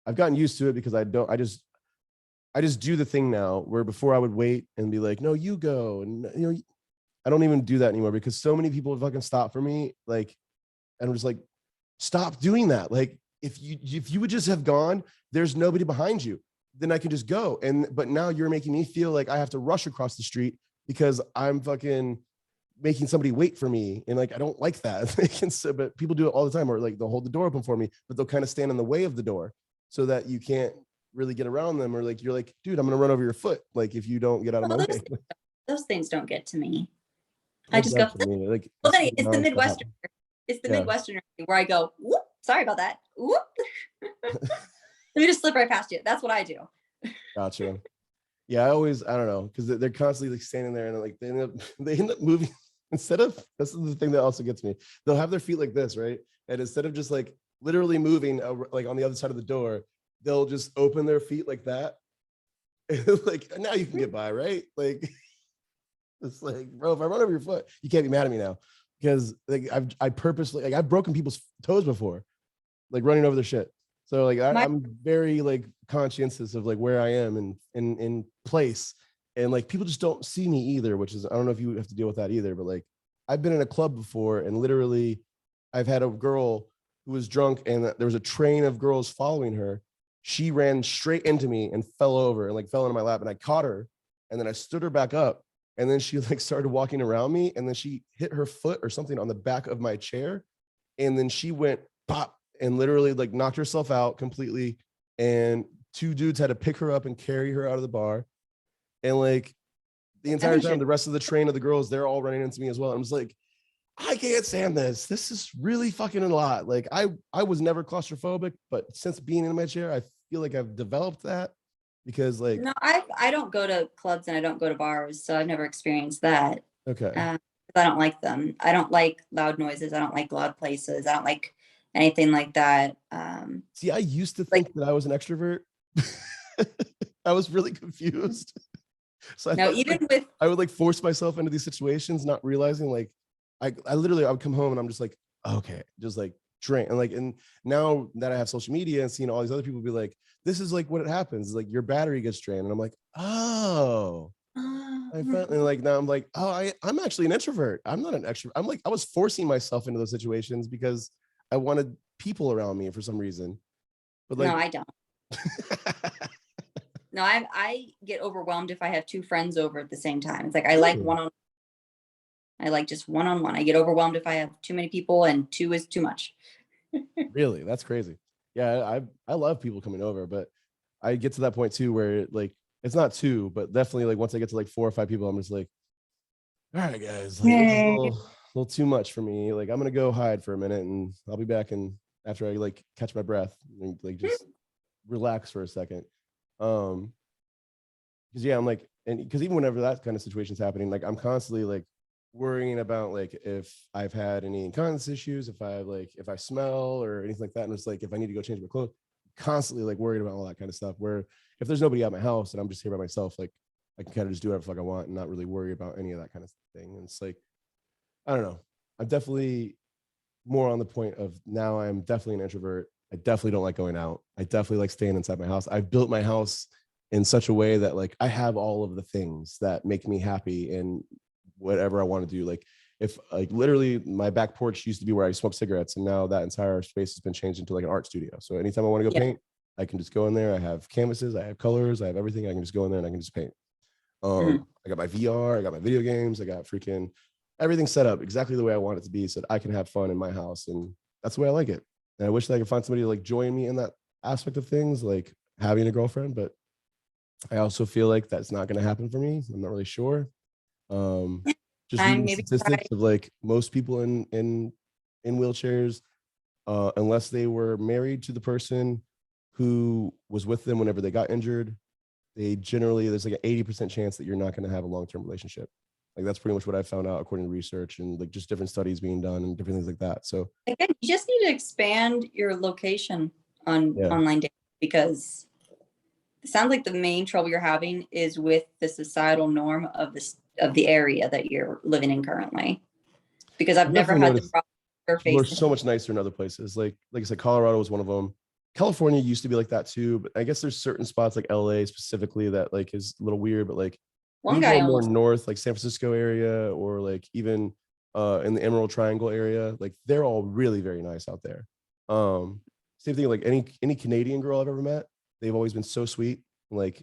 I've gotten used to it because I just do the thing now where before I would wait and be like, no, you go. And you know, I don't even do that anymore because so many people fucking stop for me. Like, and I'm just like, stop doing that. Like, if you would just have gone, there's nobody behind you, then I can just go. But now you're making me feel like I have to rush across the street because I'm fucking making somebody wait for me. And like, I don't like that. But people do it all the time, or like they'll hold the door open for me, but they'll kind of stand in the way of the door so that you can't really get around them. Or like, you're like, dude, I'm going to run over your foot. Like if you don't get out of my way. Those things don't get to me. I just go, like, well, then it's the Midwestern. It's the Midwestern where I go, whoop, sorry about that. Whoop. Let me just slip right past you. That's what I do. Gotcha. Yeah, I don't know, because they're constantly like standing there and like they end up moving instead of, this is the thing that also gets me. They'll have their feet like this, right? And instead of just like literally moving like on the other side of the door, they'll just open their feet like that. Like now you can get by, right? Like it's like, bro, if I run over your foot, you can't be mad at me now. Because like I purposely like I've broken people's toes before, like running over their shit. So like I'm very like conscientious of like where I am in place, and like people just don't see me either, which is I don't know if you have to deal with that either, but like I've been in a club before and literally I've had a girl who was drunk and there was a train of girls following her. She ran straight into me and fell over and like fell into my lap, and I caught her and then I stood her back up. And then she like started walking around me, and then she hit her foot or something on the back of my chair. And then she went pop and literally like knocked herself out completely. And two dudes had to pick her up and carry her out of the bar. And like the entire time, the rest of the train of the girls, they're all running into me as well. I'm just like, I can't stand this. This is really fucking a lot. Like I was never claustrophobic, but since being in my chair, I feel like I've developed that. Because like no, I don't go to clubs and I don't go to bars, so I've never experienced that. Okay. I don't like them. I don't like loud noises. I don't like loud places. I don't like anything like that. See, I used to think that I was an extrovert. I was really confused. So I would like force myself into these situations, not realizing like I would come home and I'm just like, okay, just like drink. And now that I have social media and seeing all these other people be like, this is like what it happens, like your battery gets drained. And I'm like, oh, I finally like now I'm like, oh, I'm actually an introvert. I'm not an extrovert. I'm like, I was forcing myself into those situations because I wanted people around me for some reason. But like, no, I don't. No, I get overwhelmed if I have two friends over at the same time. It's like I like one on I like just one-on-one. I get overwhelmed if I have too many people, and two is too much. Really? That's crazy. Yeah, I love people coming over, but I get to that point too where like it's not two, but definitely like once I get to like 4 or 5 people, I'm just like, all right, guys, like this is a little too much for me. Like I'm gonna go hide for a minute and I'll be back and after I like catch my breath and like just relax for a second. Because yeah, I'm like, and because even whenever that kind of situation's happening, like I'm constantly like worrying about like if I've had any incontinence issues, if I smell or anything like that, and it's like if I need to go change my clothes, constantly like worried about all that kind of stuff. Where if there's nobody at my house and I'm just here by myself, like I can kind of just do whatever the fuck I want and not really worry about any of that kind of thing. And it's like I don't know. I'm definitely more on the point of now I'm definitely an introvert. I definitely don't like going out. I definitely like staying inside my house. I've built my house in such a way that like I have all of the things that make me happy in whatever I want to do. Like if like literally my back porch used to be where I smoked cigarettes and now that entire space has been changed into like an art studio. So anytime I want to go paint, I can just go in there. I have canvases, I have colors, I have everything. I can just go in there and I can just paint. I got my VR, I got my video games, I got freaking everything set up exactly the way I want it to be so that I can have fun in my house. And that's the way I like it. And I wish that I could find somebody to like join me in that aspect of things, like having a girlfriend, but I also feel like that's not going to happen for me. I'm not really sure. Just And reading the maybe try. statistics of like most people in wheelchairs, unless they were married to the person who was with them whenever they got injured, they generally there's like an 80% chance that you're not going to have a long-term relationship. Like that's pretty much what I found out according to research and like just different studies being done and different things like that. So Again, you just need to expand your location on yeah, online dating, because it sounds like the main trouble you're having is with the societal norm of the area that you're living in currently. Because I've I've never definitely had the noticed problem you're people are facing. so much nicer in other places. Like I said, Colorado was one of them. California used to be like that too, but I guess there's certain spots like LA specifically that like is a little weird. But like One you go guy more almost. north, like San Francisco area, or like even in the Emerald Triangle area, like they're all really very nice out there. Same thing like any Canadian girl I've ever met, they've always been so sweet. Like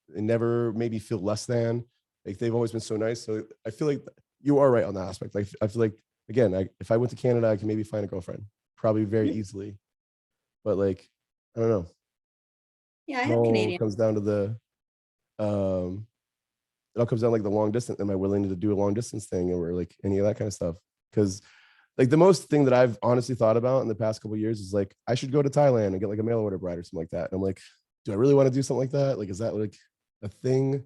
they never made me feel less than. Like they've always been so nice. So I feel like you are right on that aspect. Like I feel like again, if I went to Canada, I can maybe find a girlfriend probably very easily. But like, I don't know. Yeah, I It have all Canadian. comes down to um, it all comes down like the long distance. Am I willing to do a long distance thing or like any of that kind of stuff? Because like the most thing that I've honestly thought about in the past couple of years is like I should go to Thailand and get like a mail order bride or something like that. And I'm like, do I really want to do something like that? Like, is that like a thing?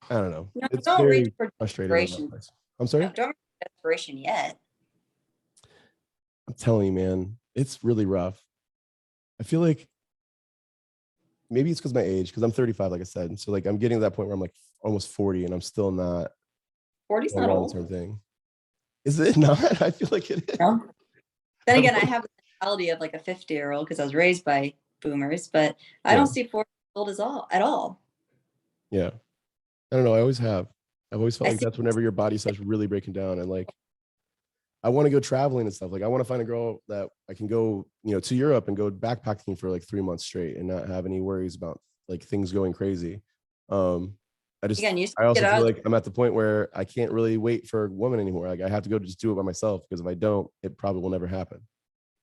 I don't know. No, It's don't reach very for frustrating on that desperation. place. I'm sorry. No, don't reach for desperation yet. I'm telling you, man, it's really rough. I feel like maybe it's because my age, because I'm 35, like I said. And so like I'm getting to that point where I'm like almost 40 and I'm still not 40's a not old. long-term thing. Is it not? I feel like it is. No. Then again, I have the mentality of like a 50-year-old because I was raised by boomers, but I Yeah. don't see 40 old as all at all. Yeah. I don't know. I always have. I've always felt I like see. that's whenever your body starts really breaking down and like I want to go traveling and stuff. Like I want to find a girl that I can go, to Europe and go backpacking for like 3 months straight and not have any worries about like things going crazy. Um, Again, you I get also feel out of like I'm at the point where I can't really wait for a woman anymore. Like I have to go just do it by myself because if I don't, it probably will never happen.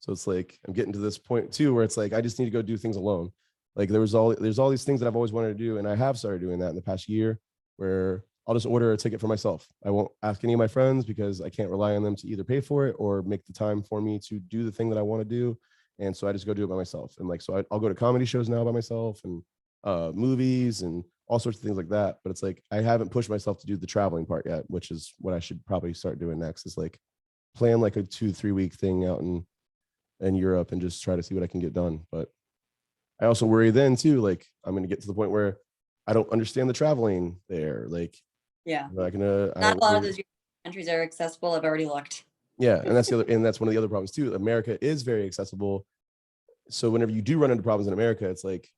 So it's like I'm getting to this point too where it's like I just need to go do things alone. Like there's all these things that I've always wanted to do, and I have started doing that in the past year where I'll just order a ticket for myself. I won't ask any of my friends because I can't rely on them to either pay for it or make the time for me to do the thing that I want to do. And so I just go do it by myself. And like, so I'll go to comedy shows now by myself and movies and all sorts of things like that. But it's like, I haven't pushed myself to do the traveling part yet, which is what I should probably start doing next is like plan like a 2-3 week thing out in Europe and just try to see what I can get done. But I also worry then too, like I'm going to get to the point where I don't understand the traveling there. Like, yeah. I'm not gonna. I Not don't a lot of really. those countries are accessible. I've already looked. Yeah, and that's one of the other problems too. America is very accessible, so whenever you do run into problems in America, it's like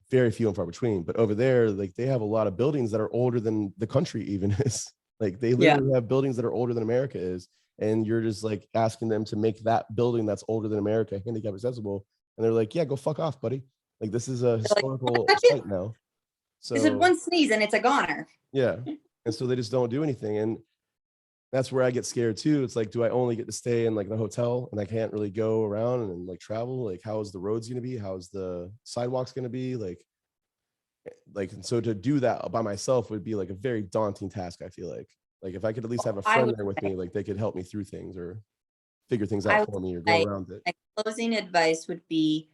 very few and far between. But over there, like they have a lot of buildings that are older than the country even is. Like they Yeah. literally have buildings that are older than America is, and you're just like asking them to make that building that's older than America handicap accessible, and they're like, "Yeah, go fuck off, buddy. Like this is a They're like, historical "Touch it." site now." They said So one sneeze and it's a goner. yeah, and so they just don't do anything, and that's where I get scared too. It's like, do I only get to stay in like the hotel and I can't really go around and like travel? Like, how is the roads going to be? How's the sidewalks going to be? And so to do that by myself would be like a very daunting task. I feel like if I could at least have a I friend would there with say, me, like they could help me through things or figure things I out would for me or go say around it. my closing advice would be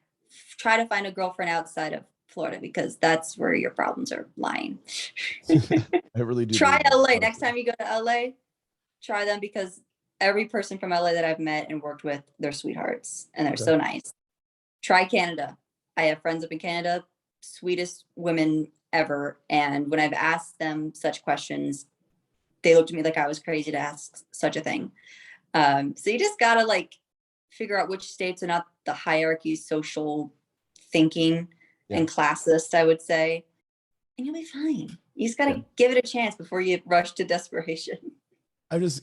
try to find a girlfriend outside of Florida because that's where your problems are lying. I really do Try believe that, LA. Next honestly. time you go to LA, try them because every person from LA that I've met and worked with, they're sweethearts and they're Okay. so nice. Try Canada. I have friends up in Canada, sweetest women ever. And when I've asked them such questions, they looked at me like I was crazy to ask such a thing. So you just gotta like figure out which states are not the hierarchy, social thinking, Yeah. and classist, I would say, and you'll be fine. You just gotta Yeah. give it a chance before you rush to desperation. It's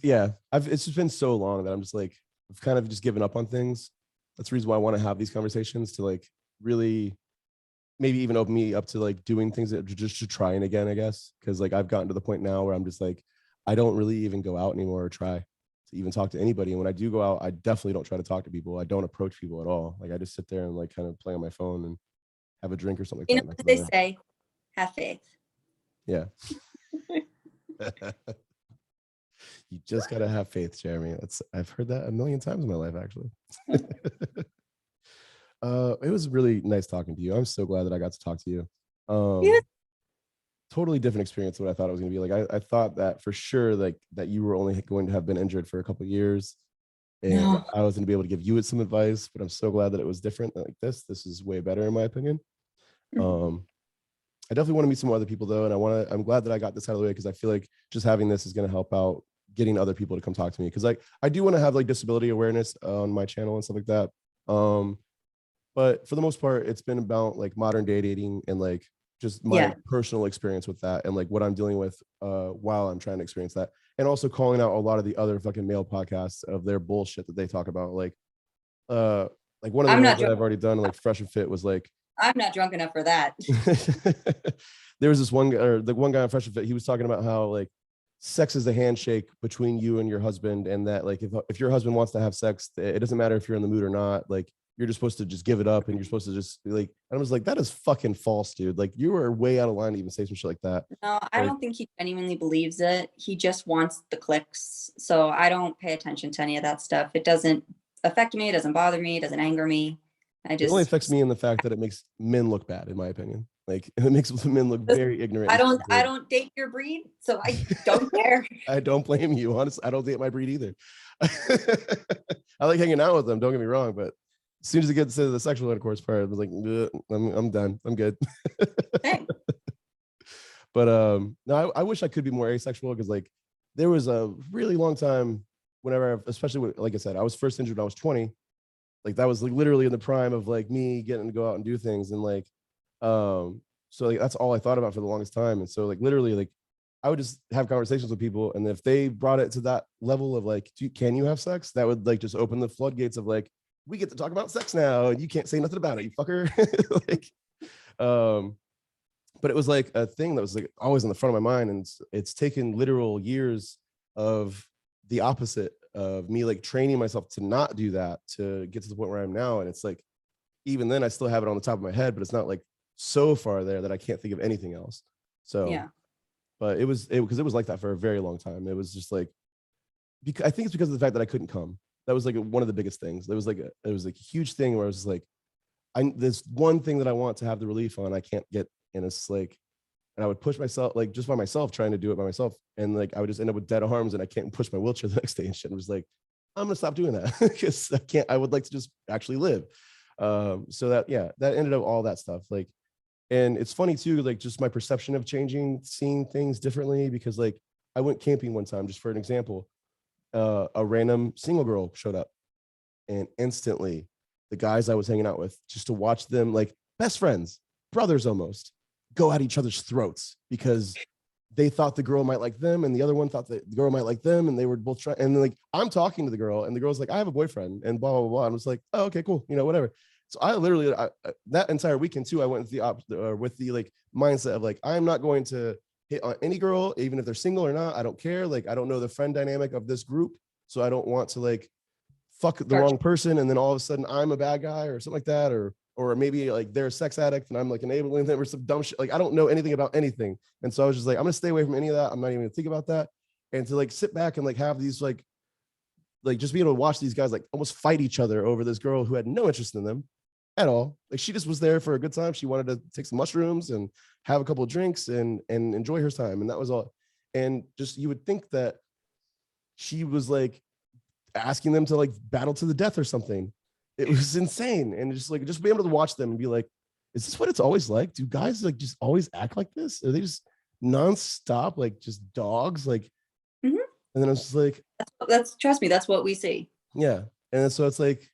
just been so long that I'm just like, I've kind of just given up on things. That's the reason why I want to have these conversations to like really maybe even open me up to like doing things that just to trying again, I guess. Cause like I've gotten to the point now where I'm just like, I don't really even go out anymore or try to even talk to anybody. And when I do go out, I definitely don't try to talk to people. I don't approach people at all. Like I just sit there and like kind of play on my phone and have a drink or something like You know that. And what that's they about it. say? Have faith. Yeah. You just gotta have faith, Jeremy. I've heard that a million times in my life, actually. It was really nice talking to you. I'm so glad that I got to talk to you. Yeah. Totally different experience than what I thought it was gonna be. Like I thought that for sure, like that you were only going to have been injured for a couple of years, and No. I was gonna be able to give you some advice. But I'm so glad that it was different like this. This is way better in my opinion. Um, I definitely want to meet some other people though, and I'm glad that I got this out of the way because I feel like just having this is going to help out getting other people to come talk to me because like I do want to have like disability awareness on my channel and stuff like that. But for the most part, it's been about like modern day dating and like just my Yeah. personal experience with that and like what I'm dealing with while I'm trying to experience that, and also calling out a lot of the other fucking male podcasts of their bullshit that they talk about, like one of the I'm ones not that drunk. I've already done, like Fresh and Fit, was like I'm not drunk enough for that. there was this one guy, or the one guy on Fresh and Fit, he was talking about how like sex is a handshake between you and your husband, and that like if your husband wants to have sex, it doesn't matter if you're in the mood or not. Like you're just supposed to just give it up, and you're supposed to just be like. And I was like, that is fucking false, dude. Like you are way out of line to even say some shit like that. No, I Like don't think he genuinely believes it. He just wants the clicks. So I don't pay attention to any of that stuff. It doesn't affect me. It doesn't bother me. It doesn't anger me. I it only just, affects me in the fact that it makes men look bad, in my opinion. Like it makes men look very ignorant and I stupid. don't date your breed. So I don't care. I don't blame you. Honestly, I don't date my breed either. I like hanging out with them. Don't get me wrong, but as soon as it gets to the sexual intercourse part, I was like, I'm done. I'm good. Hey. But no, I wish I could be more asexual because like there was a really long time whenever, especially like I said, I was first injured when I was 20. Like that was like literally in the prime of like me getting to go out and do things, and like so like that's all I thought about for the longest time. And so like literally like I would just have conversations with people, and if they brought it to that level of like, can you have sex, that would like just open the floodgates of like, we get to talk about sex now and you can't say nothing about it, you fucker. Like but it was like a thing that was like always in the front of my mind, and it's taken literal years of the opposite of me like training myself to not do that to get to the point where I'm now. And it's like even then I still have it on the top of my head, but it's not like so far there that I can't think of anything else. So Yeah. but it was because it was like that for a very long time. It was just like I think it's because of the fact that I couldn't come. That was like one of the biggest things. It was like a huge thing where I was just like, there's one thing that I want to have the relief on, I can't get. And it's like, and I would push myself like just by myself, trying to do it by myself, and like I would just end up with dead arms, and I can't push my wheelchair the next day and shit. And I was like, I'm gonna stop doing that because I can't. I would like to just actually live. So that that ended up all that stuff. Like, and it's funny too, like just my perception of changing, seeing things differently, because like I went camping one time, just for an example. A random single girl showed up, and instantly the guys I was hanging out with, just to watch them, like best friends, brothers almost, go at each other's throats because they thought the girl might like them and the other one thought that the girl might like them, and they were both trying. And then, like I'm talking to the girl, and the girl's like, I have a boyfriend, and blah blah blah. And I was like, oh, okay, cool, whatever. So I literally that entire weekend too, I went with with the like mindset of like, I'm not going to hit on any girl, even if they're single or not. I don't care. Like, I don't know the friend dynamic of this group, so I don't want to like fuck the wrong person and then all of a sudden I'm a bad guy or something like that, or maybe like they're a sex addict and I'm like enabling them or some dumb shit. Like, I don't know anything about anything, and so I was just like, I'm gonna stay away from any of that. I'm not even gonna think about that, and to like sit back and like have these like just be able to watch these guys like almost fight each other over this girl who had no interest in them at all. Like, she just was there for a good time. She wanted to take some mushrooms and have a couple of drinks and enjoy her time, and that was all. And just, you would think that she was like asking them to like battle to the death or something. It was insane. And just be able to watch them and be like, is this what it's always like? Do guys like just always act like this? Are they just nonstop, like just dogs? Like, and then I was just like, that's trust me, that's what we see. yeah. And then, so it's like,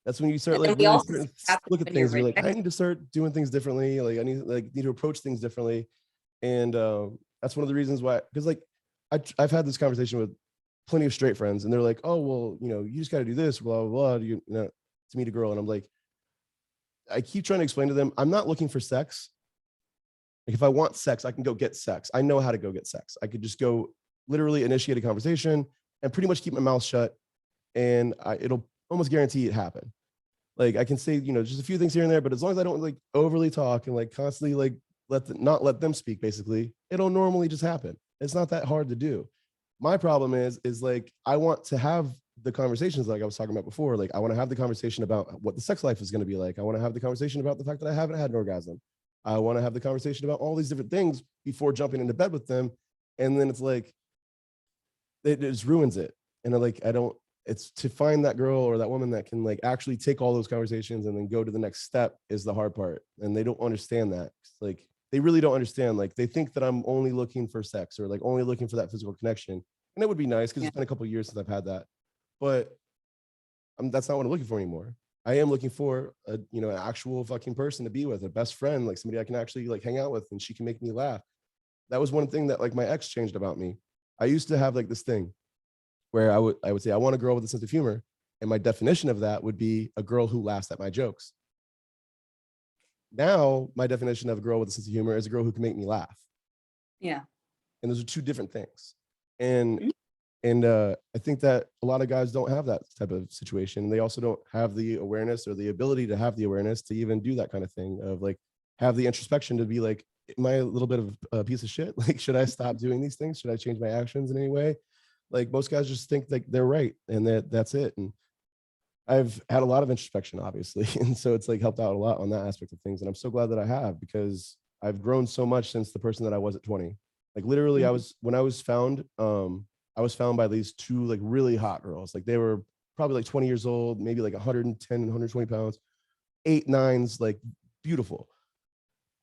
that's when you start like we really also look at things. You're like, right. I need to start doing things differently. Like, I need to approach things differently. And that's one of the reasons why, because like I've had this conversation with plenty of straight friends, and they're like, oh, well, you know, you just got to do this, blah, blah, blah, you know, to meet a girl. And I'm like, I keep trying to explain to them, I'm not looking for sex. Like, if I want sex, I can go get sex. I know how to go get sex. I could just go literally initiate a conversation and pretty much keep my mouth shut, and it'll almost guarantee it happen. Like, I can say, you know, just a few things here and there, but as long as I don't like overly talk and like constantly like not let them speak, basically, it'll normally just happen. It's not that hard to do. My problem is like, I want to have the conversations like I was talking about before. Like, I want to have the conversation about what the sex life is going to be like. I want to have the conversation about the fact that I haven't had an orgasm. I want to have the conversation about all these different things before jumping into bed with them. And then it's like, it just ruins it. And it's to find that girl or that woman that can like actually take all those conversations and then go to the next step is the hard part. And they don't understand that. Like, they really don't understand. Like, they think that I'm only looking for sex or like only looking for that physical connection. And it would be nice because it's been a couple of years since I've had that, but that's not what I'm looking for anymore. I am looking for an actual fucking person to be with, a best friend, like somebody I can actually like hang out with and she can make me laugh. That was one thing that like my ex changed about me. I used to have like this thing where I would say, I want a girl with a sense of humor. And my definition of that would be a girl who laughs at my jokes. Now, my definition of a girl with a sense of humor is a girl who can make me laugh. Yeah. And those are two different things. And I think that a lot of guys don't have that type of situation. They also don't have the awareness or the ability to have the awareness to even do that kind of thing, of like have the introspection to be like, am I a little bit of a piece of shit? Like, should I stop doing these things? Should I change my actions in any way? Like, most guys just think like they're right and that's it. And I've had a lot of introspection, obviously. And so it's like helped out a lot on that aspect of things. And I'm so glad that I have, because I've grown so much since the person that I was at 20. Like, literally, when I was found by these two like really hot girls. Like, they were probably like 20 years old, maybe like 110, 120 pounds, 8'9s, like beautiful.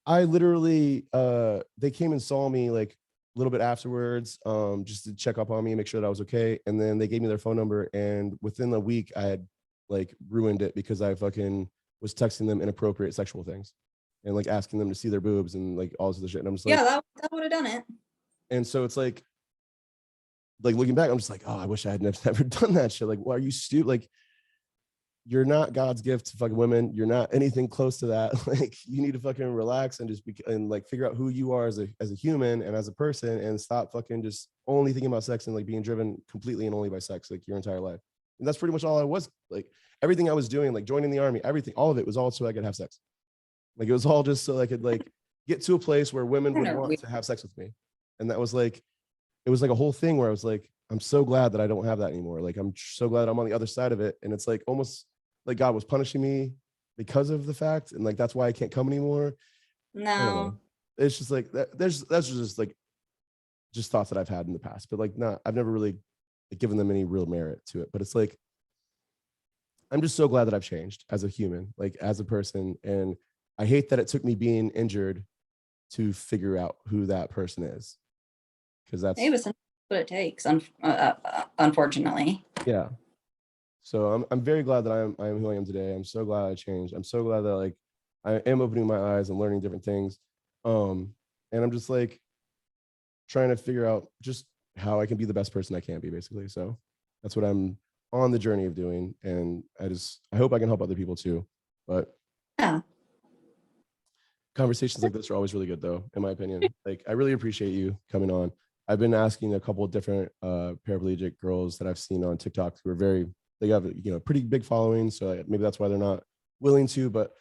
I literally, they came and saw me like a little bit afterwards, just to check up on me and make sure that I was okay. And then they gave me their phone number. And within a week, I had like ruined it because I fucking was texting them inappropriate sexual things and like asking them to see their boobs and like all this other shit. And I'm just like, yeah, that would have done it. And so it's like looking back, I'm just like, oh, I wish I had never done that shit. Like, why are you stupid? Like, you're not God's gift to fucking women. You're not anything close to that. Like, you need to fucking relax and just and like figure out who you are as a human and as a person, and stop fucking just only thinking about sex and like being driven completely and only by sex like your entire life. And that's pretty much all I was. Like, everything I was doing, like joining the army, everything, all of it was all so I could have sex. Like, it was all just so I could like get to a place where women would want to have sex with me. And that was like, it was like a whole thing where I was like, I'm so glad that I don't have that anymore. Like, I'm so glad I'm on the other side of it. And it's like almost like God was punishing me because of the fact. And like, that's why I can't come anymore. No. It's just like, that's just like, just thoughts that I've had in the past, but like, I've never really given them any real merit to it. But it's like, I'm just so glad that I've changed as a human, like as a person. And I hate that it took me being injured to figure out who that person is. Because that's what it takes, unfortunately. Yeah. So I'm very glad that I am who I am today. I'm so glad I changed. I'm so glad that like I am opening my eyes and learning different things. And I'm just like trying to figure out just how I can be the best person I can be, basically. So that's what I'm on the journey of doing. And I hope I can help other people too. But yeah, Conversations like this are always really good, though, in my opinion. Like, I really appreciate you coming on. I've been asking a couple of different paraplegic girls that I've seen on TikTok who are they have, pretty big followings. So maybe that's why they're not willing to, but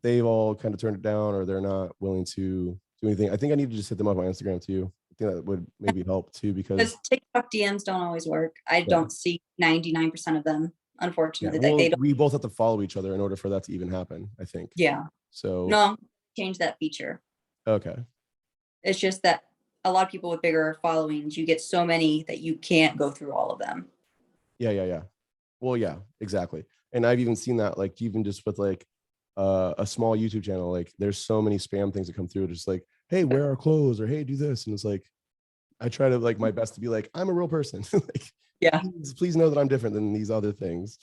they've all kind of turned it down, or they're not willing to do anything. I think I need to just hit them up on Instagram too. I think that would maybe help too, because TikTok DMs don't always work. I don't see 99% of them, unfortunately. well, They don't. we both have to follow each other in order for that to even happen, I think. Yeah. So no, change that feature. Okay. It's just that a lot of people with bigger followings, you get so many that you can't go through all of them. Yeah. Well, yeah, exactly. And I've even seen that, like, even just with like a small YouTube channel, like there's so many spam things that come through, just like, hey, wear our clothes, or hey, do this. And it's like, I try to like my best to be like, I'm a real person. Like, yeah, please know that I'm different than these other things.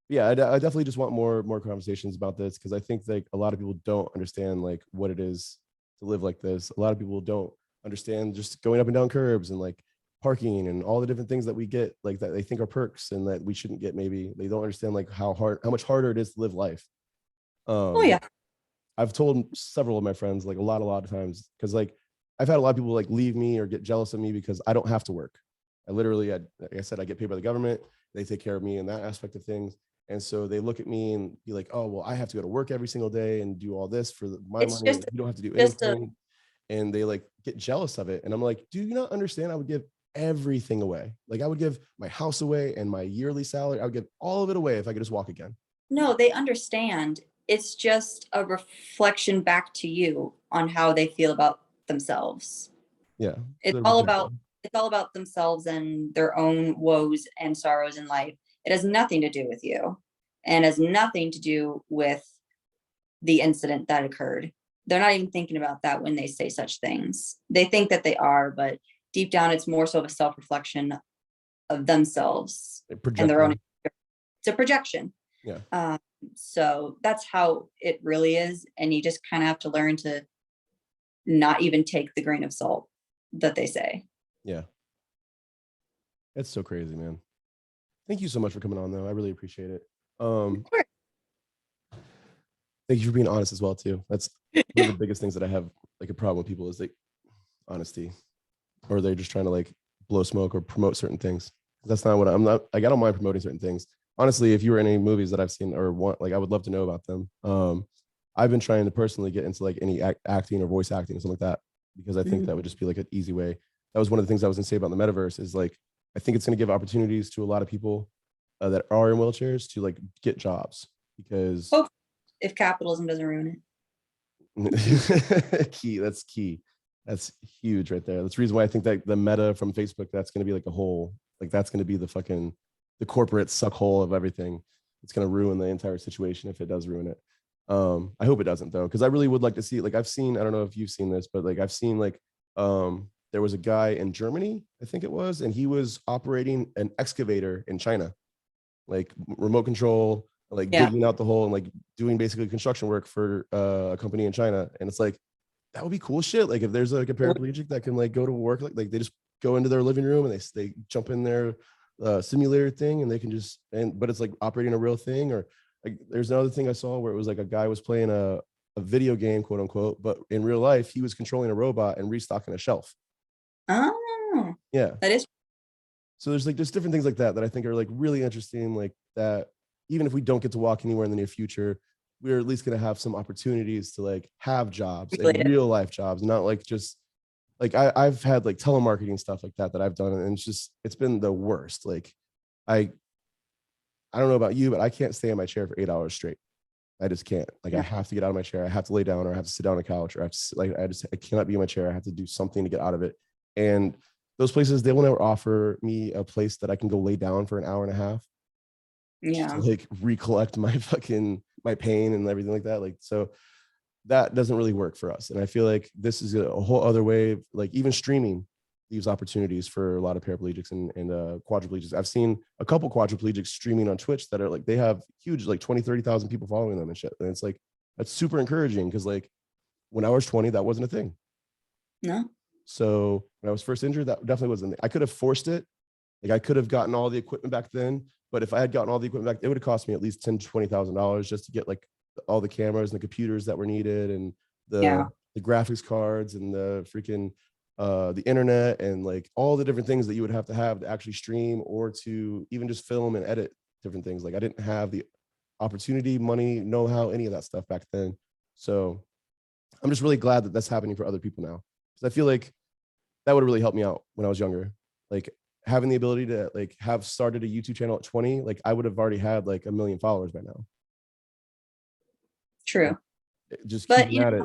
Yeah, I definitely just want more conversations about this, because I think like a lot of people don't understand like what it is to live like this. A lot of people don't understand just going up and down curbs and like parking and all the different things that we get, like that they think are perks and that we shouldn't get. Maybe they don't understand like how much harder it is to live life. oh yeah, I've told several of my friends like a lot of times, because like I've had a lot of people like leave me or get jealous of me because I don't have to work. I literally, like I said, I get paid by the government. They take care of me in that aspect of things. And so they look at me and be like, oh, well, I have to go to work every single day and do all this for my money. You don't have to do anything. And they like get jealous of it. And I'm like, do you not understand? I would give everything away. Like I would give my house away and my yearly salary. I would give all of it away if I could just walk again. No, they understand. It's just a reflection back to you on how they feel about themselves. Yeah. It's all about themselves and their own woes and sorrows in life. It has nothing to do with you, and has nothing to do with the incident that occurred. They're not even thinking about that when they say such things. They think that they are, but deep down, it's more so of a self-reflection of themselves and their own. It's a projection. Yeah. So that's how it really is. And you just kind of have to learn to not even take the grain of salt that they say. Yeah. It's so crazy, man. Thank you so much for coming on, though. I really appreciate it. Thank you for being honest as well, too. That's one of the biggest things that I have like a problem with people is like honesty, or they're just trying to like blow smoke or promote certain things. That's not what I'm not. Like, I don't mind promoting certain things. Honestly, if you were in any movies that I've seen or want, like, I would love to know about them. I've been trying to personally get into like any acting or voice acting or something like that, because I think that would just be like an easy way. That was one of the things I was gonna say about the metaverse is like, I think it's gonna give opportunities to a lot of people that are in wheelchairs to like get jobs, because if capitalism doesn't ruin it. That's key. That's huge right there. That's the reason why I think that the meta from Facebook, that's gonna be like a whole, like that's gonna be the corporate suck hole of everything. It's going to ruin the entire situation if it does ruin it. I hope it doesn't, though, because I really would like to see, like, I've seen, I don't know if you've seen this, but like I've seen like there was a guy in Germany, I think it was, and he was operating an excavator in China, like remote control, like digging out the hole and like doing basically construction work for a company in China. And it's like, that would be cool shit. Like if there's like a paraplegic that can like go to work, like they just go into their living room and they jump in their simulator thing and they can just, but it's like operating a real thing. Or like there's another thing I saw where it was like a guy was playing a video game, quote unquote, but in real life he was controlling a robot and restocking a shelf. Oh yeah, that is. So there's like just different things like that I think are like really interesting, like that even if we don't get to walk anywhere in the near future, we're at least going to have some opportunities to like have jobs, like real life jobs, not like just like I've had like telemarketing stuff like that I've done, and it's been the worst. Like I don't know about you, but I can't stay in my chair for 8 hours straight. I just can't. Like I have to get out of my chair. I have to lay down, or I have to sit down on a couch, or I have to, like I cannot be in my chair. I have to do something to get out of it. And those places, they will never offer me a place that I can go lay down for an hour and a half. Yeah. To like recollect my pain and everything like that. Like, so that doesn't really work for us. And I feel like this is a whole other way of like even streaming leaves opportunities for a lot of paraplegics and quadriplegics. I've seen a couple quadriplegics streaming on Twitch that are like, they have huge, like 20-30,000 people following them and shit. And it's like, that's super encouraging. Cause like when I was 20, that wasn't a thing. No. So when I was first injured, that definitely wasn't. I could have forced it. Like I could have gotten all the equipment back then, but if I had gotten all the equipment back, it would have cost me at least $10,000 to $20,000 just to get like all the cameras and the computers that were needed, and Yeah. the graphics cards and the freaking the internet, and like all the different things that you would have to actually stream or to even just film and edit different things. Like I didn't have the opportunity, money, know-how, any of that stuff back then. So I'm just really glad that that's happening for other people now, because I feel like that would really help me out when I was younger. Like having the ability to like have started a YouTube channel at 20, like I would have already had like 1 million followers by now. True. Just But keeping at it.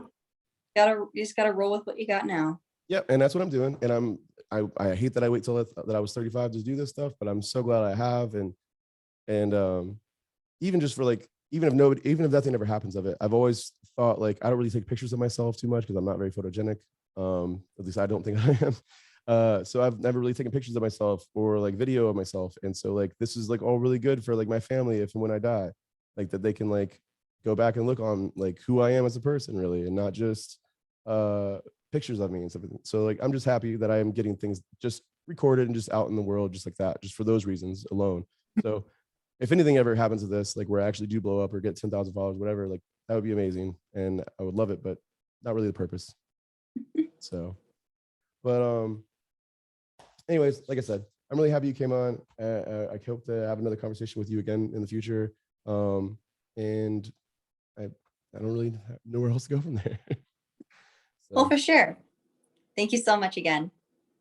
you just gotta roll with what you got now. Yep, and that's what I'm doing. And I hate that I wait till that I was 35 to do this stuff, but I'm so glad I have. And even just for like, even if nothing ever happens of it, I've always thought like I don't really take pictures of myself too much because I'm not very photogenic. At least I don't think I am. So I've never really taken pictures of myself or like video of myself. And so like this is like all really good for like my family if and when I die, like that they can like go back and look on like who I am as a person really, and not just pictures of me and stuff. So like I'm just happy that I am getting things just recorded and just out in the world just like that, just for those reasons alone. So if anything ever happens to this, like where I actually do blow up or get 10,000 followers, whatever, like that would be amazing. And I would love it, but not really the purpose. So, but anyways, like I said, I'm really happy you came on. I hope to have another conversation with you again in the future. And I don't really know where else to go from there. Well, So, for sure. Thank you so much again.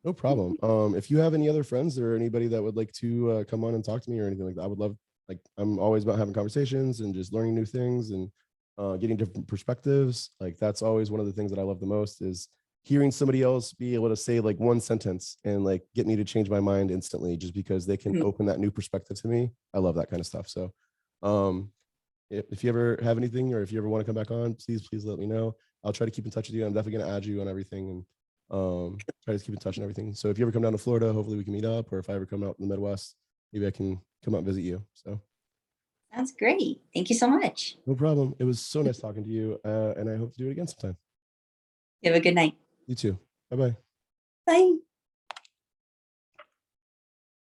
no problem. If you have any other friends or anybody that would like to come on and talk to me or anything like that, I would love, like, I'm always about having conversations and just learning new things and getting different perspectives. Like that's always one of the things that I love the most, is hearing somebody else be able to say like one sentence and like get me to change my mind instantly just because they can open that new perspective to me. I love that kind of stuff. So if you ever have anything, or if you ever want to come back on, please let me know. I'll try to keep in touch with you. I'm definitely going to add you on everything, and try to keep in touch and everything. So if you ever come down to Florida, hopefully we can meet up, or if I ever come out in the Midwest, maybe I can come out and visit you. So Sounds great. Thank you so much. no problem. It was so nice talking to you, and I hope to do it again sometime. You have a good night. You too. Bye-bye. Bye.